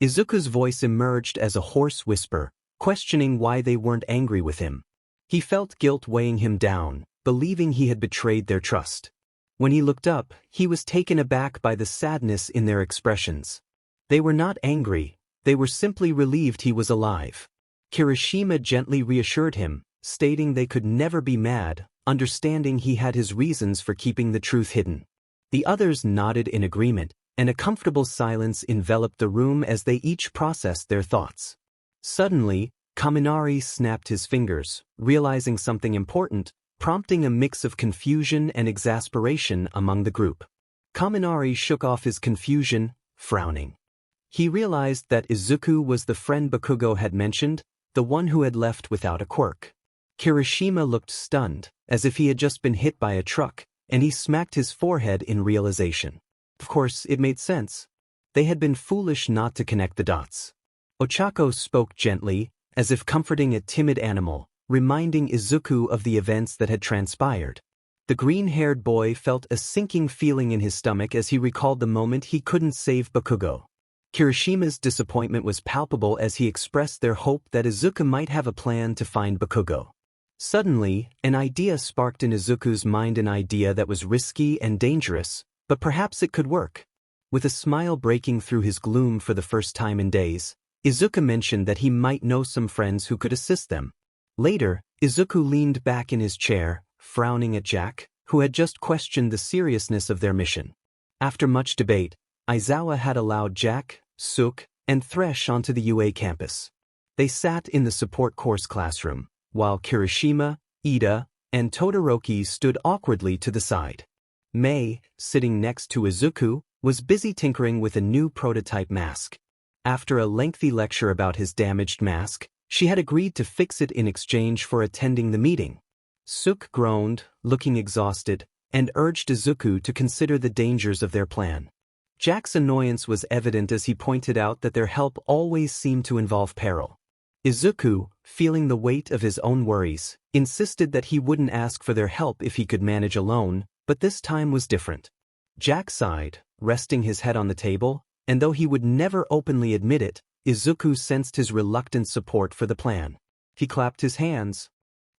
Speaker 1: Izuku's voice emerged as a hoarse whisper, questioning why they weren't angry with him. He felt guilt weighing him down, believing he had betrayed their trust. When he looked up, he was taken aback by the sadness in their expressions. They were not angry, they were simply relieved he was alive. Kirishima gently reassured him, stating they could never be mad, understanding he had his reasons for keeping the truth hidden. The others nodded in agreement, and a comfortable silence enveloped the room as they each processed their thoughts. Suddenly, Kaminari snapped his fingers, realizing something important, prompting a mix of confusion and exasperation among the group. Kaminari shook off his confusion, frowning. He realized that Izuku was the friend Bakugo had mentioned, the one who had left without a quirk. Kirishima looked stunned, as if he had just been hit by a truck, and he smacked his forehead in realization. Of course, it made sense. They had been foolish not to connect the dots. Ochako spoke gently, as if comforting a timid animal, reminding Izuku of the events that had transpired. The green-haired boy felt a sinking feeling in his stomach as he recalled the moment he couldn't save Bakugo. Kirishima's disappointment was palpable as he expressed their hope that Izuku might have a plan to find Bakugo. Suddenly, an idea sparked in Izuku's mind, an idea that was risky and dangerous, but perhaps it could work. With a smile breaking through his gloom for the first time in days, Izuku mentioned that he might know some friends who could assist them. Later, Izuku leaned back in his chair, frowning at Jack, who had just questioned the seriousness of their mission. After much debate, Aizawa had allowed Jack, Suk, and Thresh onto the UA campus. They sat in the support course classroom, while Kirishima, Ida, and Todoroki stood awkwardly to the side. Mei, sitting next to Izuku, was busy tinkering with a new prototype mask. After a lengthy lecture about his damaged mask, she had agreed to fix it in exchange for attending the meeting. Suk groaned, looking exhausted, and urged Izuku to consider the dangers of their plan. Jack's annoyance was evident as he pointed out that their help always seemed to involve peril. Izuku, feeling the weight of his own worries, insisted that he wouldn't ask for their help if he could manage alone, but this time was different. Jack sighed, resting his head on the table, and though he would never openly admit it, Izuku sensed his reluctant support for the plan. He clapped his hands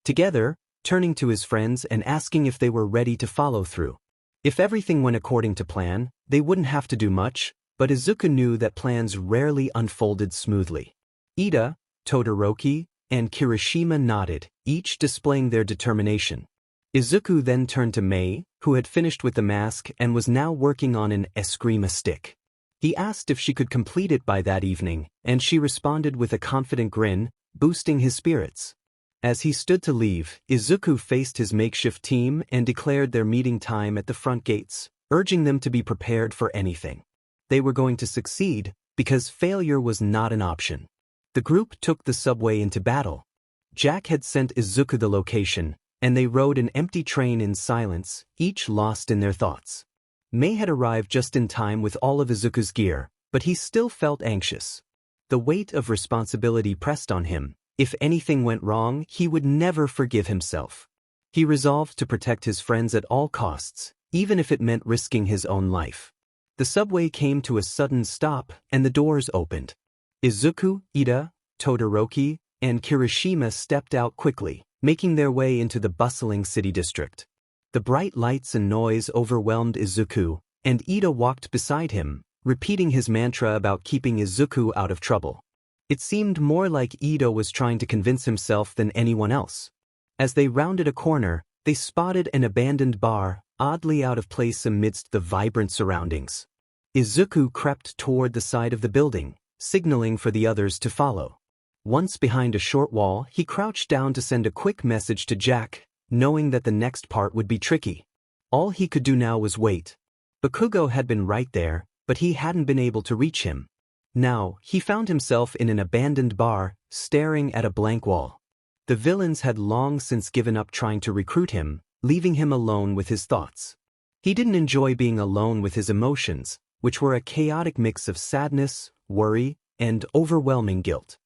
Speaker 1: together, turning to his friends and asking if they were ready to follow through. If everything went according to plan, they wouldn't have to do much, but Izuku knew that plans rarely unfolded smoothly. Ida, Todoroki, and Kirishima nodded, each displaying their determination. Izuku then turned to Mei, who had finished with the mask and was now working on an eskrima stick. He asked if she could complete it by that evening, and she responded with a confident grin, boosting his spirits. As he stood to leave, Izuku faced his makeshift team and declared their meeting time at the front gates, urging them to be prepared for anything. They were going to succeed, because failure was not an option. The group took the subway into battle. Jack had sent Izuku the location, and they rode an empty train in silence, each lost in their thoughts. Mei had arrived just in time with all of Izuku's gear, but he still felt anxious. The weight of responsibility pressed on him. If anything went wrong, he would never forgive himself. He resolved to protect his friends at all costs, even if it meant risking his own life. The subway came to a sudden stop, and the doors opened. Izuku, Ida, Todoroki, and Kirishima stepped out quickly, making their way into the bustling city district. The bright lights and noise overwhelmed Izuku, and Ida walked beside him, repeating his mantra about keeping Izuku out of trouble. It seemed more like Ida was trying to convince himself than anyone else. As they rounded a corner, they spotted an abandoned bar, oddly out of place amidst the vibrant surroundings. Izuku crept toward the side of the building, signaling for the others to follow. Once behind a short wall, he crouched down to send a quick message to Jack, knowing that the next part would be tricky. All he could do now was wait. Bakugo had been right there, but he hadn't been able to reach him. Now, he found himself in an abandoned bar, staring at a blank wall. The villains had long since given up trying to recruit him, leaving him alone with his thoughts. He didn't enjoy being alone with his emotions, which were a chaotic mix of sadness, worry, and overwhelming guilt.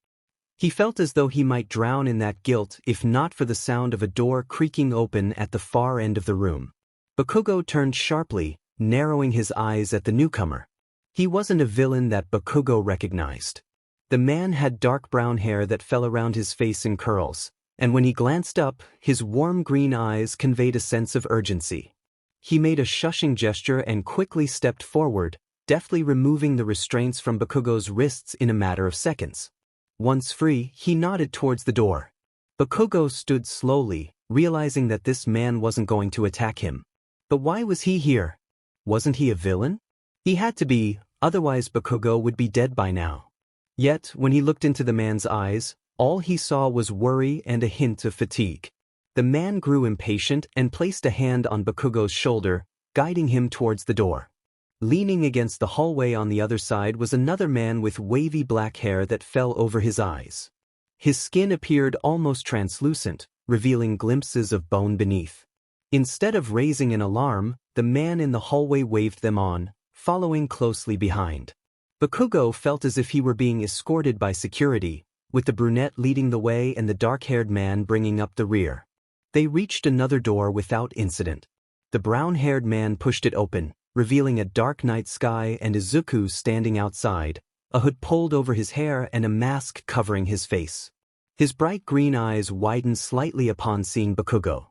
Speaker 1: He felt as though he might drown in that guilt if not for the sound of a door creaking open at the far end of the room. Bakugo turned sharply, narrowing his eyes at the newcomer. He wasn't a villain that Bakugo recognized. The man had dark brown hair that fell around his face in curls, and when he glanced up, his warm green eyes conveyed a sense of urgency. He made a shushing gesture and quickly stepped forward, deftly removing the restraints from Bakugo's wrists in a matter of seconds. Once free, he nodded towards the door. Bakugo stood slowly, realizing that this man wasn't going to attack him. But why was he here? Wasn't he a villain? He had to be, otherwise Bakugo would be dead by now. Yet, when he looked into the man's eyes, all he saw was worry and a hint of fatigue. The man grew impatient and placed a hand on Bakugo's shoulder, guiding him towards the door. Leaning against the hallway on the other side was another man with wavy black hair that fell over his eyes. His skin appeared almost translucent, revealing glimpses of bone beneath. Instead of raising an alarm, the man in the hallway waved them on, following closely behind. Bakugo felt as if he were being escorted by security, with the brunette leading the way and the dark-haired man bringing up the rear. They reached another door without incident. The brown-haired man pushed it open, revealing a dark night sky and Izuku standing outside, a hood pulled over his hair and a mask covering his face. His bright green eyes widened slightly upon seeing Bakugo.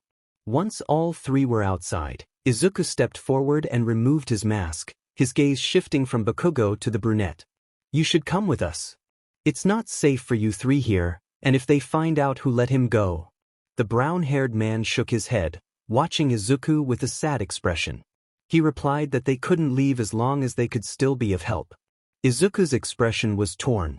Speaker 1: Once all three were outside, Izuku stepped forward and removed his mask, his gaze shifting from Bakugo to the brunette. "You should come with us. It's not safe for you three here, and if they find out who let him go." The brown-haired man shook his head, watching Izuku with a sad expression. He replied that they couldn't leave as long as they could still be of help. Izuku's expression was torn.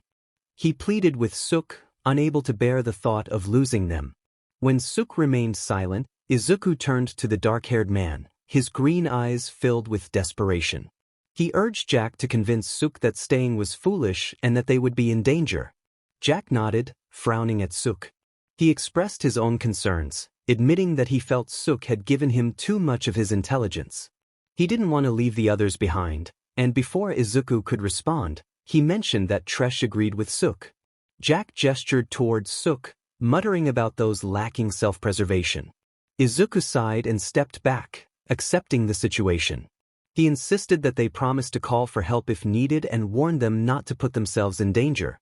Speaker 1: He pleaded with Suk, unable to bear the thought of losing them. When Suk remained silent, Izuku turned to the dark-haired man, his green eyes filled with desperation. He urged Jack to convince Suk that staying was foolish and that they would be in danger. Jack nodded, frowning at Suk. He expressed his own concerns, admitting that he felt Suk had given him too much of his intelligence. He didn't want to leave the others behind, and before Izuku could respond, he mentioned that Tresh agreed with Suk. Jack gestured towards Suk, muttering about those lacking self-preservation. Izuku sighed and stepped back, accepting the situation. He insisted that they promise to call for help if needed and warned them not to put themselves in danger.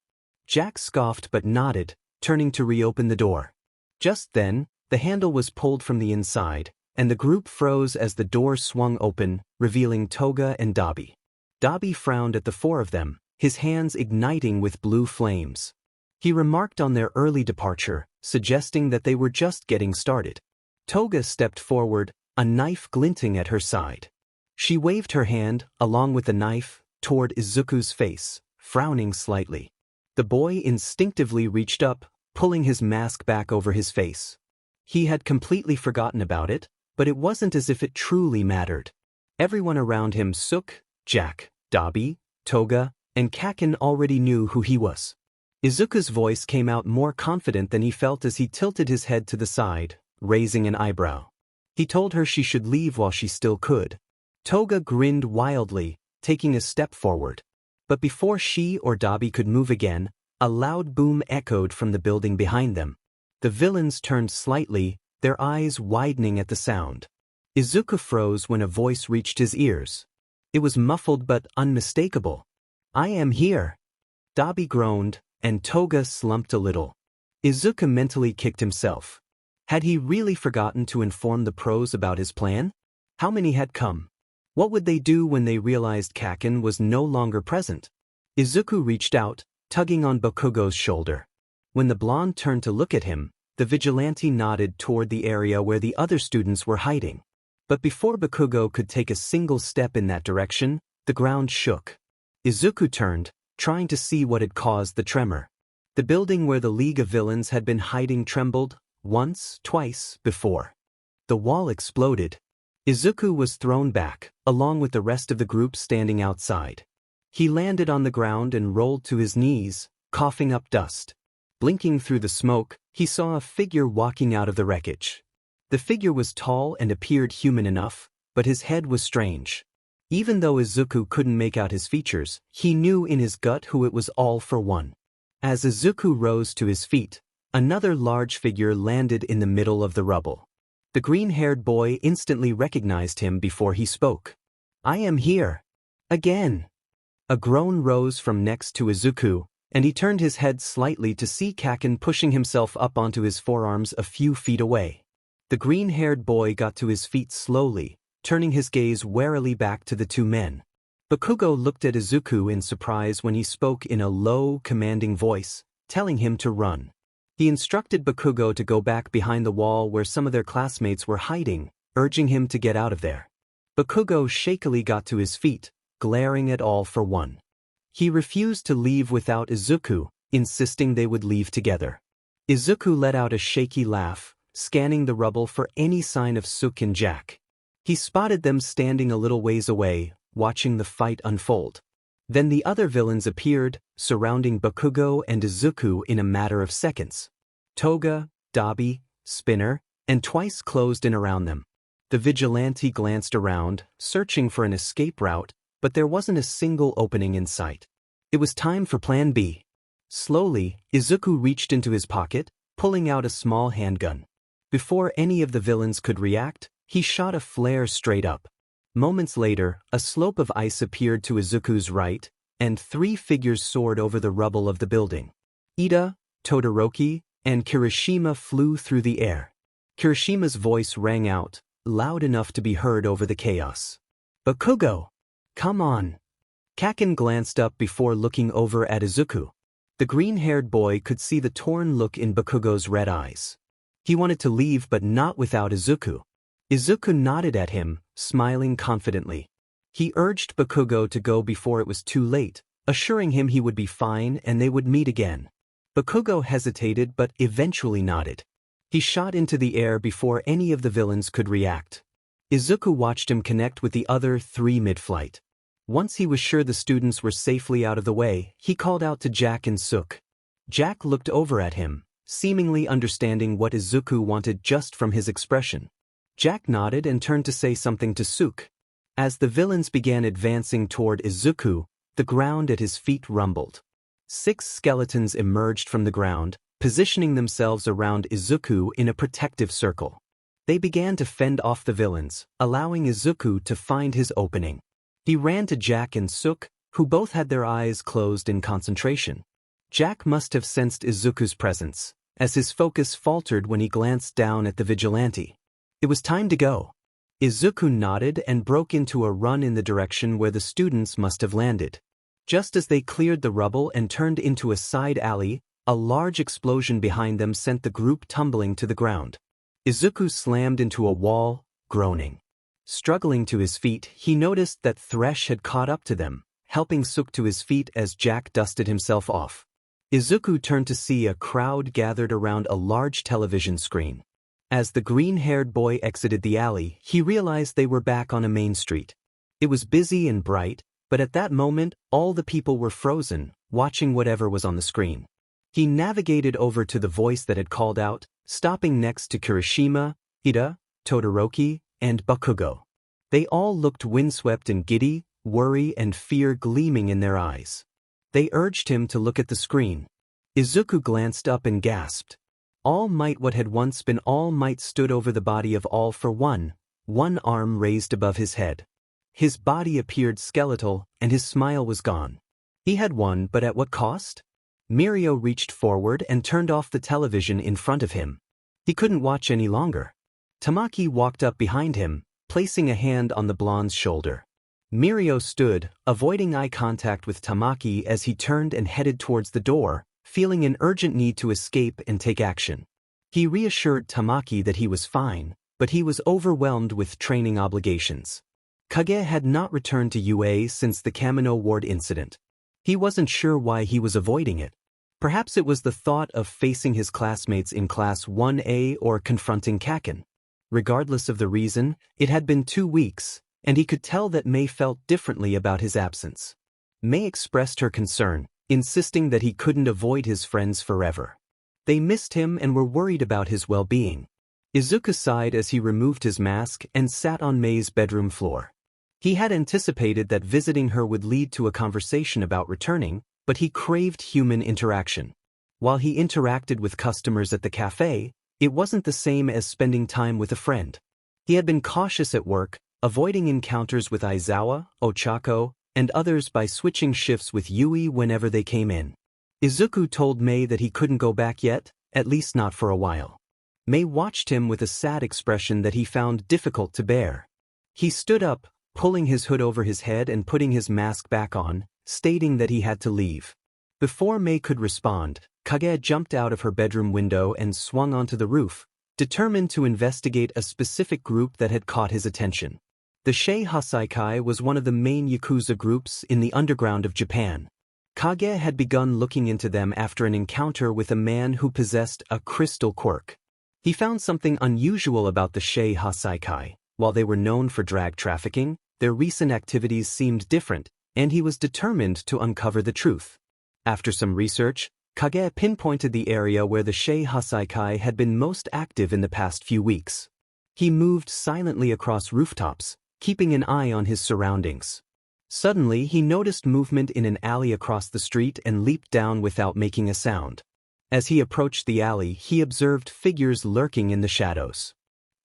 Speaker 1: Jack scoffed but nodded, turning to reopen the door. Just then, the handle was pulled from the inside, and the group froze as the door swung open, revealing Toga and Dabi. Dabi frowned at the four of them, his hands igniting with blue flames. He remarked on their early departure, suggesting that they were just getting started. Toga stepped forward, a knife glinting at her side. She waved her hand, along with the knife, toward Izuku's face, frowning slightly. The boy instinctively reached up, pulling his mask back over his face. He had completely forgotten about it, but it wasn't as if it truly mattered. Everyone around him, Sook, Jack, Dabi, Toga, and Kaken already knew who he was. Izuku's voice came out more confident than he felt as he tilted his head to the side, raising an eyebrow. He told her she should leave while she still could. Toga grinned wildly, taking a step forward. But before she or Dabi could move again, a loud boom echoed from the building behind them. The villains turned slightly, their eyes widening at the sound. Izuku froze when a voice reached his ears. It was muffled but unmistakable. "I am here." Dabi groaned, and Toga slumped a little. Izuku mentally kicked himself. Had he really forgotten to inform the pros about his plan? How many had come? What would they do when they realized Kaken was no longer present? Izuku reached out, tugging on Bakugo's shoulder. When the blonde turned to look at him, the vigilante nodded toward the area where the other students were hiding. But before Bakugo could take a single step in that direction, the ground shook. Izuku turned, trying to see what had caused the tremor. The building where the League of Villains had been hiding trembled, once, twice, before. The wall exploded. Izuku was thrown back, along with the rest of the group standing outside. He landed on the ground and rolled to his knees, coughing up dust. Blinking through the smoke, he saw a figure walking out of the wreckage. The figure was tall and appeared human enough, but his head was strange. Even though Izuku couldn't make out his features, he knew in his gut who it was all for one. As Izuku rose to his feet, another large figure landed in the middle of the rubble. The green-haired boy instantly recognized him before he spoke. "I am here. Again." A groan rose from next to Izuku, and he turned his head slightly to see Kaken pushing himself up onto his forearms a few feet away. The green-haired boy got to his feet slowly, turning his gaze warily back to the two men. Bakugo looked at Izuku in surprise when he spoke in a low, commanding voice, telling him to run. He instructed Bakugo to go back behind the wall where some of their classmates were hiding, urging him to get out of there. Bakugo shakily got to his feet, glaring at all for one. He refused to leave without Izuku, insisting they would leave together. Izuku let out a shaky laugh, scanning the rubble for any sign of Sook and Jack. He spotted them standing a little ways away, watching the fight unfold. Then the other villains appeared, surrounding Bakugo and Izuku in a matter of seconds. Toga, Dabi, Spinner, and Twice closed in around them. The vigilante glanced around, searching for an escape route, but there wasn't a single opening in sight. It was time for Plan B. Slowly, Izuku reached into his pocket, pulling out a small handgun. Before any of the villains could react, he shot a flare straight up. Moments later, a slope of ice appeared to Izuku's right, and three figures soared over the rubble of the building. Ida, Todoroki, and Kirishima flew through the air. Kirishima's voice rang out, loud enough to be heard over the chaos. "Bakugo! Come on!" Kaken glanced up before looking over at Izuku. The green-haired boy could see the torn look in Bakugo's red eyes. He wanted to leave but not without Izuku. Izuku nodded at him, smiling confidently. He urged Bakugo to go before it was too late, assuring him he would be fine and they would meet again. Bakugo hesitated but eventually nodded. He shot into the air before any of the villains could react. Izuku watched him connect with the other three mid-flight. Once he was sure the students were safely out of the way, he called out to Jack and Sook. Jack looked over at him, seemingly understanding what Izuku wanted just from his expression. Jack nodded and turned to say something to Sook. As the villains began advancing toward Izuku, the ground at his feet rumbled. 6 skeletons emerged from the ground, positioning themselves around Izuku in a protective circle. They began to fend off the villains, allowing Izuku to find his opening. He ran to Jack and Sook, who both had their eyes closed in concentration. Jack must have sensed Izuku's presence, as his focus faltered when he glanced down at the vigilante. It was time to go. Izuku nodded and broke into a run in the direction where the students must have landed. Just as they cleared the rubble and turned into a side alley, a large explosion behind them sent the group tumbling to the ground. Izuku slammed into a wall, groaning. Struggling to his feet, he noticed that Thresh had caught up to them, helping Suk to his feet as Jack dusted himself off. Izuku turned to see a crowd gathered around a large television screen. As the green-haired boy exited the alley, he realized they were back on a main street. It was busy and bright, but at that moment, all the people were frozen, watching whatever was on the screen. He navigated over to the voice that had called out, stopping next to Kirishima, Ida, Todoroki, and Bakugo. They all looked windswept and giddy, worry and fear gleaming in their eyes. They urged him to look at the screen. Izuku glanced up and gasped. All Might, what had once been All Might, stood over the body of All for One, one arm raised above his head. His body appeared skeletal, and his smile was gone. He had won, but at what cost? Mirio reached forward and turned off the television in front of him. He couldn't watch any longer. Tamaki walked up behind him, placing a hand on the blonde's shoulder. Mirio stood, avoiding eye contact with Tamaki as he turned and headed towards the door, feeling an urgent need to escape and take action. He reassured Tamaki that he was fine, but he was overwhelmed with training obligations. Kage had not returned to UA since the Kamino Ward incident. He wasn't sure why he was avoiding it. Perhaps it was the thought of facing his classmates in Class 1A or confronting Kaken. Regardless of the reason, it had been 2 weeks, and he could tell that Mei felt differently about his absence. Mei expressed her concern, insisting that he couldn't avoid his friends forever. They missed him and were worried about his well-being. Izuku sighed as he removed his mask and sat on Mei's bedroom floor. He had anticipated that visiting her would lead to a conversation about returning, but he craved human interaction. While he interacted with customers at the cafe, it wasn't the same as spending time with a friend. He had been cautious at work, avoiding encounters with Aizawa, Ochako, and others by switching shifts with Yui whenever they came in. Izuku told Mei that he couldn't go back yet, at least not for a while. Mei watched him with a sad expression that he found difficult to bear. He stood up, pulling his hood over his head and putting his mask back on, stating that he had to leave. Before Mei could respond, Kage jumped out of her bedroom window and swung onto the roof, determined to investigate a specific group that had caught his attention. The Shei Hasaikai was one of the main Yakuza groups in the underground of Japan. Kage had begun looking into them after an encounter with a man who possessed a crystal quirk. He found something unusual about the Shei Hasaikai. While they were known for drag trafficking, their recent activities seemed different, and he was determined to uncover the truth. After some research, Kage pinpointed the area where the Shei Hasaikai had been most active in the past few weeks. He moved silently across rooftops, keeping an eye on his surroundings. Suddenly, he noticed movement in an alley across the street and leaped down without making a sound. As he approached the alley, he observed figures lurking in the shadows.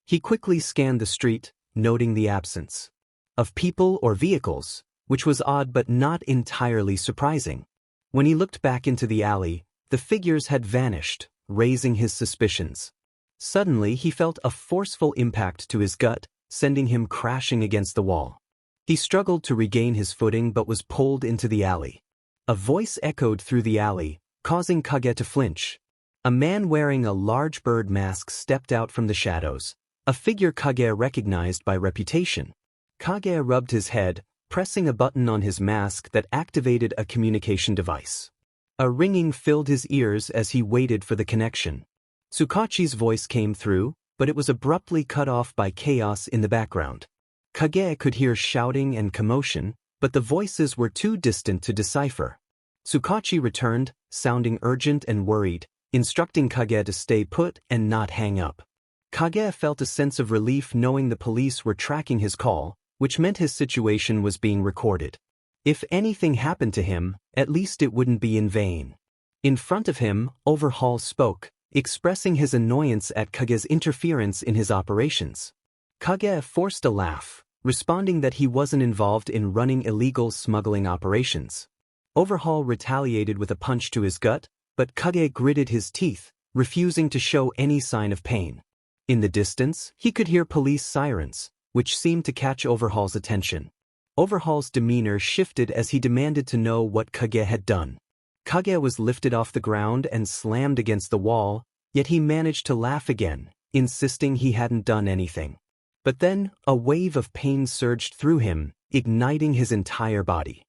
Speaker 1: He quickly scanned the street, noting the absence of people or vehicles, which was odd but not entirely surprising. When he looked back into the alley, the figures had vanished, raising his suspicions. Suddenly, he felt a forceful impact to his gut, sending him crashing against the wall. He struggled to regain his footing but was pulled into the alley. A voice echoed through the alley, causing Kage to flinch. A man wearing a large bird mask stepped out from the shadows, a figure Kage recognized by reputation. Kage rubbed his head, pressing a button on his mask that activated a communication device. A ringing filled his ears as he waited for the connection. Tsukachi's voice came through, but it was abruptly cut off by chaos in the background. Kage could hear shouting and commotion, but the voices were too distant to decipher. Tsukachi returned, sounding urgent and worried, instructing Kage to stay put and not hang up. Kage felt a sense of relief knowing the police were tracking his call, which meant his situation was being recorded. If anything happened to him, at least it wouldn't be in vain. In front of him, Overhaul spoke, expressing his annoyance at Kage's interference in his operations. Kage forced a laugh, responding that he wasn't involved in running illegal smuggling operations. Overhaul retaliated with a punch to his gut, but Kage gritted his teeth, refusing to show any sign of pain. In the distance, he could hear police sirens, which seemed to catch Overhaul's attention. Overhaul's demeanor shifted as he demanded to know what Kage had done. Kage was lifted off the ground and slammed against the wall, yet he managed to laugh again, insisting he hadn't done anything. But then, a wave of pain surged through him, igniting his entire body.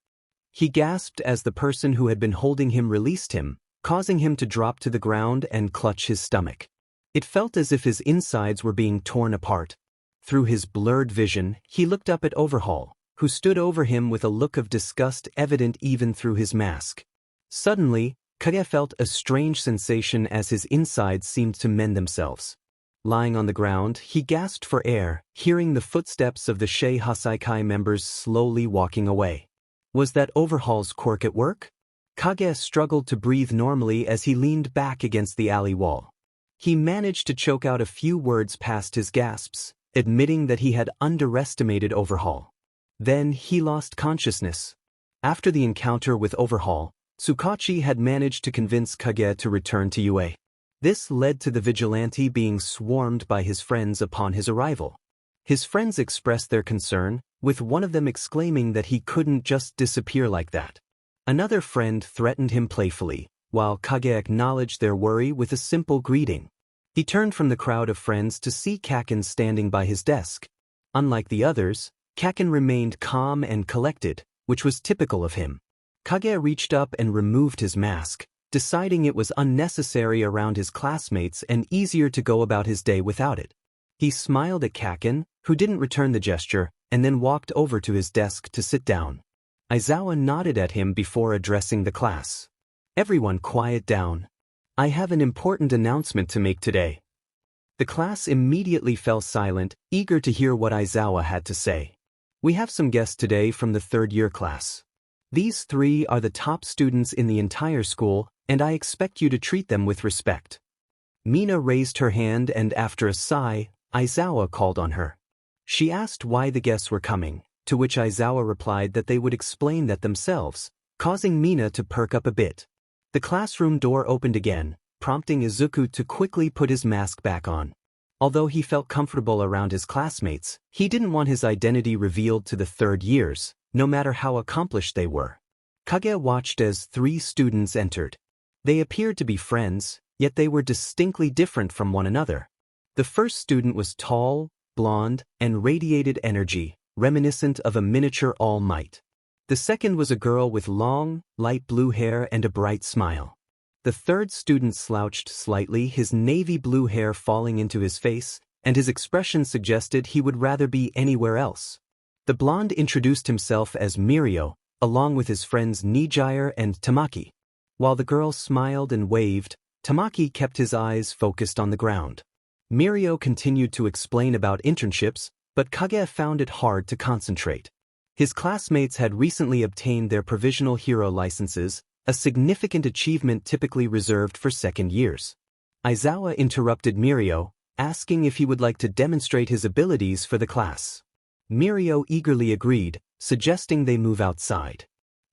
Speaker 1: He gasped as the person who had been holding him released him, causing him to drop to the ground and clutch his stomach. It felt as if his insides were being torn apart. Through his blurred vision, he looked up at Overhaul, who stood over him with a look of disgust evident even through his mask. Suddenly, Kage felt a strange sensation as his insides seemed to mend themselves. Lying on the ground, he gasped for air, hearing the footsteps of the Shei Hasaikai members slowly walking away. Was that Overhaul's quirk at work? Kage struggled to breathe normally as he leaned back against the alley wall. He managed to choke out a few words past his gasps, admitting that he had underestimated Overhaul. Then he lost consciousness. After the encounter with Overhaul, Tsukachi had managed to convince Kage to return to UA. This led to the vigilante being swarmed by his friends upon his arrival. His friends expressed their concern, with one of them exclaiming that he couldn't just disappear like that. Another friend threatened him playfully, while Kage acknowledged their worry with a simple greeting. He turned from the crowd of friends to see Kaken standing by his desk. Unlike the others, Kaken remained calm and collected, which was typical of him. Kage reached up and removed his mask, deciding it was unnecessary around his classmates and easier to go about his day without it. He smiled at Kaken, who didn't return the gesture, and then walked over to his desk to sit down. Aizawa nodded at him before addressing the class. Everyone quiet down. I have an important announcement to make today. The class immediately fell silent, eager to hear what Aizawa had to say. We have some guests today from the third-year class. These three are the top students in the entire school, and I expect you to treat them with respect. Mina raised her hand and after a sigh, Aizawa called on her. She asked why the guests were coming, to which Aizawa replied that they would explain that themselves, causing Mina to perk up a bit. The classroom door opened again, prompting Izuku to quickly put his mask back on. Although he felt comfortable around his classmates, he didn't want his identity revealed to the third years, no matter how accomplished they were. Kage watched as three students entered. They appeared to be friends, yet they were distinctly different from one another. The first student was tall, blonde, and radiated energy, reminiscent of a miniature All Might. The second was a girl with long, light blue hair and a bright smile. The third student slouched slightly, his navy blue hair falling into his face, and his expression suggested he would rather be anywhere else. The blonde introduced himself as Mirio, along with his friends Nijire and Tamaki. While the girl smiled and waved, Tamaki kept his eyes focused on the ground. Mirio continued to explain about internships, but Kage found it hard to concentrate. His classmates had recently obtained their provisional hero licenses, a significant achievement typically reserved for second years. Aizawa interrupted Mirio, asking if he would like to demonstrate his abilities for the class. Mirio eagerly agreed, suggesting they move outside.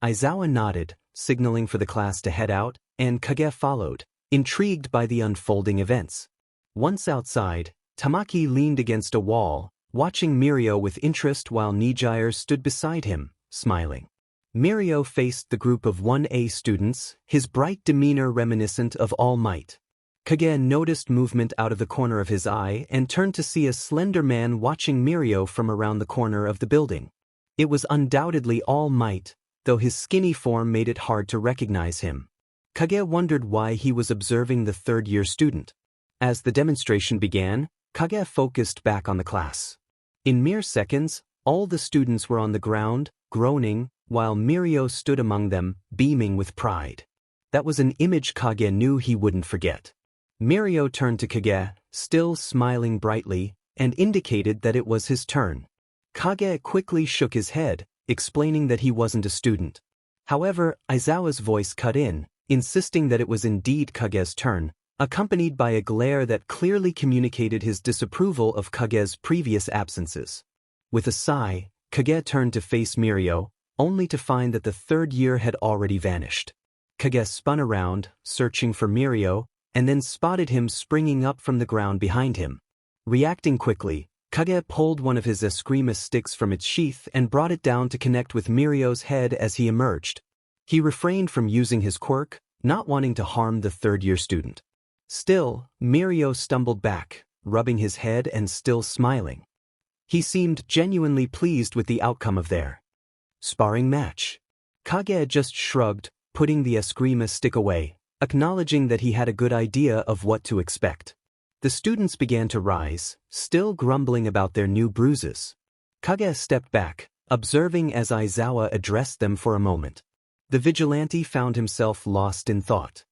Speaker 1: Aizawa nodded, signaling for the class to head out, and Kage followed, intrigued by the unfolding events. Once outside, Tamaki leaned against a wall, watching Mirio with interest while Nijire stood beside him, smiling. Mirio faced the group of 1A students, his bright demeanor reminiscent of All Might. Kage noticed movement out of the corner of his eye and turned to see a slender man watching Mirio from around the corner of the building. It was undoubtedly All Might, though his skinny form made it hard to recognize him. Kage wondered why he was observing the third-year student. As the demonstration began, Kage focused back on the class. In mere seconds, all the students were on the ground, groaning, while Mirio stood among them, beaming with pride. That was an image Kage knew he wouldn't forget. Mirio turned to Kage, still smiling brightly, and indicated that it was his turn. Kage quickly shook his head, explaining that he wasn't a student. However, Aizawa's voice cut in, insisting that it was indeed Kage's turn, accompanied by a glare that clearly communicated his disapproval of Kage's previous absences. With a sigh, Kage turned to face Mirio, only to find that the third year had already vanished. Kage spun around, searching for Mirio, and then spotted him springing up from the ground behind him. Reacting quickly, Kage pulled one of his eskrima sticks from its sheath and brought it down to connect with Mirio's head as he emerged. He refrained from using his quirk, not wanting to harm the third-year student. Still, Mirio stumbled back, rubbing his head and still smiling. He seemed genuinely pleased with the outcome of their sparring match. Kage just shrugged, putting the eskrima stick away, acknowledging that he had a good idea of what to expect. The students began to rise, still grumbling about their new bruises. Kage stepped back, observing as Aizawa addressed them for a moment. The vigilante found himself lost in thought.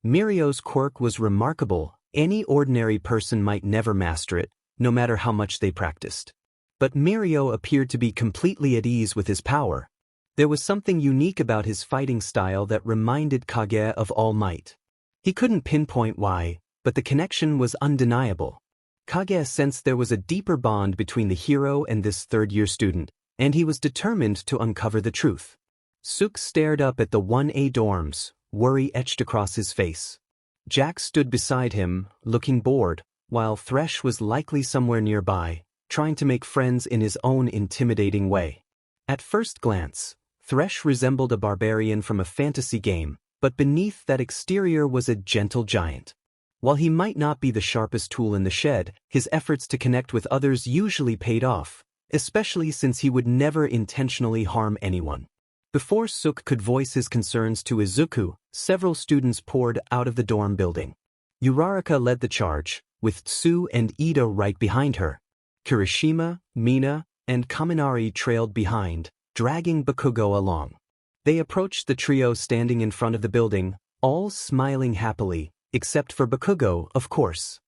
Speaker 1: Mirio's quirk was remarkable. Any ordinary person might never master it, no matter how much they practiced. But Mirio appeared to be completely at ease with his power. There was something unique about his fighting style that reminded Kage of All Might. He couldn't pinpoint why, but the connection was undeniable. Kage sensed there was a deeper bond between the hero and this third-year student, and he was determined to uncover the truth. Suk stared up at the 1A dorms, worry etched across his face. Jack stood beside him, looking bored, while Thresh was likely somewhere nearby, trying to make friends in his own intimidating way. At first glance, Thresh resembled a barbarian from a fantasy game, but beneath that exterior was a gentle giant. While he might not be the sharpest tool in the shed, his efforts to connect with others usually paid off, especially since he would never intentionally harm anyone. Before Suk could voice his concerns to Izuku, several students poured out of the dorm building. Uraraka led the charge, with Tsu and Ida right behind her. Kirishima, Mina, and Kaminari trailed behind, dragging Bakugo along. They approached the trio standing in front of the building, all smiling happily, except for Bakugo, of course.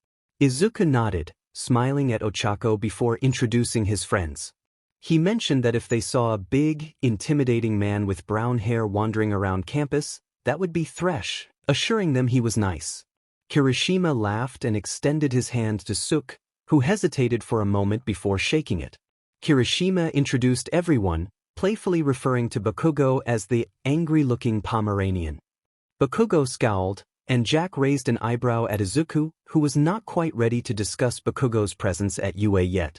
Speaker 1: Izuku nodded, smiling at Ochako before introducing his friends. He mentioned that if they saw a big, intimidating man with brown hair wandering around campus, that would be Thresh, assuring them he was nice. Kirishima laughed and extended his hand to Suk, who hesitated for a moment before shaking it. Kirishima introduced everyone, playfully referring to Bakugo as the angry-looking Pomeranian. Bakugo scowled, and Jack raised an eyebrow at Izuku, who was not quite ready to discuss Bakugo's presence at UA yet.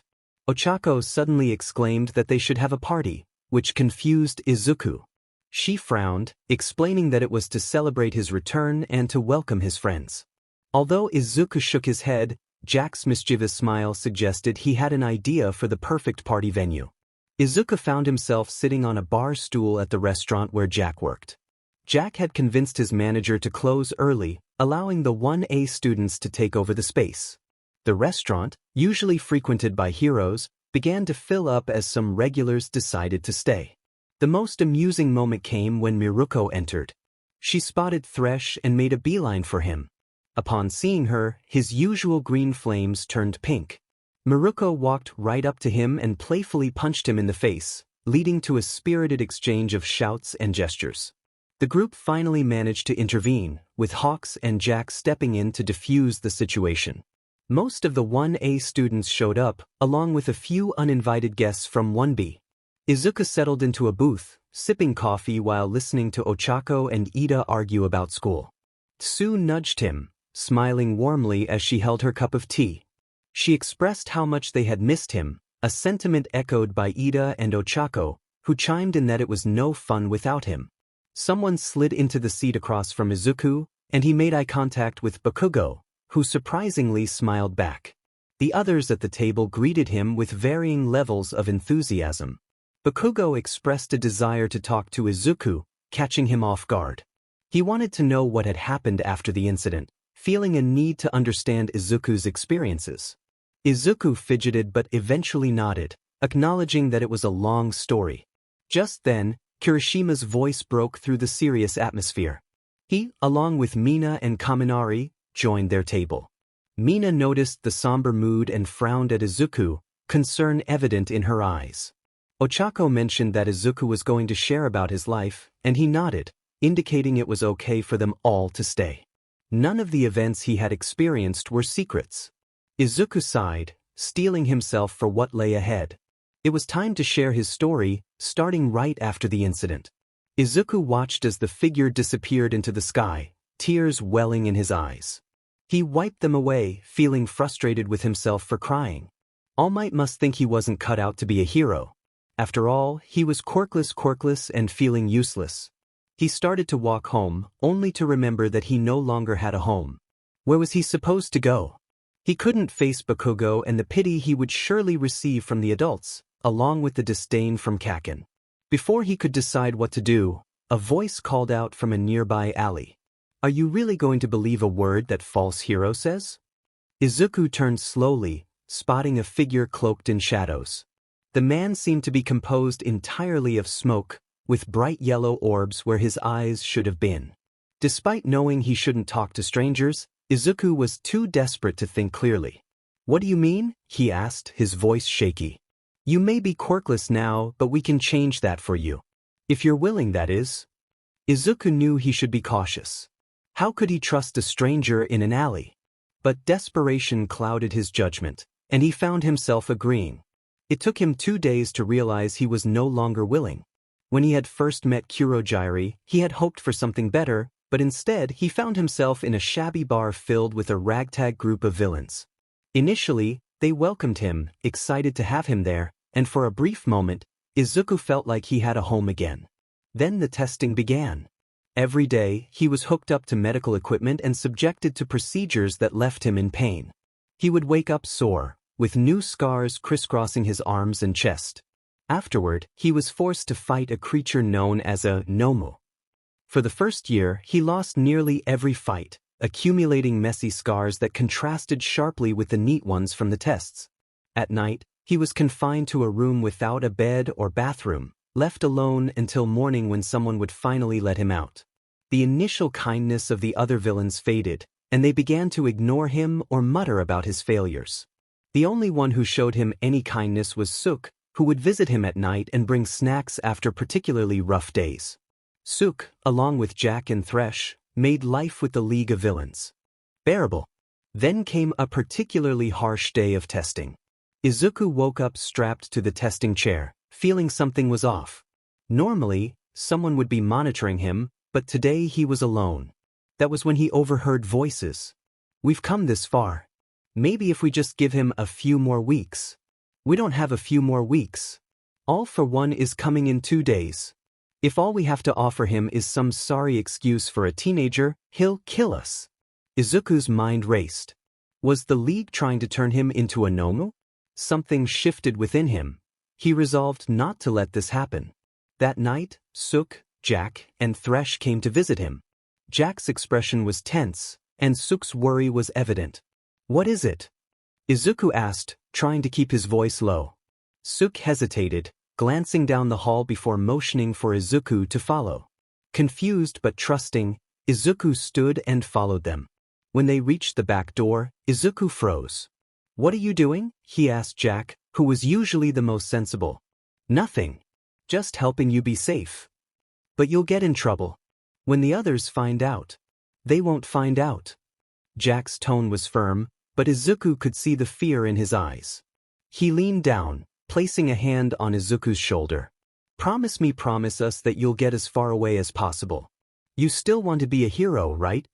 Speaker 1: Ochako suddenly exclaimed that they should have a party, which confused Izuku. She frowned, explaining that it was to celebrate his return and to welcome his friends. Although Izuku shook his head, Jack's mischievous smile suggested he had an idea for the perfect party venue. Izuku found himself sitting on a bar stool at the restaurant where Jack worked. Jack had convinced his manager to close early, allowing the 1A students to take over the space. The restaurant, usually frequented by heroes, began to fill up as some regulars decided to stay. The most amusing moment came when Miruko entered. She spotted Thresh and made a beeline for him. Upon seeing her, his usual green flames turned pink. Miruko walked right up to him and playfully punched him in the face, leading to a spirited exchange of shouts and gestures. The group finally managed to intervene, with Hawks and Jack stepping in to defuse the situation. Most of the 1A students showed up, along with a few uninvited guests from 1B. Izuku settled into a booth, sipping coffee while listening to Ochako and Ida argue about school. Tsu nudged him, smiling warmly as she held her cup of tea. She expressed how much they had missed him, a sentiment echoed by Ida and Ochako, who chimed in that it was no fun without him. Someone slid into the seat across from Izuku, and he made eye contact with Bakugo, who surprisingly smiled back. The others at the table greeted him with varying levels of enthusiasm. Bakugo expressed a desire to talk to Izuku, catching him off guard. He wanted to know what had happened after the incident, feeling a need to understand Izuku's experiences. Izuku fidgeted but eventually nodded, acknowledging that it was a long story. Just then, Kirishima's voice broke through the serious atmosphere. He, along with Mina and Kaminari, joined their table. Mina noticed the somber mood and frowned at Izuku, concern evident in her eyes. Ochako mentioned that Izuku was going to share about his life, and he nodded, indicating it was okay for them all to stay. None of the events he had experienced were secrets. Izuku sighed, steeling himself for what lay ahead. It was time to share his story, starting right after the incident. Izuku watched as the figure disappeared into the sky, tears welling in his eyes. He wiped them away, feeling frustrated with himself for crying. All Might must think he wasn't cut out to be a hero. After all, he was quirkless and feeling useless. He started to walk home, only to remember that he no longer had a home. Where was he supposed to go? He couldn't face Bakugo and the pity he would surely receive from the adults, along with the disdain from Kaken. Before he could decide what to do, a voice called out from a nearby alley. "Are you really going to believe a word that false hero says?" Izuku turned slowly, spotting a figure cloaked in shadows. The man seemed to be composed entirely of smoke, with bright yellow orbs where his eyes should have been. Despite knowing he shouldn't talk to strangers, Izuku was too desperate to think clearly. "What do you mean?" he asked, his voice shaky. "You may be quirkless now, but we can change that for you. If you're willing, that is." Izuku knew he should be cautious. How could he trust a stranger in an alley? But desperation clouded his judgment, and he found himself agreeing. It took him 2 days to realize he was no longer willing. When he had first met Kurogiri, he had hoped for something better, but instead he found himself in a shabby bar filled with a ragtag group of villains. Initially, they welcomed him, excited to have him there, and for a brief moment, Izuku felt like he had a home again. Then the testing began. Every day, he was hooked up to medical equipment and subjected to procedures that left him in pain. He would wake up sore, with new scars crisscrossing his arms and chest. Afterward, he was forced to fight a creature known as a Nomu. For the first year, he lost nearly every fight, accumulating messy scars that contrasted sharply with the neat ones from the tests. At night, he was confined to a room without a bed or bathroom, left alone until morning when someone would finally let him out. The initial kindness of the other villains faded, and they began to ignore him or mutter about his failures. The only one who showed him any kindness was Suk, who would visit him at night and bring snacks after particularly rough days. Suk, along with Jack and Thresh, made life with the League of Villains bearable. Then came a particularly harsh day of testing. Izuku woke up strapped to the testing chair, feeling something was off. Normally, someone would be monitoring him, but today he was alone. That was when he overheard voices. "We've come this far. Maybe if we just give him a few more weeks." "We don't have a few more weeks. All for One is coming in 2 days. If all we have to offer him is some sorry excuse for a teenager, he'll kill us." Izuku's mind raced. Was the League trying to turn him into a Nomu? Something shifted within him. He resolved not to let this happen. That night, Suk, Jack, and Thresh came to visit him. Jack's expression was tense, and Suk's worry was evident. "What is it?" Izuku asked, trying to keep his voice low. Suk hesitated, glancing down the hall before motioning for Izuku to follow. Confused but trusting, Izuku stood and followed them. When they reached the back door, Izuku froze. "What are you doing?" he asked Jack, who was usually the most sensible. "Nothing. Just helping you be safe. But you'll get in trouble. When the others find out." "They won't find out." Jack's tone was firm, but Izuku could see the fear in his eyes. He leaned down, placing a hand on Izuku's shoulder. Promise us that you'll get as far away as possible. You still want to be a hero, right?"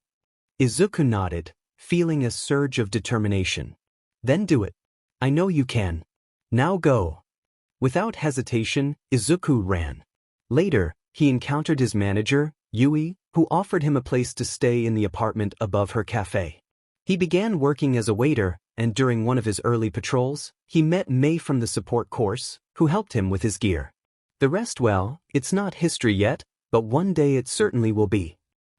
Speaker 1: Izuku nodded, feeling a surge of determination. "Then do it. I know you can. Now go." Without hesitation, Izuku ran. Later, he encountered his manager, Yui, who offered him a place to stay in the apartment above her cafe. He began working as a waiter, and during one of his early patrols, he met Mei from the support course, who helped him with his gear. The rest, well, it's not history yet, but one day it certainly will be.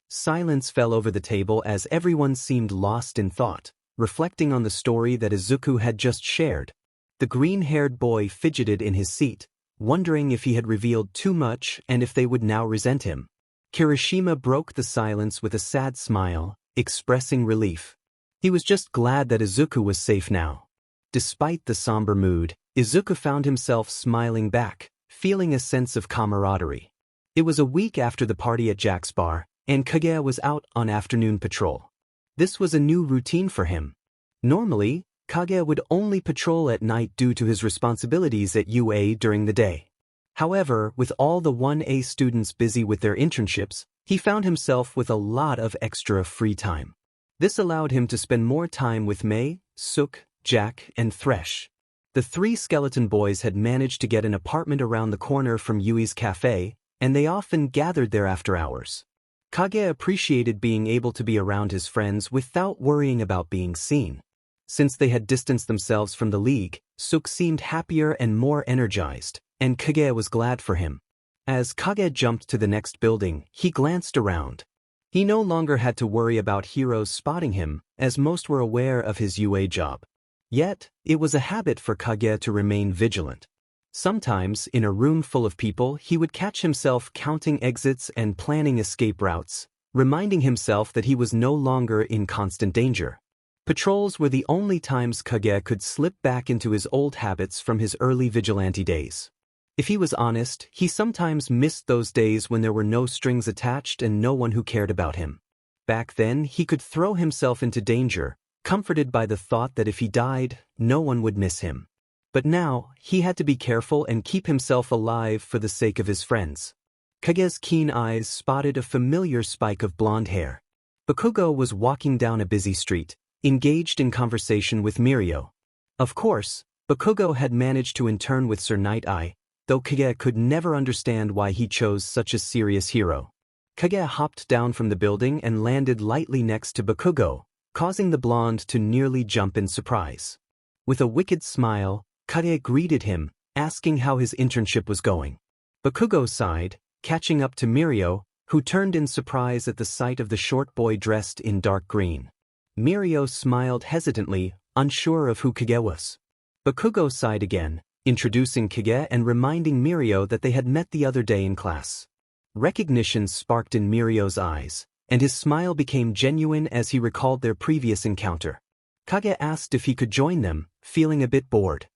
Speaker 1: Silence fell over the table as everyone seemed lost in thought, reflecting on the story that Izuku had just shared. The green-haired boy fidgeted in his seat, wondering if he had revealed too much and if they would now resent him. Kirishima broke the silence with a sad smile, expressing relief. He was just glad that Izuku was safe now. Despite the somber mood, Izuku found himself smiling back, feeling a sense of camaraderie. It was a week after the party at Jack's bar, and Kage was out on afternoon patrol. This was a new routine for him. Normally, Kage would only patrol at night due to his responsibilities at UA during the day. However, with all the 1A students busy with their internships, he found himself with a lot of extra free time. This allowed him to spend more time with Mei, Suk, Jack, and Thresh. The 3 skeleton boys had managed to get an apartment around the corner from Yui's cafe, and they often gathered there after hours. Kage appreciated being able to be around his friends without worrying about being seen. Since they had distanced themselves from the league, Suk seemed happier and more energized, and Kage was glad for him. As Kage jumped to the next building, he glanced around. He no longer had to worry about heroes spotting him, as most were aware of his UA job. Yet, it was a habit for Kage to remain vigilant. Sometimes, in a room full of people, he would catch himself counting exits and planning escape routes, reminding himself that he was no longer in constant danger. Patrols were the only times Kage could slip back into his old habits from his early vigilante days. If he was honest, he sometimes missed those days when there were no strings attached and no one who cared about him. Back then, he could throw himself into danger, comforted by the thought that if he died, no one would miss him. But now, he had to be careful and keep himself alive for the sake of his friends. Kage's keen eyes spotted a familiar spike of blonde hair. Bakugo was walking down a busy street, engaged in conversation with Mirio. Of course, Bakugo had managed to intern with Sir Night-Eye, though Kage could never understand why he chose such a serious hero. Kage hopped down from the building and landed lightly next to Bakugo, causing the blonde to nearly jump in surprise. With a wicked smile, Kage greeted him, asking how his internship was going. Bakugo sighed, catching up to Mirio, who turned in surprise at the sight of the short boy dressed in dark green. Mirio smiled hesitantly, unsure of who Kage was. Bakugo sighed again, introducing Kage and reminding Mirio that they had met the other day in class. Recognition sparked in Mirio's eyes, and his smile became genuine as he recalled their previous encounter. Kage asked if he could join them, feeling a bit bored.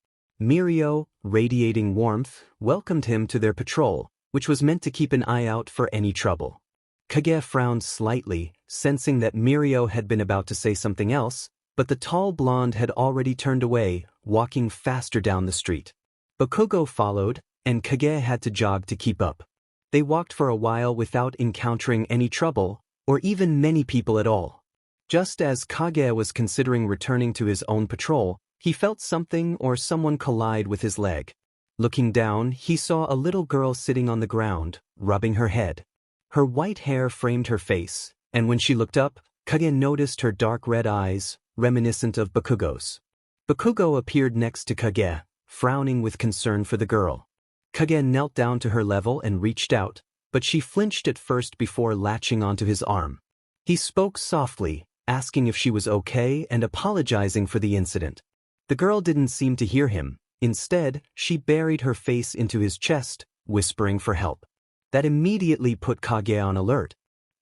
Speaker 1: Mirio, radiating warmth, welcomed him to their patrol, which was meant to keep an eye out for any trouble. Kage frowned slightly, sensing that Mirio had been about to say something else, but the tall blonde had already turned away, walking faster down the street. Bakugo followed, and Kage had to jog to keep up. They walked for a while without encountering any trouble, or even many people at all. Just as Kage was considering returning to his own patrol, he felt something or someone collide with his leg. Looking down, he saw a little girl sitting on the ground, rubbing her head. Her white hair framed her face, and when she looked up, Kage noticed her dark red eyes, reminiscent of Bakugo's. Bakugo appeared next to Kage, frowning with concern for the girl. Kage knelt down to her level and reached out, but she flinched at first before latching onto his arm. He spoke softly, asking if she was okay and apologizing for the incident. The girl didn't seem to hear him. Instead, she buried her face into his chest, whispering for help. That immediately put Kage on alert.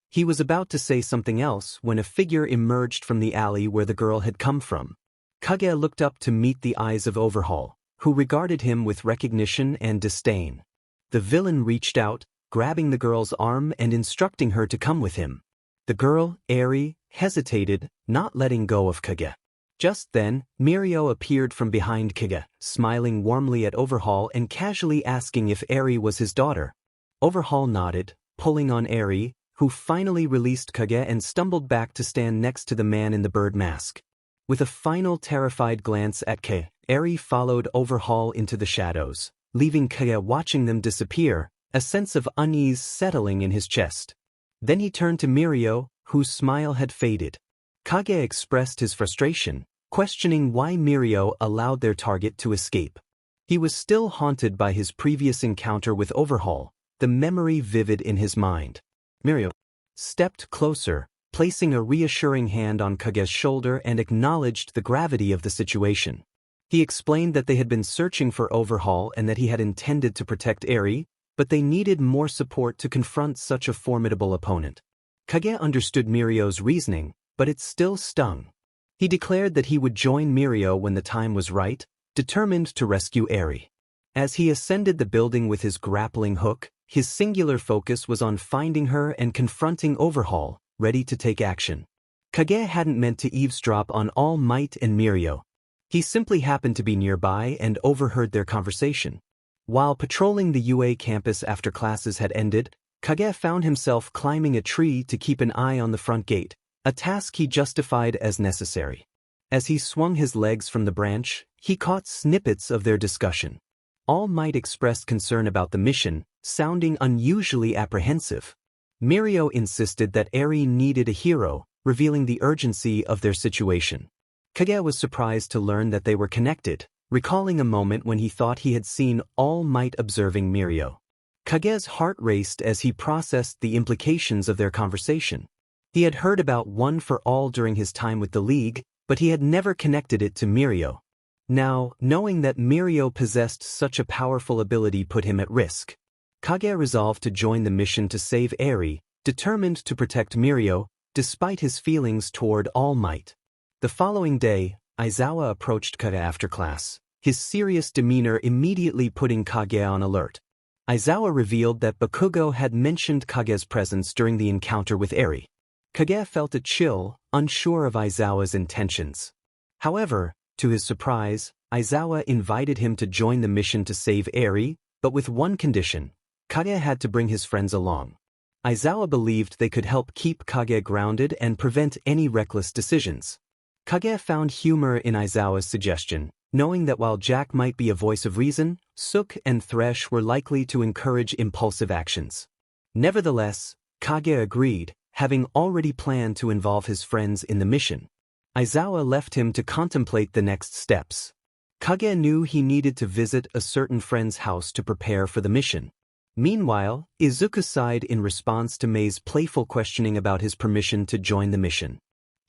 Speaker 1: He was about to say something else when a figure emerged from the alley where the girl had come from. Kage looked up to meet the eyes of Overhaul, who regarded him with recognition and disdain. The villain reached out, grabbing the girl's arm and instructing her to come with him. The girl, Eri, hesitated, not letting go of Kage. Just then, Mirio appeared from behind Kage, smiling warmly at Overhaul and casually asking if Eri was his daughter. Overhaul nodded, pulling on Eri, who finally released Kage and stumbled back to stand next to the man in the bird mask. With a final terrified glance at Kage, Eri followed Overhaul into the shadows, leaving Kage watching them disappear, a sense of unease settling in his chest. Then he turned to Mirio, whose smile had faded. Kage expressed his frustration, questioning why Mirio allowed their target to escape. He was still haunted by his previous encounter with Overhaul, the memory vivid in his mind. Mirio stepped closer, placing a reassuring hand on Kage's shoulder and acknowledged the gravity of the situation. He explained that they had been searching for Overhaul and that he had intended to protect Eri, but they needed more support to confront such a formidable opponent. Kage understood Mirio's reasoning, but it still stung. He declared that he would join Mirio when the time was right, determined to rescue Eri. As he ascended the building with his grappling hook, his singular focus was on finding her and confronting Overhaul, ready to take action. Kage hadn't meant to eavesdrop on All Might and Mirio. He simply happened to be nearby and overheard their conversation. While patrolling the UA campus after classes had ended, Kage found himself climbing a tree to keep an eye on the front gate, a task he justified as necessary. As he swung his legs from the branch, he caught snippets of their discussion. All Might expressed concern about the mission, sounding unusually apprehensive. Mirio insisted that Eri needed a hero, revealing the urgency of their situation. Kage was surprised to learn that they were connected, recalling a moment when he thought he had seen All Might observing Mirio. Kage's heart raced as he processed the implications of their conversation. He had heard about One for All during his time with the League, but he had never connected it to Mirio. Now, knowing that Mirio possessed such a powerful ability put him at risk. Kage resolved to join the mission to save Eri, determined to protect Mirio, despite his feelings toward All Might. The following day, Aizawa approached Kage after class, his serious demeanor immediately putting Kage on alert. Aizawa revealed that Bakugo had mentioned Kage's presence during the encounter with Eri. Kage felt a chill, unsure of Aizawa's intentions. However, to his surprise, Aizawa invited him to join the mission to save Eri, but with one condition: Kage had to bring his friends along. Aizawa believed they could help keep Kage grounded and prevent any reckless decisions. Kage found humor in Aizawa's suggestion, knowing that while Jack might be a voice of reason, Sook and Thresh were likely to encourage impulsive actions. Nevertheless, Kage agreed, having already planned to involve his friends in the mission. Aizawa left him to contemplate the next steps. Kage knew he needed to visit a certain friend's house to prepare for the mission. Meanwhile, Izuku sighed in response to Mei's playful questioning about his permission to join the mission.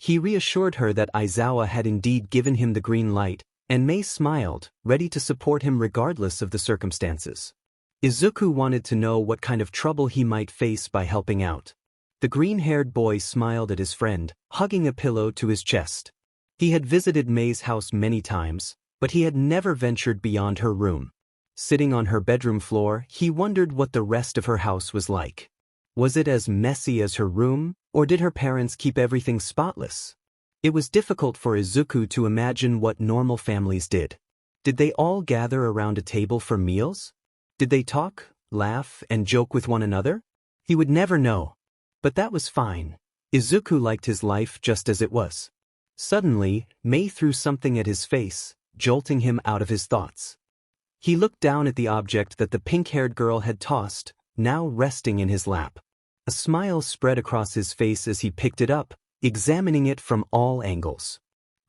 Speaker 1: He reassured her that Aizawa had indeed given him the green light, and Mei smiled, ready to support him regardless of the circumstances. Izuku wanted to know what kind of trouble he might face by helping out. The green-haired boy smiled at his friend, hugging a pillow to his chest. He had visited Mei's house many times, but he had never ventured beyond her room. Sitting on her bedroom floor, he wondered what the rest of her house was like. Was it as messy as her room, or did her parents keep everything spotless? It was difficult for Izuku to imagine what normal families did. Did they all gather around a table for meals? Did they talk, laugh, and joke with one another? He would never know. But that was fine. Izuku liked his life just as it was. Suddenly, Mei threw something at his face, jolting him out of his thoughts. He looked down at the object that the pink-haired girl had tossed, now resting in his lap. A smile spread across his face as he picked it up, examining it from all angles.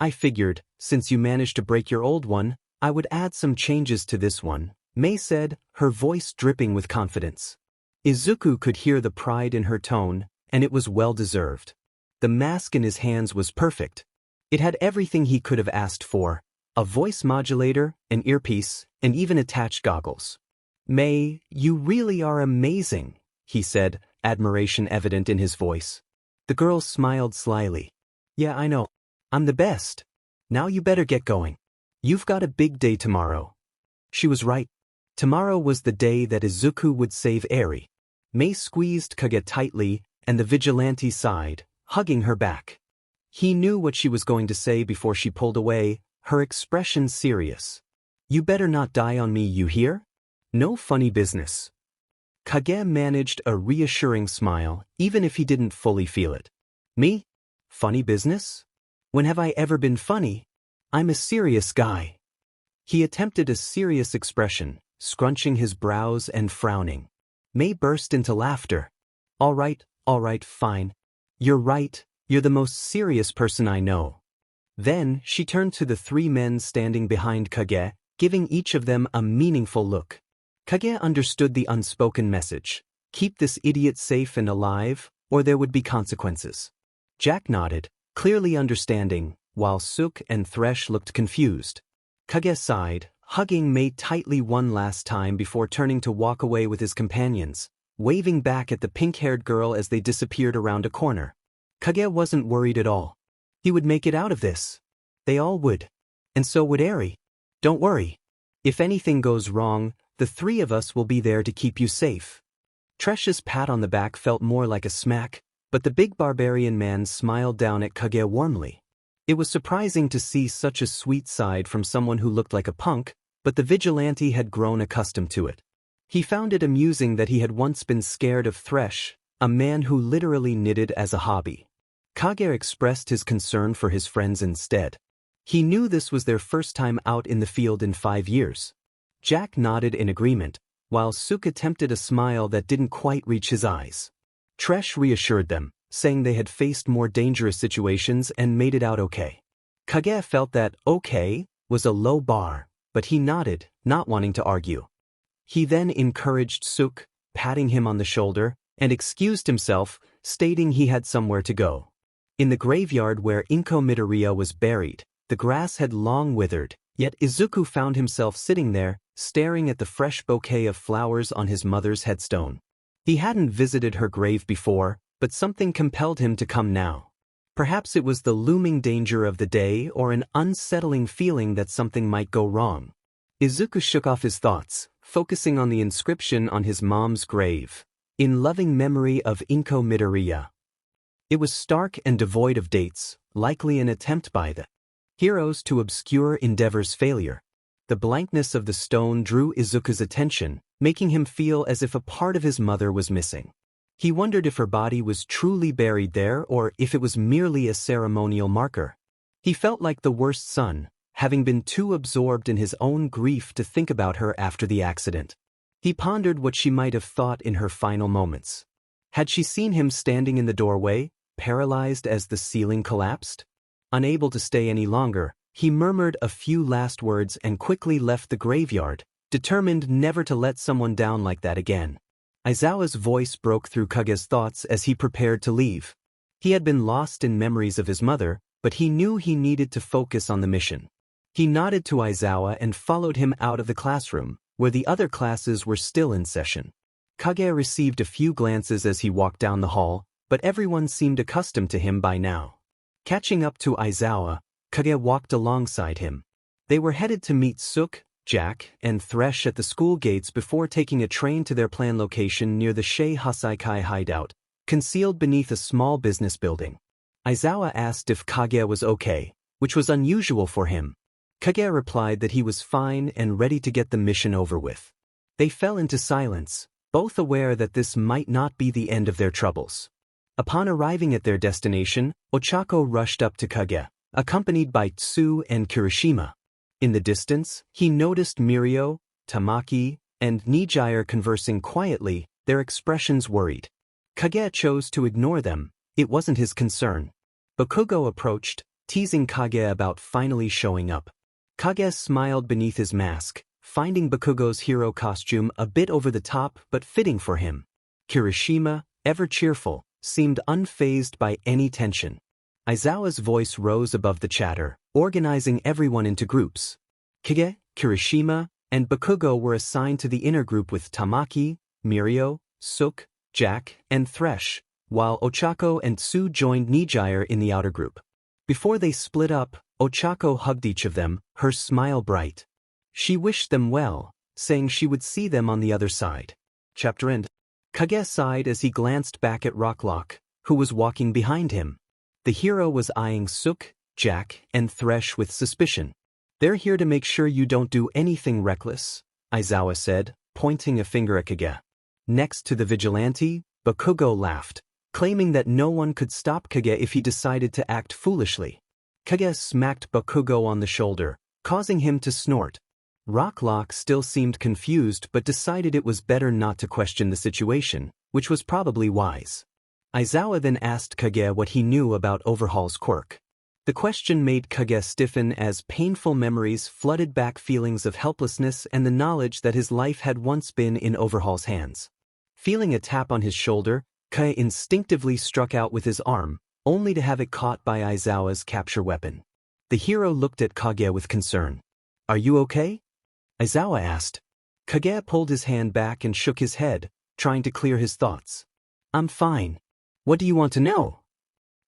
Speaker 1: I figured, since you managed to break your old one, I would add some changes to this one, Mei said, her voice dripping with confidence. Izuku could hear the pride in her tone, and it was well-deserved. The mask in his hands was perfect. It had everything he could have asked for: a voice modulator, an earpiece, and even attached goggles. Mei, you really are amazing, he said, admiration evident in his voice. The girl smiled slyly. Yeah, I know. I'm the best. Now you better get going. You've got a big day tomorrow. She was right. Tomorrow was the day that Izuku would save Eri. Mei squeezed Kage tightly, and the vigilante sighed, hugging her back. He knew what she was going to say before she pulled away, her expression serious. You better not die on me, you hear? No funny business. Kage managed a reassuring smile, even if he didn't fully feel it. Me? Funny business? When have I ever been funny? I'm a serious guy. He attempted a serious expression, scrunching his brows and frowning. Mei burst into laughter. All right, fine. You're right, you're the most serious person I know. Then she turned to the three men standing behind Kage, giving each of them a meaningful look. Kage understood the unspoken message: keep this idiot safe and alive, or there would be consequences. Jack nodded, clearly understanding, while Sook and Thresh looked confused. Kage sighed, hugging Mei tightly one last time before turning to walk away with his companions, waving back at the pink-haired girl as they disappeared around a corner. Kage wasn't worried at all. He would make it out of this. They all would. And so would Eri. Don't worry. If anything goes wrong, the three of us will be there to keep you safe. Tresh's pat on the back felt more like a smack, but the big barbarian man smiled down at Kage warmly. It was surprising to see such a sweet side from someone who looked like a punk, but the vigilante had grown accustomed to it. He found it amusing that he had once been scared of Thresh, a man who literally knitted as a hobby. Kage expressed his concern for his friends instead. He knew this was their first time out in the field in 5 years. Jack nodded in agreement, while Sook attempted a smile that didn't quite reach his eyes. Tresh reassured them, saying they had faced more dangerous situations and made it out okay. Kage felt that okay was a low bar, but he nodded, not wanting to argue. He then encouraged Suk, patting him on the shoulder, and excused himself, stating he had somewhere to go. In the graveyard where Inko Midoriya was buried, the grass had long withered, yet Izuku found himself sitting there, staring at the fresh bouquet of flowers on his mother's headstone. He hadn't visited her grave before, but something compelled him to come now. Perhaps it was the looming danger of the day or an unsettling feeling that something might go wrong. Izuku shook off his thoughts, focusing on the inscription on his mom's grave, "In loving memory of Inko Midoriya." It was stark and devoid of dates, likely an attempt by the heroes to obscure Endeavor's failure. The blankness of the stone drew Izuku's attention, making him feel as if a part of his mother was missing. He wondered if her body was truly buried there or if it was merely a ceremonial marker. He felt like the worst son, having been too absorbed in his own grief to think about her after the accident. He pondered what she might have thought in her final moments. Had she seen him standing in the doorway, paralyzed as the ceiling collapsed? Unable to stay any longer, he murmured a few last words and quickly left the graveyard, determined never to let someone down like that again. Aizawa's voice broke through Kage's thoughts as he prepared to leave. He had been lost in memories of his mother, but he knew he needed to focus on the mission. He nodded to Aizawa and followed him out of the classroom, where the other classes were still in session. Kage received a few glances as he walked down the hall, but everyone seemed accustomed to him by now. Catching up to Aizawa, Kage walked alongside him. They were headed to meet Suk, Jack, and Thresh at the school gates before taking a train to their planned location near the Shei Hasaikai hideout, concealed beneath a small business building. Aizawa asked if Kage was okay, which was unusual for him. Kage replied that he was fine and ready to get the mission over with. They fell into silence, both aware that this might not be the end of their troubles. Upon arriving at their destination, Ochako rushed up to Kage, accompanied by Tsu and Kirishima. In the distance, he noticed Mirio, Tamaki, and Nijire conversing quietly, their expressions worried. Kage chose to ignore them, it wasn't his concern. Bakugo approached, teasing Kage about finally showing up. Kage smiled beneath his mask, finding Bakugo's hero costume a bit over the top but fitting for him. Kirishima, ever cheerful, seemed unfazed by any tension. Aizawa's voice rose above the chatter, organizing everyone into groups. Kage, Kirishima, and Bakugo were assigned to the inner group with Tamaki, Mirio, Suk, Jack, and Thresh, while Ochako and Tsu joined Nijire in the outer group. Before they split up, Ochako hugged each of them, her smile bright. She wished them well, saying she would see them on the other side. Chapter end. Kage sighed as he glanced back at Rocklock, who was walking behind him. The hero was eyeing Suk, Jack, and Thresh with suspicion. "They're here to make sure you don't do anything reckless," Aizawa said, pointing a finger at Kage. Next to the vigilante, Bakugo laughed, claiming that no one could stop Kage if he decided to act foolishly. Kage smacked Bakugo on the shoulder, causing him to snort. Rocklock still seemed confused but decided it was better not to question the situation, which was probably wise. Aizawa then asked Kage what he knew about Overhaul's quirk. The question made Kage stiffen as painful memories flooded back feelings of helplessness and the knowledge that his life had once been in Overhaul's hands. Feeling a tap on his shoulder, Kage instinctively struck out with his arm, only to have it caught by Aizawa's capture weapon. The hero looked at Kage with concern. "Are you okay?" Aizawa asked. Kage pulled his hand back and shook his head, trying to clear his thoughts. "I'm fine. What do you want to know?"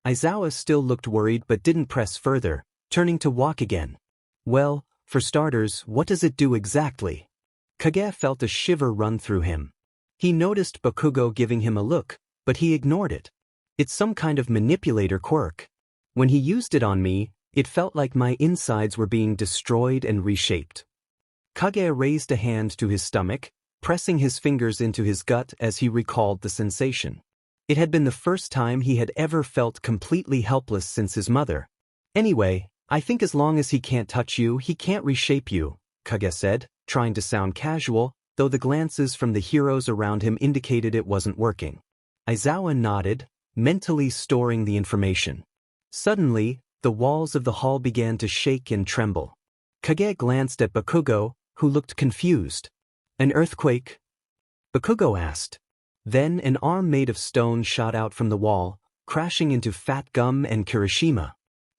Speaker 1: Aizawa still looked worried but didn't press further, turning to walk again. "Well, for starters, what does it do exactly?" Kage felt a shiver run through him. He noticed Bakugo giving him a look, but he ignored it. "It's some kind of manipulator quirk. When he used it on me, it felt like my insides were being destroyed and reshaped." Kage raised a hand to his stomach, pressing his fingers into his gut as he recalled the sensation. It had been the first time he had ever felt completely helpless since his mother. "Anyway, I think as long as he can't touch you, he can't reshape you," Kage said, trying to sound casual, though the glances from the heroes around him indicated it wasn't working. Aizawa nodded, mentally storing the information. Suddenly, The walls of the hall began to shake and tremble. Kage glanced at Bakugo, who looked confused. An earthquake? Bakugo asked. Then an arm made of stone shot out from the wall, crashing into Fat Gum and Kirishima.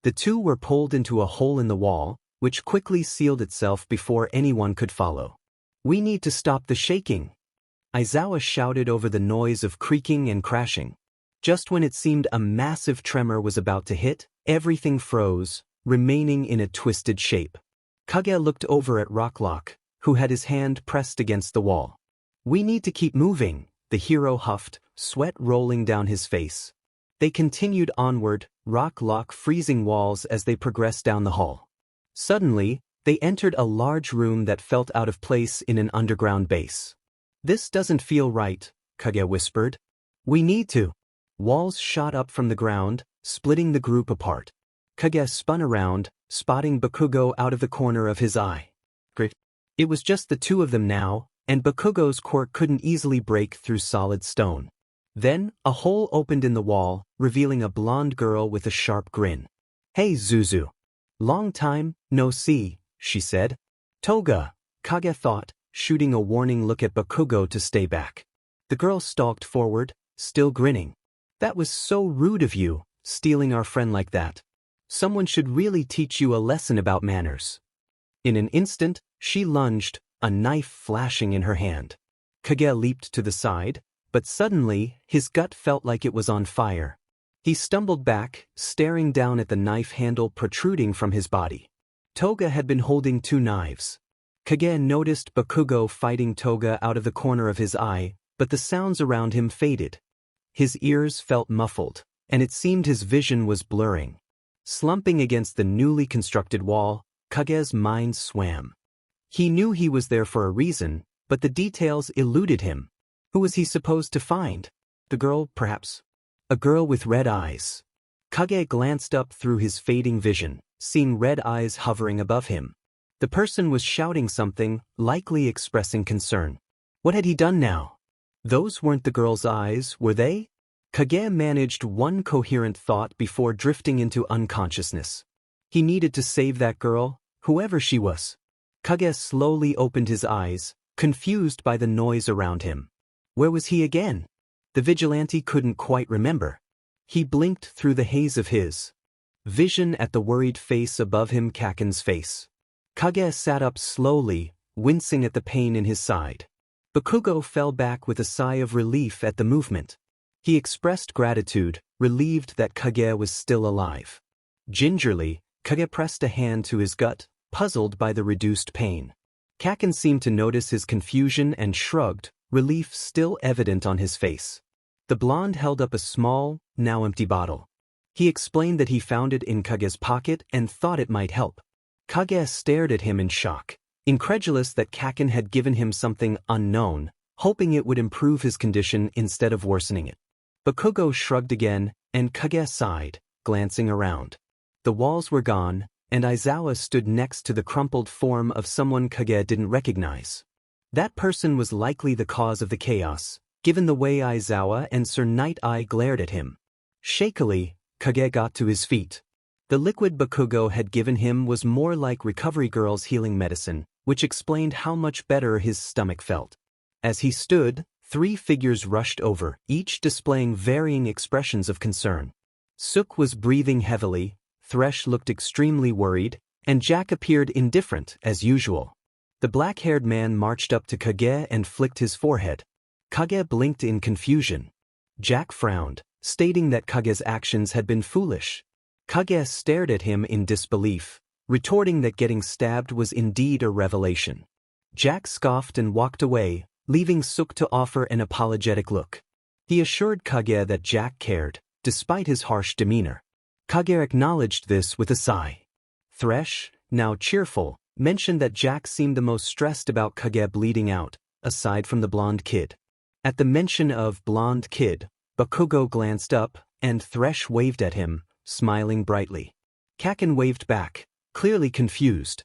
Speaker 1: The two were pulled into a hole in the wall, which quickly sealed itself before anyone could follow. We need to stop the shaking. Aizawa shouted over the noise of creaking and crashing. Just when it seemed a massive tremor was about to hit, everything froze, remaining in a twisted shape. Kage looked over at Rocklock, who had his hand pressed against the wall. We need to keep moving, the hero huffed, sweat rolling down his face. They continued onward, Rocklock freezing walls as they progressed down the hall. Suddenly, they entered a large room that felt out of place in an underground base. This doesn't feel right, Kage whispered. We need to. Walls shot up from the ground, splitting the group apart. Kage spun around, spotting Bakugo out of the corner of his eye. It was just the two of them now, and Bakugo's quirk couldn't easily break through solid stone. Then, a hole opened in the wall, revealing a blonde girl with a sharp grin. Hey Zuzu. Long time, no see, she said. Toga, Kage thought, shooting a warning look at Bakugo to stay back. The girl stalked forward, still grinning. That was so rude of you, stealing our friend like that. Someone should really teach you a lesson about manners. In an instant, she lunged, a knife flashing in her hand. Kage leaped to the side, but suddenly, his gut felt like it was on fire. He stumbled back, staring down at the knife handle protruding from his body. Toga had been holding two knives. Kage noticed Bakugo fighting Toga out of the corner of his eye, but the sounds around him faded. His ears felt muffled, and it seemed his vision was blurring. Slumping against the newly constructed wall, Kage's mind swam. He knew he was there for a reason, but the details eluded him. Who was he supposed to find? The girl, perhaps? A girl with red eyes. Kage glanced up through his fading vision, seeing red eyes hovering above him. The person was shouting something, likely expressing concern. What had he done now? Those weren't the girl's eyes, were they? Kage managed one coherent thought before drifting into unconsciousness. He needed to save that girl, whoever she was. Kage slowly opened his eyes, confused by the noise around him. Where was he again? The vigilante couldn't quite remember. He blinked through the haze of his vision at the worried face above him, Kaken's face. Kage sat up slowly, wincing at the pain in his side. Bakugo fell back with a sigh of relief at the movement. He expressed gratitude, relieved that Kage was still alive. Gingerly, Kage pressed a hand to his gut, puzzled by the reduced pain. Kaken seemed to notice his confusion and shrugged, relief still evident on his face. The blonde held up a small, now empty bottle. He explained that he found it in Kage's pocket and thought it might help. Kage stared at him in shock, incredulous that Kaken had given him something unknown, hoping it would improve his condition instead of worsening it. Bakugo shrugged again, and Kage sighed, glancing around. The walls were gone, and Aizawa stood next to the crumpled form of someone Kage didn't recognize. That person was likely the cause of the chaos, given the way Aizawa and Sir Night-Eye glared at him. Shakily, Kage got to his feet. The liquid Bakugo had given him was more like Recovery Girl's healing medicine, which explained how much better his stomach felt. As he stood, 3 figures rushed over, each displaying varying expressions of concern. Suk was breathing heavily, Thresh looked extremely worried, and Jack appeared indifferent, as usual. The black-haired man marched up to Kage and flicked his forehead. Kage blinked in confusion. Jack frowned, stating that Kage's actions had been foolish. Kage stared at him in disbelief, retorting that getting stabbed was indeed a revelation. Jack scoffed and walked away, leaving Suk to offer an apologetic look. He assured Kage that Jack cared, despite his harsh demeanor. Kage acknowledged this with a sigh. Thresh, now cheerful, mentioned that Jack seemed the most stressed about Kage bleeding out, aside from the blonde kid. At the mention of blonde kid, Bakugo glanced up, and Thresh waved at him, smiling brightly. Kaken waved back, clearly confused.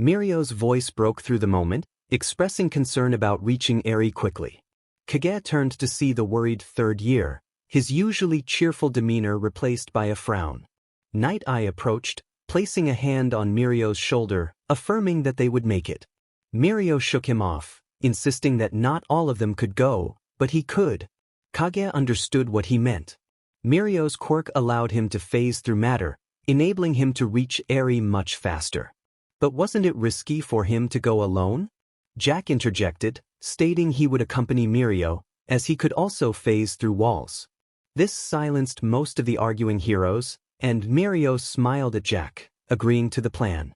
Speaker 1: Mirio's voice broke through the moment, expressing concern about reaching Eri quickly. Kage turned to see the worried third year, his usually cheerful demeanor replaced by a frown. Night Eye approached, placing a hand on Mirio's shoulder, affirming that they would make it. Mirio shook him off, insisting that not all of them could go, but he could. Kage understood what he meant. Mirio's quirk allowed him to phase through matter, enabling him to reach Eri much faster. But wasn't it risky for him to go alone? Jack interjected, stating he would accompany Mirio, as he could also phase through walls. This silenced most of the arguing heroes, and Mirio smiled at Jack, agreeing to the plan.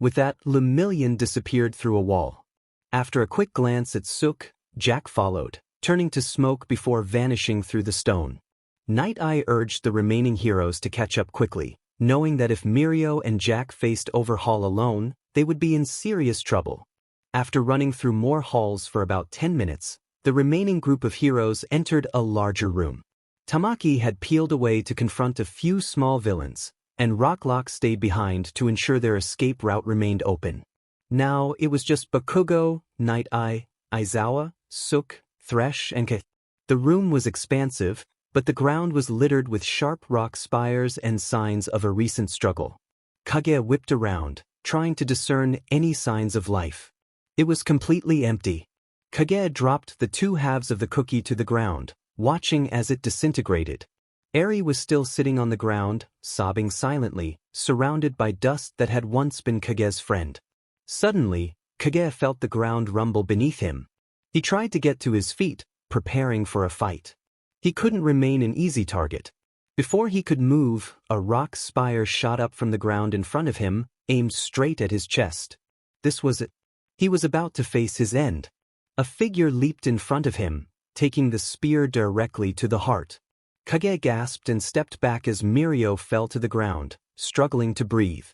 Speaker 1: With that, Lemillion disappeared through a wall. After a quick glance at Sook, Jack followed, turning to smoke before vanishing through the stone. Night Eye urged the remaining heroes to catch up quickly, knowing that if Mirio and Jack faced Overhaul alone, they would be in serious trouble. After running through more halls for about 10 minutes, the remaining group of heroes entered a larger room. Tamaki had peeled away to confront a few small villains, and Rocklock stayed behind to ensure their escape route remained open. Now it was just Bakugo, Night Eye, Aizawa, Sook, Thresh, and K. The room was expansive, but the ground was littered with sharp rock spires and signs of a recent struggle. Kage whipped around, trying to discern any signs of life. It was completely empty. Kage dropped the two halves of the cookie to the ground, watching as it disintegrated. Eri was still sitting on the ground, sobbing silently, surrounded by dust that had once been Kage's friend. Suddenly, Kage felt the ground rumble beneath him. He tried to get to his feet, preparing for a fight. He couldn't remain an easy target. Before he could move, a rock spire shot up from the ground in front of him, aimed straight at his chest. This was it. He was about to face his end. A figure leaped in front of him, taking the spear directly to the heart. Kage gasped and stepped back as Mirio fell to the ground, struggling to breathe.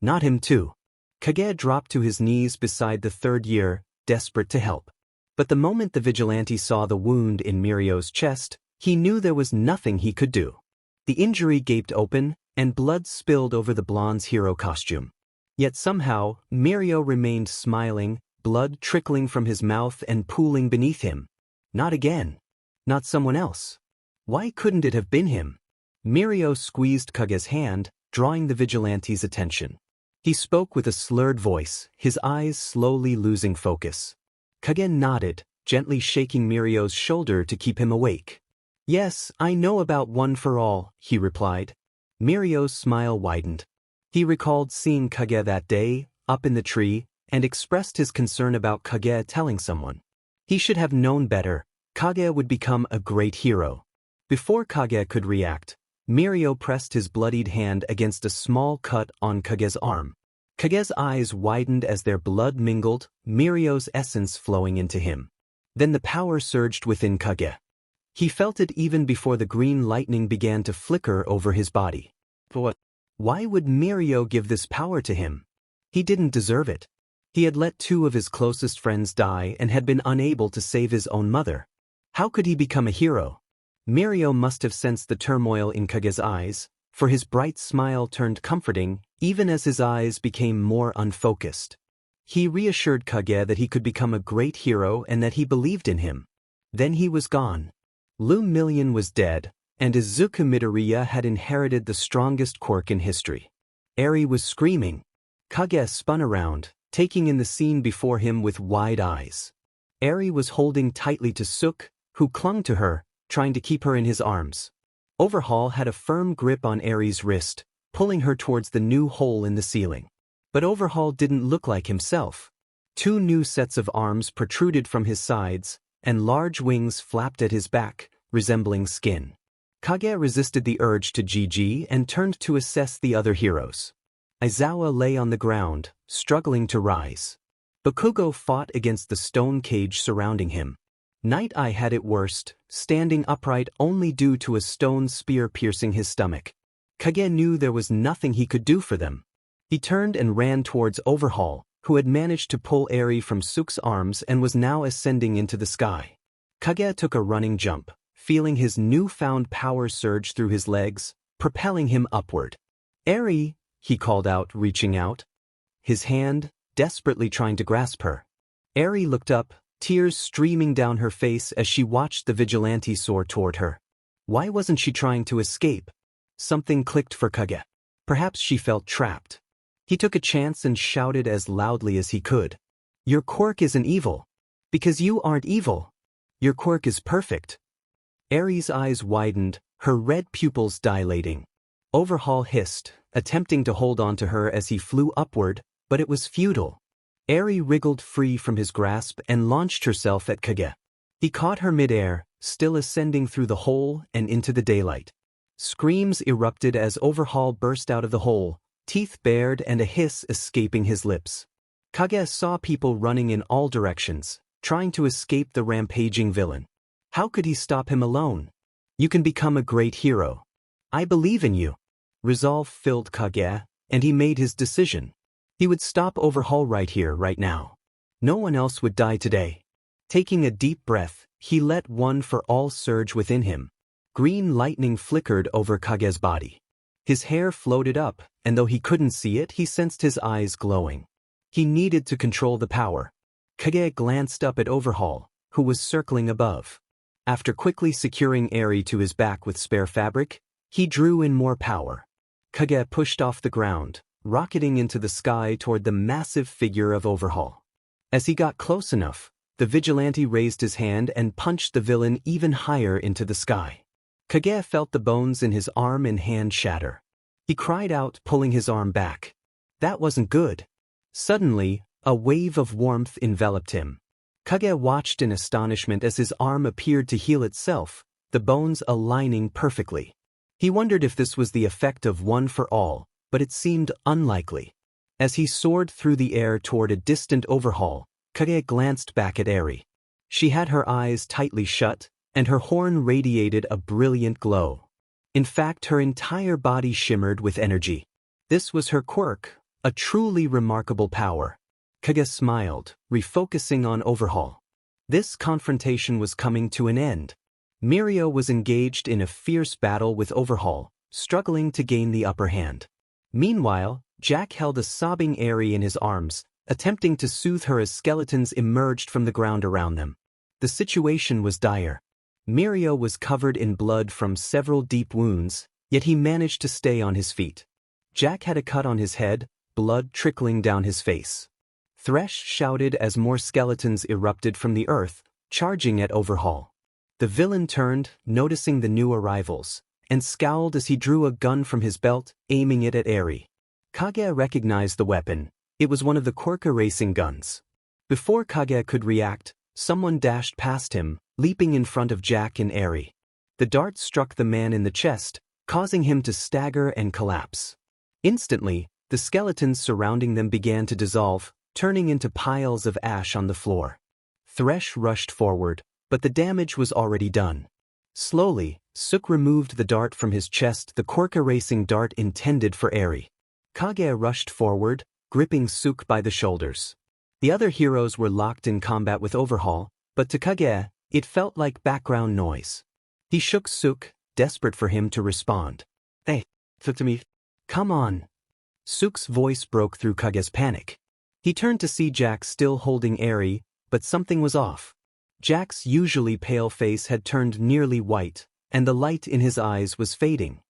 Speaker 1: Not him too. Kage dropped to his knees beside the third year, desperate to help. But the moment the vigilante saw the wound in Mirio's chest, he knew there was nothing he could do. The injury gaped open, and blood spilled over the blonde's hero costume. Yet somehow, Mirio remained smiling, blood trickling from his mouth and pooling beneath him. Not again. Not someone else. Why couldn't it have been him? Mirio squeezed Kage's hand, drawing the vigilante's attention. He spoke with a slurred voice, his eyes slowly losing focus. Kage nodded, gently shaking Mirio's shoulder to keep him awake. Yes, I know about One for All, he replied. Mirio's smile widened. He recalled seeing Kage that day, up in the tree, and expressed his concern about Kage telling someone. He should have known better. Kage would become a great hero. Before Kage could react, Mirio pressed his bloodied hand against a small cut on Kage's arm. Kage's eyes widened as their blood mingled, Mirio's essence flowing into him. Then the power surged within Kage. He felt it even before the green lightning began to flicker over his body. But why would Mirio give this power to him? He didn't deserve it. He had let two of his closest friends die and had been unable to save his own mother. How could he become a hero? Mirio must have sensed the turmoil in Kage's eyes, for his bright smile turned comforting even as his eyes became more unfocused. He reassured Kage that he could become a great hero and that he believed in him. Then he was gone. Lemillion was dead, and Izuku Midoriya had inherited the strongest quirk in history. Eri was screaming. Kage spun around, taking in the scene before him with wide eyes. Eri was holding tightly to Sook, who clung to her, trying to keep her in his arms. Overhaul had a firm grip on Eri's wrist, pulling her towards the new hole in the ceiling. But Overhaul didn't look like himself. Two new sets of arms protruded from his sides, and large wings flapped at his back, resembling skin. Kage resisted the urge to GG and turned to assess the other heroes. Aizawa lay on the ground, struggling to rise. Bakugo fought against the stone cage surrounding him. Night Eye had it worst, standing upright only due to a stone spear piercing his stomach. Kage knew there was nothing he could do for them. He turned and ran towards Overhaul, who had managed to pull Eri from Sook's arms and was now ascending into the sky. Kage took a running jump, feeling his newfound power surge through his legs, propelling him upward. Eri, he called out, reaching out. His hand, desperately trying to grasp her. Eri looked up, tears streaming down her face as she watched the vigilante soar toward her. Why wasn't she trying to escape? Something clicked for Kage. Perhaps she felt trapped. He took a chance and shouted as loudly as he could. Your quirk isn't evil. Because you aren't evil. Your quirk is perfect. Eri's eyes widened, her red pupils dilating. Overhaul hissed, attempting to hold on to her as he flew upward, but it was futile. Eri wriggled free from his grasp and launched herself at Kage. He caught her midair, still ascending through the hole and into the daylight. Screams erupted as Overhaul burst out of the hole, teeth bared and a hiss escaping his lips. Kage saw people running in all directions, trying to escape the rampaging villain. How could he stop him alone? You can become a great hero. I believe in you. Resolve filled Kage, and he made his decision. He would stop Overhaul right here, right now. No one else would die today. Taking a deep breath, he let one for all surge within him. Green lightning flickered over Kage's body. His hair floated up, and though he couldn't see it, he sensed his eyes glowing. He needed to control the power. Kage glanced up at Overhaul, who was circling above. After quickly securing Eri to his back with spare fabric, he drew in more power. Kage pushed off the ground, rocketing into the sky toward the massive figure of Overhaul. As he got close enough, the vigilante raised his hand and punched the villain even higher into the sky. Kage felt the bones in his arm and hand shatter. He cried out, pulling his arm back. That wasn't good. Suddenly, a wave of warmth enveloped him. Kage watched in astonishment as his arm appeared to heal itself, the bones aligning perfectly. He wondered if this was the effect of one for all, but it seemed unlikely. As he soared through the air toward a distant Overhaul, Kage glanced back at Eri. She had her eyes tightly shut, and her horn radiated a brilliant glow. In fact, her entire body shimmered with energy. This was her quirk, a truly remarkable power. Kage smiled, refocusing on Overhaul. This confrontation was coming to an end. Mirio was engaged in a fierce battle with Overhaul, struggling to gain the upper hand. Meanwhile, Jack held a sobbing Eri in his arms, attempting to soothe her as skeletons emerged from the ground around them. The situation was dire. Mirio was covered in blood from several deep wounds, yet he managed to stay on his feet. Jack had a cut on his head, blood trickling down his face. Thresh shouted as more skeletons erupted from the earth, charging at Overhaul. The villain turned, noticing the new arrivals, and scowled as he drew a gun from his belt, aiming it at Eri. Kage recognized the weapon. It was one of the quirk erasing guns. Before Kage could react, someone dashed past him, leaping in front of Jack and Eri. The dart struck the man in the chest, causing him to stagger and collapse. Instantly, the skeletons surrounding them began to dissolve, turning into piles of ash on the floor. Thresh rushed forward, but the damage was already done. Slowly, Suk removed the dart from his chest, the quirk-erasing dart intended for Eri. Kage rushed forward, gripping Suk by the shoulders. The other heroes were locked in combat with Overhaul, but to Kage, it felt like background noise. He shook Suk, desperate for him to respond. Hey, talk to me. Come on. Suk's voice broke through Kage's panic. He turned to see Jack still holding Eri, but something was off. Jack's usually pale face had turned nearly white, and the light in his eyes was fading.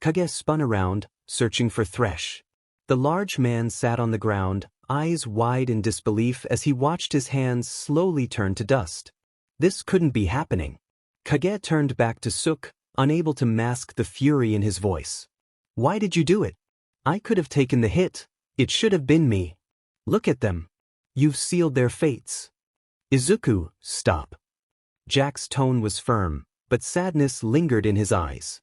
Speaker 1: Kage spun around, searching for Thresh. The large man sat on the ground, eyes wide in disbelief as he watched his hands slowly turn to dust. This couldn't be happening. Kage turned back to Suk, unable to mask the fury in his voice. Why did you do it? I could have taken the hit. It should have been me. Look at them. You've sealed their fates. Izuku, stop. Jack's tone was firm, but sadness lingered in his eyes.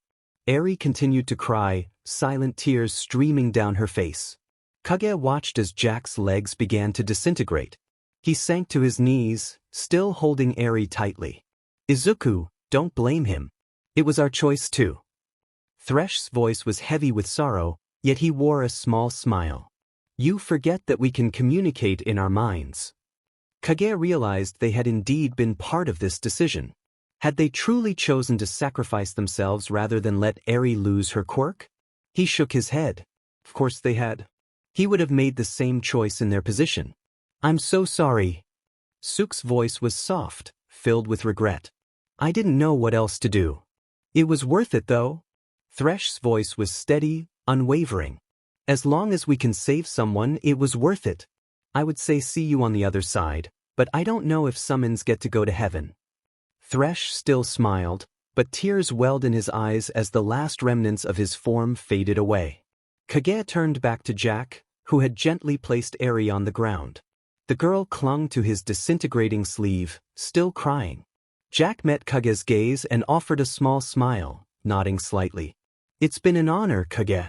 Speaker 1: Eri continued to cry, silent tears streaming down her face. Kage watched as Jack's legs began to disintegrate. He sank to his knees, still holding Eri tightly. Izuku, don't blame him. It was our choice too. Thresh's voice was heavy with sorrow, yet he wore a small smile. You forget that we can communicate in our minds. Kage realized they had indeed been part of this decision. Had they truly chosen to sacrifice themselves rather than let Eri lose her quirk? He shook his head. Of course they had. He would have made the same choice in their position. I'm so sorry. Suk's voice was soft, filled with regret. I didn't know what else to do. It was worth it though. Thresh's voice was steady, unwavering. As long as we can save someone, it was worth it. I would say see you on the other side, but I don't know if summons get to go to heaven. Thresh still smiled, but tears welled in his eyes as the last remnants of his form faded away. Kage turned back to Jack, who had gently placed Eri on the ground. The girl clung to his disintegrating sleeve, still crying. Jack met Kage's gaze and offered a small smile, nodding slightly. It's been an honor, Kage.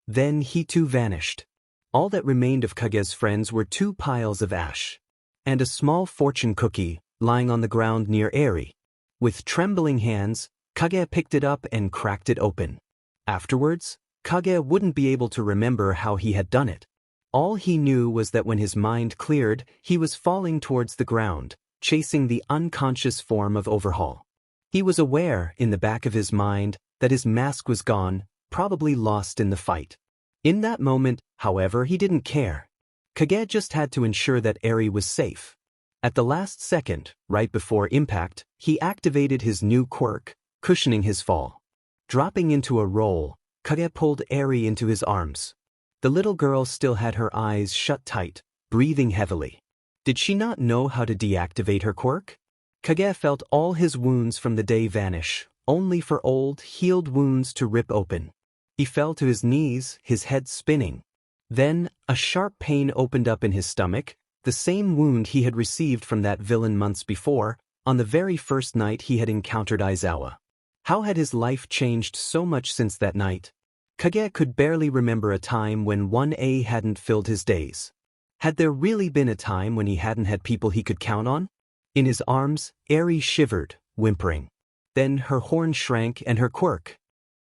Speaker 1: Then he too vanished. All that remained of Kage's friends were 2 piles of ash. And a small fortune cookie, lying on the ground near Eri. With trembling hands, Kage picked it up and cracked it open. Afterwards, Kage wouldn't be able to remember how he had done it. All he knew was that when his mind cleared, he was falling towards the ground, chasing the unconscious form of Overhaul. He was aware, in the back of his mind, that his mask was gone, probably lost in the fight. In that moment, however, he didn't care. Kage just had to ensure that Eri was safe. At the last second, right before impact, he activated his new quirk, cushioning his fall. Dropping into a roll, Kage pulled Eri into his arms. The little girl still had her eyes shut tight, breathing heavily. Did she not know how to deactivate her quirk? Kage felt all his wounds from the day vanish, only for old, healed wounds to rip open. He fell to his knees, his head spinning. Then, a sharp pain opened up in his stomach, the same wound he had received from that villain months before, on the very first night he had encountered Aizawa. How had his life changed so much since that night? Kage could barely remember a time when 1A hadn't filled his days. Had there really been a time when he hadn't had people he could count on? In his arms, Eri shivered, whimpering. Then her horn shrank and her quirk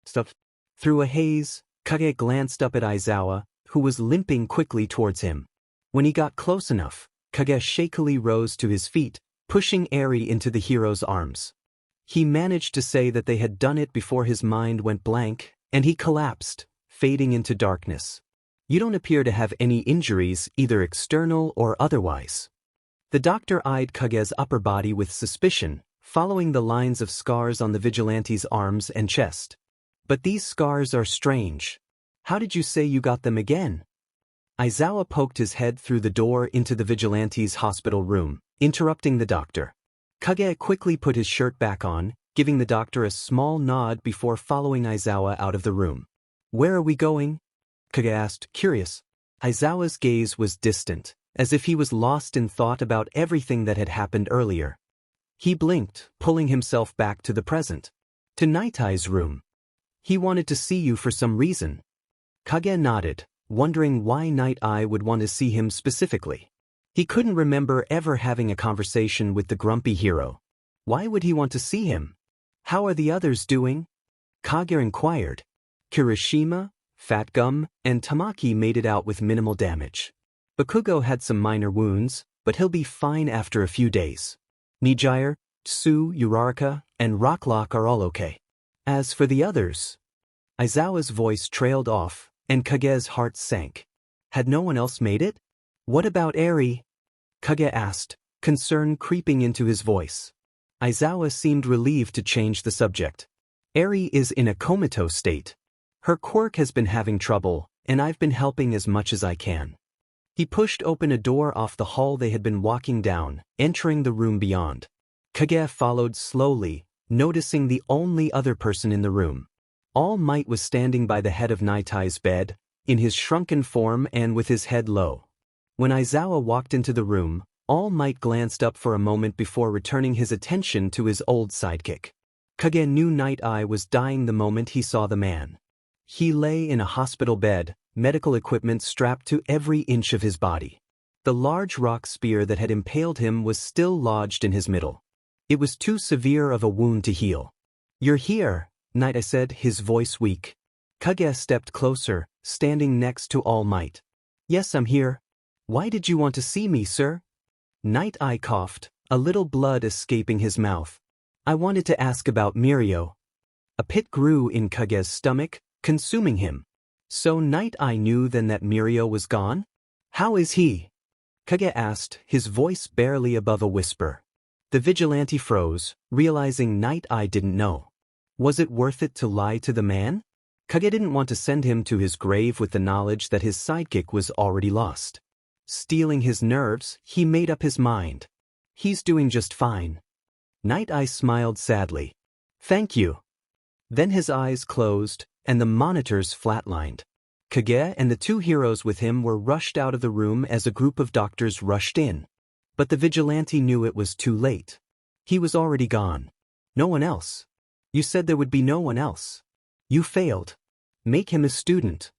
Speaker 1: stopped. Through a haze, Kage glanced up at Aizawa, who was limping quickly towards him. When he got close enough, Kage shakily rose to his feet, pushing Eri into the hero's arms. He managed to say that they had done it before his mind went blank, and he collapsed, fading into darkness. You don't appear to have any injuries, either external or otherwise. The doctor eyed Kage's upper body with suspicion, following the lines of scars on the vigilante's arms and chest. But these scars are strange. How did you say you got them again? Aizawa poked his head through the door into the vigilante's hospital room, interrupting the doctor. Kage quickly put his shirt back on, giving the doctor a small nod before following Aizawa out of the room. Where are we going? Kage asked, curious. Aizawa's gaze was distant, as if he was lost in thought about everything that had happened earlier. He blinked, pulling himself back to the present. To Night Eye's room. He wanted to see you for some reason. Kage nodded, wondering why Night Eye would want to see him specifically. He couldn't remember ever having a conversation with the grumpy hero. Why would he want to see him? How are the others doing? Kage inquired. Kirishima, Fat Gum, and Tamaki made it out with minimal damage. Bakugo had some minor wounds, but he'll be fine after a few days. Nijire, Tsu, Uraraka, and Rocklock are all okay. As for the others... Aizawa's voice trailed off, and Kage's heart sank. Had no one else made it? What about Eri? Kage asked, concern creeping into his voice. Aizawa seemed relieved to change the subject. Eri is in a comatose state. Her quirk has been having trouble, and I've been helping as much as I can. He pushed open a door off the hall they had been walking down, entering the room beyond. Kage followed slowly, noticing the only other person in the room. All Might was standing by the head of Night Eye's bed, in his shrunken form and with his head low. When Aizawa walked into the room, All Might glanced up for a moment before returning his attention to his old sidekick. Kage knew Night Eye was dying the moment he saw the man. He lay in a hospital bed, medical equipment strapped to every inch of his body. The large rock spear that had impaled him was still lodged in his middle. It was too severe of a wound to heal. You're here, Night Eye said, his voice weak. Kage stepped closer, standing next to All Might. Yes, I'm here. Why did you want to see me, sir? Night Eye coughed, a little blood escaping his mouth. I wanted to ask about Mirio. A pit grew in Kage's stomach, consuming him. So Night Eye knew then that Mirio was gone? How is he? Kage asked, his voice barely above a whisper. The vigilante froze, realizing Night Eye didn't know. Was it worth it to lie to the man? Kage didn't want to send him to his grave with the knowledge that his sidekick was already lost. Stealing his nerves, he made up his mind. He's doing just fine. Night Eye smiled sadly. Thank you. Then his eyes closed, and the monitors flatlined. Kage and the two heroes with him were rushed out of the room as a group of doctors rushed in. But the vigilante knew it was too late. He was already gone. No one else. You said there would be no one else. You failed. Make him a student.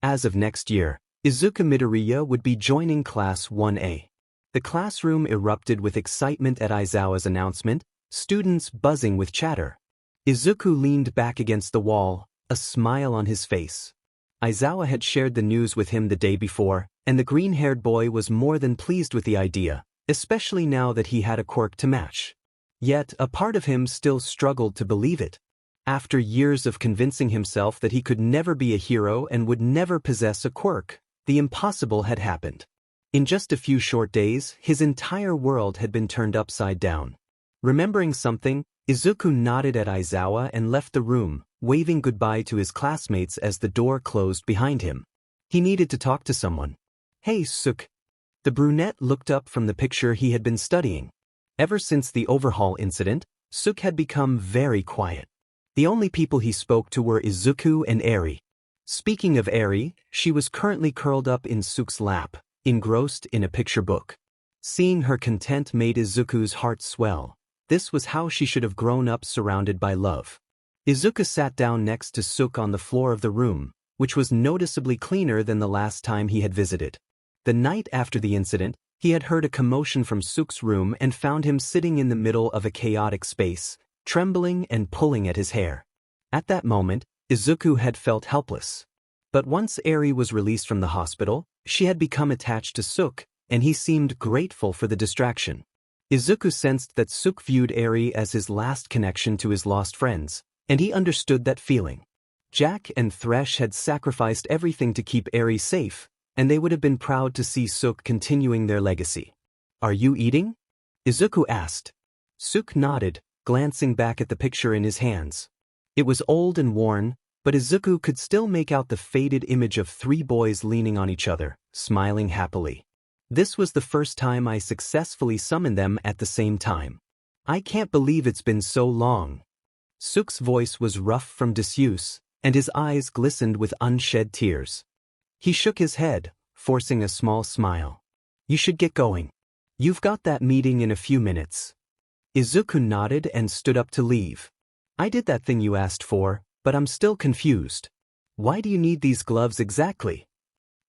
Speaker 1: As of next year, Izuku Midoriya would be joining Class 1A. The classroom erupted with excitement at Aizawa's announcement, students buzzing with chatter. Izuku leaned back against the wall, a smile on his face. Aizawa had shared the news with him the day before, and the green-haired boy was more than pleased with the idea, especially now that he had a quirk to match. Yet, a part of him still struggled to believe it. After years of convincing himself that he could never be a hero and would never possess a quirk, the impossible had happened. In just a few short days, his entire world had been turned upside down. Remembering something, Izuku nodded at Aizawa and left the room, waving goodbye to his classmates as the door closed behind him. He needed to talk to someone. Hey, Suk. The brunette looked up from the picture he had been studying. Ever since the overhaul incident, Suk had become very quiet. The only people he spoke to were Izuku and Eri. Speaking of Eri, she was currently curled up in Suk's lap, engrossed in a picture book. Seeing her content made Izuku's heart swell. This was how she should have grown up, surrounded by love. Izuku sat down next to Suk on the floor of the room, which was noticeably cleaner than the last time he had visited. The night after the incident, he had heard a commotion from Suk's room and found him sitting in the middle of a chaotic space, trembling and pulling at his hair. At that moment, Izuku had felt helpless. But once Eri was released from the hospital, she had become attached to Suk, and he seemed grateful for the distraction. Izuku sensed that Suk viewed Eri as his last connection to his lost friends, and he understood that feeling. Jack and Thresh had sacrificed everything to keep Eri safe, and they would have been proud to see Suk continuing their legacy. Are you eating? Izuku asked. Suk nodded, glancing back at the picture in his hands. It was old and worn, but Izuku could still make out the faded image of three boys leaning on each other, smiling happily. This was the first time I successfully summoned them at the same time. I can't believe it's been so long. Suk's voice was rough from disuse, and his eyes glistened with unshed tears. He shook his head, forcing a small smile. You should get going. You've got that meeting in a few minutes. Izuku nodded and stood up to leave. I did that thing you asked for, but I'm still confused. Why do you need these gloves exactly?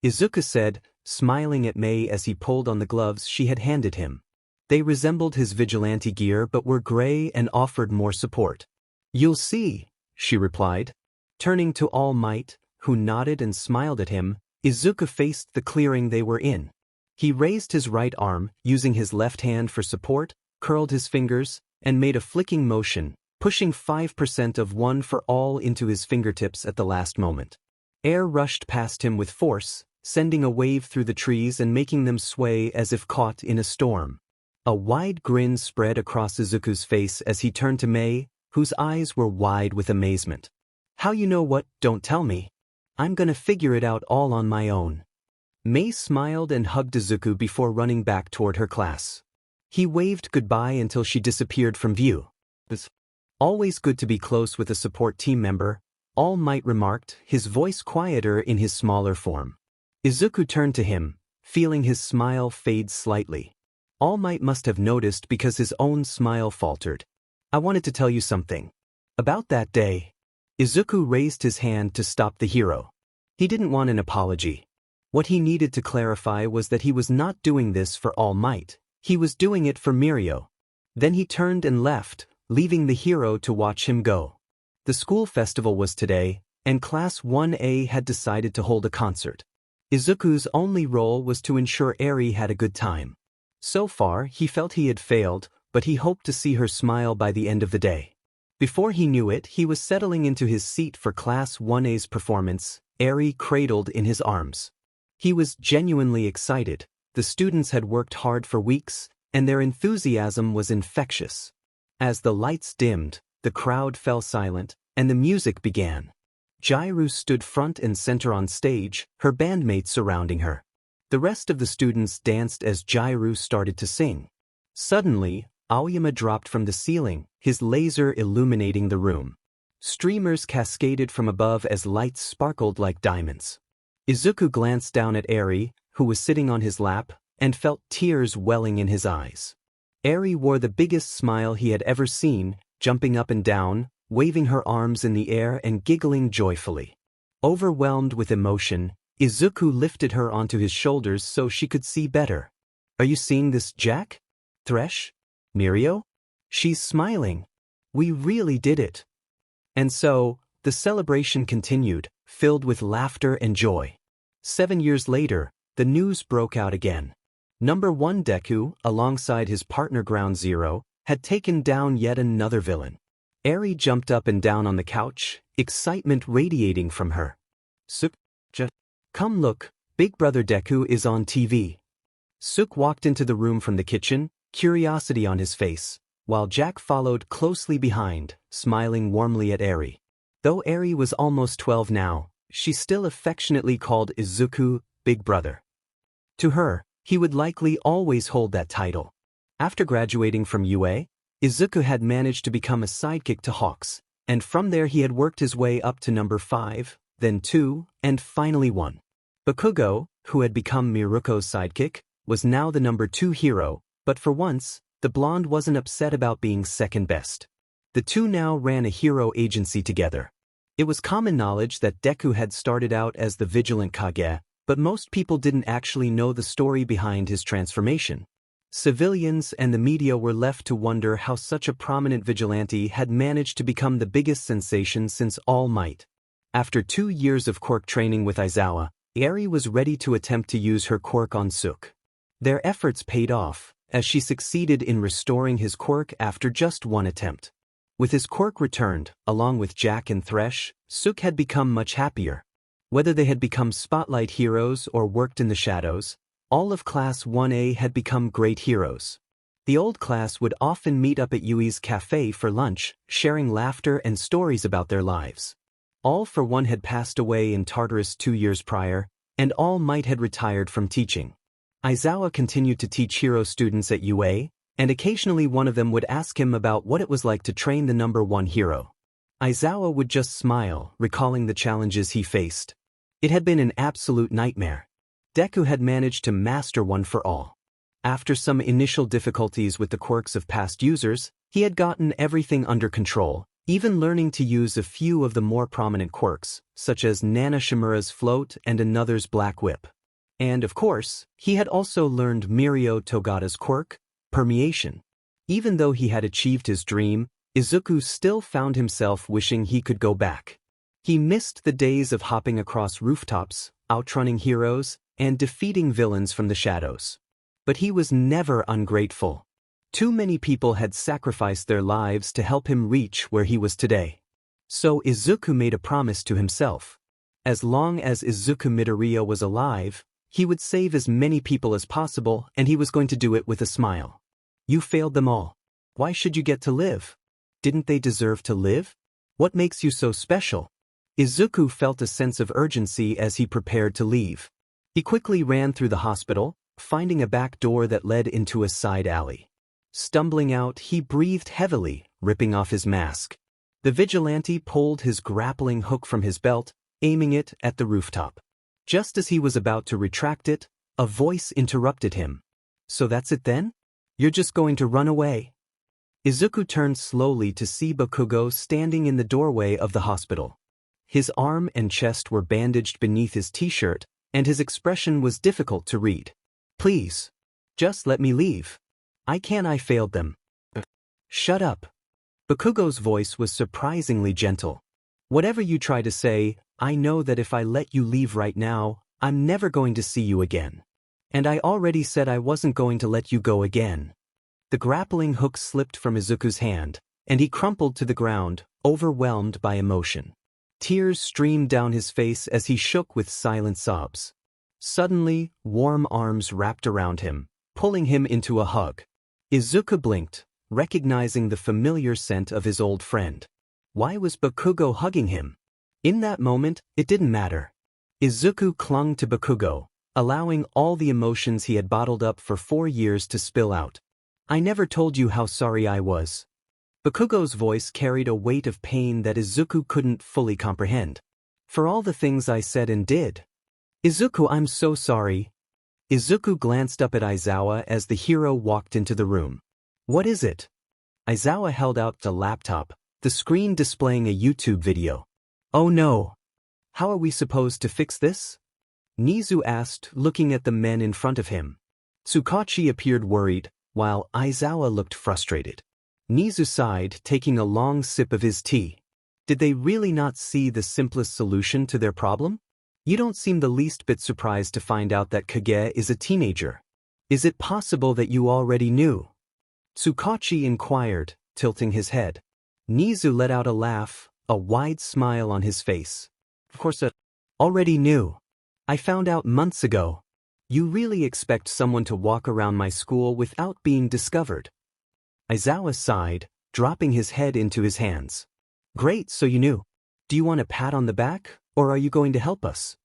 Speaker 1: Izuku said, smiling at Mei as he pulled on the gloves she had handed him. They resembled his vigilante gear but were gray and offered more support. You'll see, she replied. Turning to All Might, who nodded and smiled at him, Izuku faced the clearing they were in. He raised his right arm, using his left hand for support, curled his fingers, and made a flicking motion, pushing 5% of one for all into his fingertips at the last moment. Air rushed past him with force, sending a wave through the trees and making them sway as if caught in a storm. A wide grin spread across Izuku's face as he turned to Mei, whose eyes were wide with amazement. How you know what? Don't tell me. I'm gonna figure it out all on my own. Mei smiled and hugged Izuku before running back toward her class. He waved goodbye until she disappeared from view. It's always good to be close with a support team member, All Might remarked, his voice quieter in his smaller form. Izuku turned to him, feeling his smile fade slightly. All Might must have noticed because his own smile faltered. I wanted to tell you something. About that day. Izuku raised his hand to stop the hero. He didn't want an apology. What he needed to clarify was that he was not doing this for All Might. He was doing it for Mirio. Then he turned and left, leaving the hero to watch him go. The school festival was today, and Class 1A had decided to hold a concert. Izuku's only role was to ensure Eri had a good time. So far, he felt he had failed, but he hoped to see her smile by the end of the day. Before he knew it, he was settling into his seat for Class 1A's performance, Eri cradled in his arms. He was genuinely excited. The students had worked hard for weeks, and their enthusiasm was infectious. As the lights dimmed, the crowd fell silent, and the music began. Jairu stood front and center on stage, her bandmates surrounding her. The rest of the students danced as Jairu started to sing. Suddenly, Aoyama dropped from the ceiling, his laser illuminating the room. Streamers cascaded from above as lights sparkled like diamonds. Izuku glanced down at Eri, who was sitting on his lap, and felt tears welling in his eyes. Eri wore the biggest smile he had ever seen, jumping up and down, waving her arms in the air and giggling joyfully. Overwhelmed with emotion, Izuku lifted her onto his shoulders so she could see better. "Are you seeing this, Jack? Thresh? Mirio? She's smiling. We really did it." And so, the celebration continued, filled with laughter and joy. 7 years later, the news broke out again. Number 1 Deku, alongside his partner Ground Zero, had taken down yet another villain. Eri jumped up and down on the couch, excitement radiating from her. "Suk-ja, come look, Big Brother Deku is on TV." Suk walked into the room from the kitchen, curiosity on his face, while Jack followed closely behind, smiling warmly at Eri. Though Eri was almost 12 now, she still affectionately called Izuku Big Brother. To her, he would likely always hold that title. After graduating from UA, Izuku had managed to become a sidekick to Hawks, and from there he had worked his way up to number 5, then 2, and finally 1. Bakugo, who had become Miruko's sidekick, was now the number 2 hero, but for once, the blonde wasn't upset about being second best. The two now ran a hero agency together. It was common knowledge that Deku had started out as the Vigilant Kage, but most people didn't actually know the story behind his transformation. Civilians and the media were left to wonder how such a prominent vigilante had managed to become the biggest sensation since All Might. After 2 years of quirk training with Aizawa, Eri was ready to attempt to use her quirk on Suk. Their efforts paid off, as she succeeded in restoring his quirk after just 1 attempt. With his quirk returned, along with Jack and Thresh, Suk had become much happier. Whether they had become spotlight heroes or worked in the shadows, all of Class 1A had become great heroes. The old class would often meet up at Yui's cafe for lunch, sharing laughter and stories about their lives. All for one had passed away in Tartarus 2 years prior, and All Might had retired from teaching. Aizawa continued to teach hero students at UA, and occasionally one of them would ask him about what it was like to train the number 1 hero. Aizawa would just smile, recalling the challenges he faced. It had been an absolute nightmare. Deku had managed to master one for all. After some initial difficulties with the quirks of past users, he had gotten everything under control, even learning to use a few of the more prominent quirks, such as Nana Shimura's float and another's black whip. And of course, he had also learned Mirio Togata's quirk, permeation. Even though he had achieved his dream, Izuku still found himself wishing he could go back. He missed the days of hopping across rooftops, outrunning heroes, and defeating villains from the shadows. But he was never ungrateful. Too many people had sacrificed their lives to help him reach where he was today. So Izuku made a promise to himself. As long as Izuku Midoriya was alive, he would save as many people as possible, and he was going to do it with a smile. You failed them all. Why should you get to live? Didn't they deserve to live? What makes you so special? Izuku felt a sense of urgency as he prepared to leave. He quickly ran through the hospital, finding a back door that led into a side alley. Stumbling out, he breathed heavily, ripping off his mask. The vigilante pulled his grappling hook from his belt, aiming it at the rooftop. Just as he was about to retract it, a voice interrupted him. "So that's it then? You're just going to run away?" Izuku turned slowly to see Bakugo standing in the doorway of the hospital. His arm and chest were bandaged beneath his t-shirt, and his expression was difficult to read. "Please. Just let me leave. I failed them." "Shut up." Bakugo's voice was surprisingly gentle. "Whatever you try to say, I know that if I let you leave right now, I'm never going to see you again. And I already said I wasn't going to let you go again." The grappling hook slipped from Izuku's hand, and he crumpled to the ground, overwhelmed by emotion. Tears streamed down his face as he shook with silent sobs. Suddenly, warm arms wrapped around him, pulling him into a hug. Izuku blinked, recognizing the familiar scent of his old friend. Why was Bakugo hugging him? In that moment, it didn't matter. Izuku clung to Bakugo, allowing all the emotions he had bottled up for 4 years to spill out. I never told you how sorry I was. Bakugo's voice carried a weight of pain that Izuku couldn't fully comprehend. For all the things I said and did. Izuku, I'm so sorry. Izuku glanced up at Aizawa as the hero walked into the room. What is it? Aizawa held out the laptop, the screen displaying a YouTube video. Oh no. How are we supposed to fix this? Nizu asked, looking at the men in front of him. Tsukachi appeared worried, while Aizawa looked frustrated. Nizu sighed, taking a long sip of his tea. Did they really not see the simplest solution to their problem? You don't seem the least bit surprised to find out that Kage is a teenager. Is it possible that you already knew? Tsukachi inquired, tilting his head. Nizu let out a laugh, a wide smile on his face. Of course, I already knew. I found out months ago. You really expect someone to walk around my school without being discovered? Aizawa sighed, dropping his head into his hands. Great, so you knew. Do you want a pat on the back, or are you going to help us?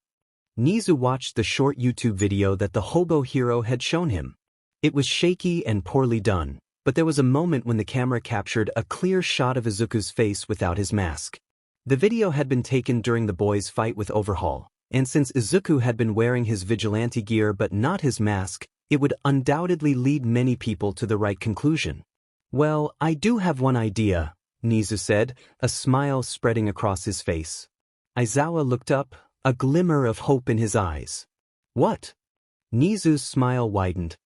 Speaker 1: Nizu watched the short YouTube video that the hobo hero had shown him. It was shaky and poorly done, but there was a moment when the camera captured a clear shot of Izuku's face without his mask. The video had been taken during the boys' fight with Overhaul, and since Izuku had been wearing his vigilante gear but not his mask, it would undoubtedly lead many people to the right conclusion. Well, I do have one idea, Nizu said, a smile spreading across his face. Aizawa looked up, a glimmer of hope in his eyes. What? Nizu's smile widened,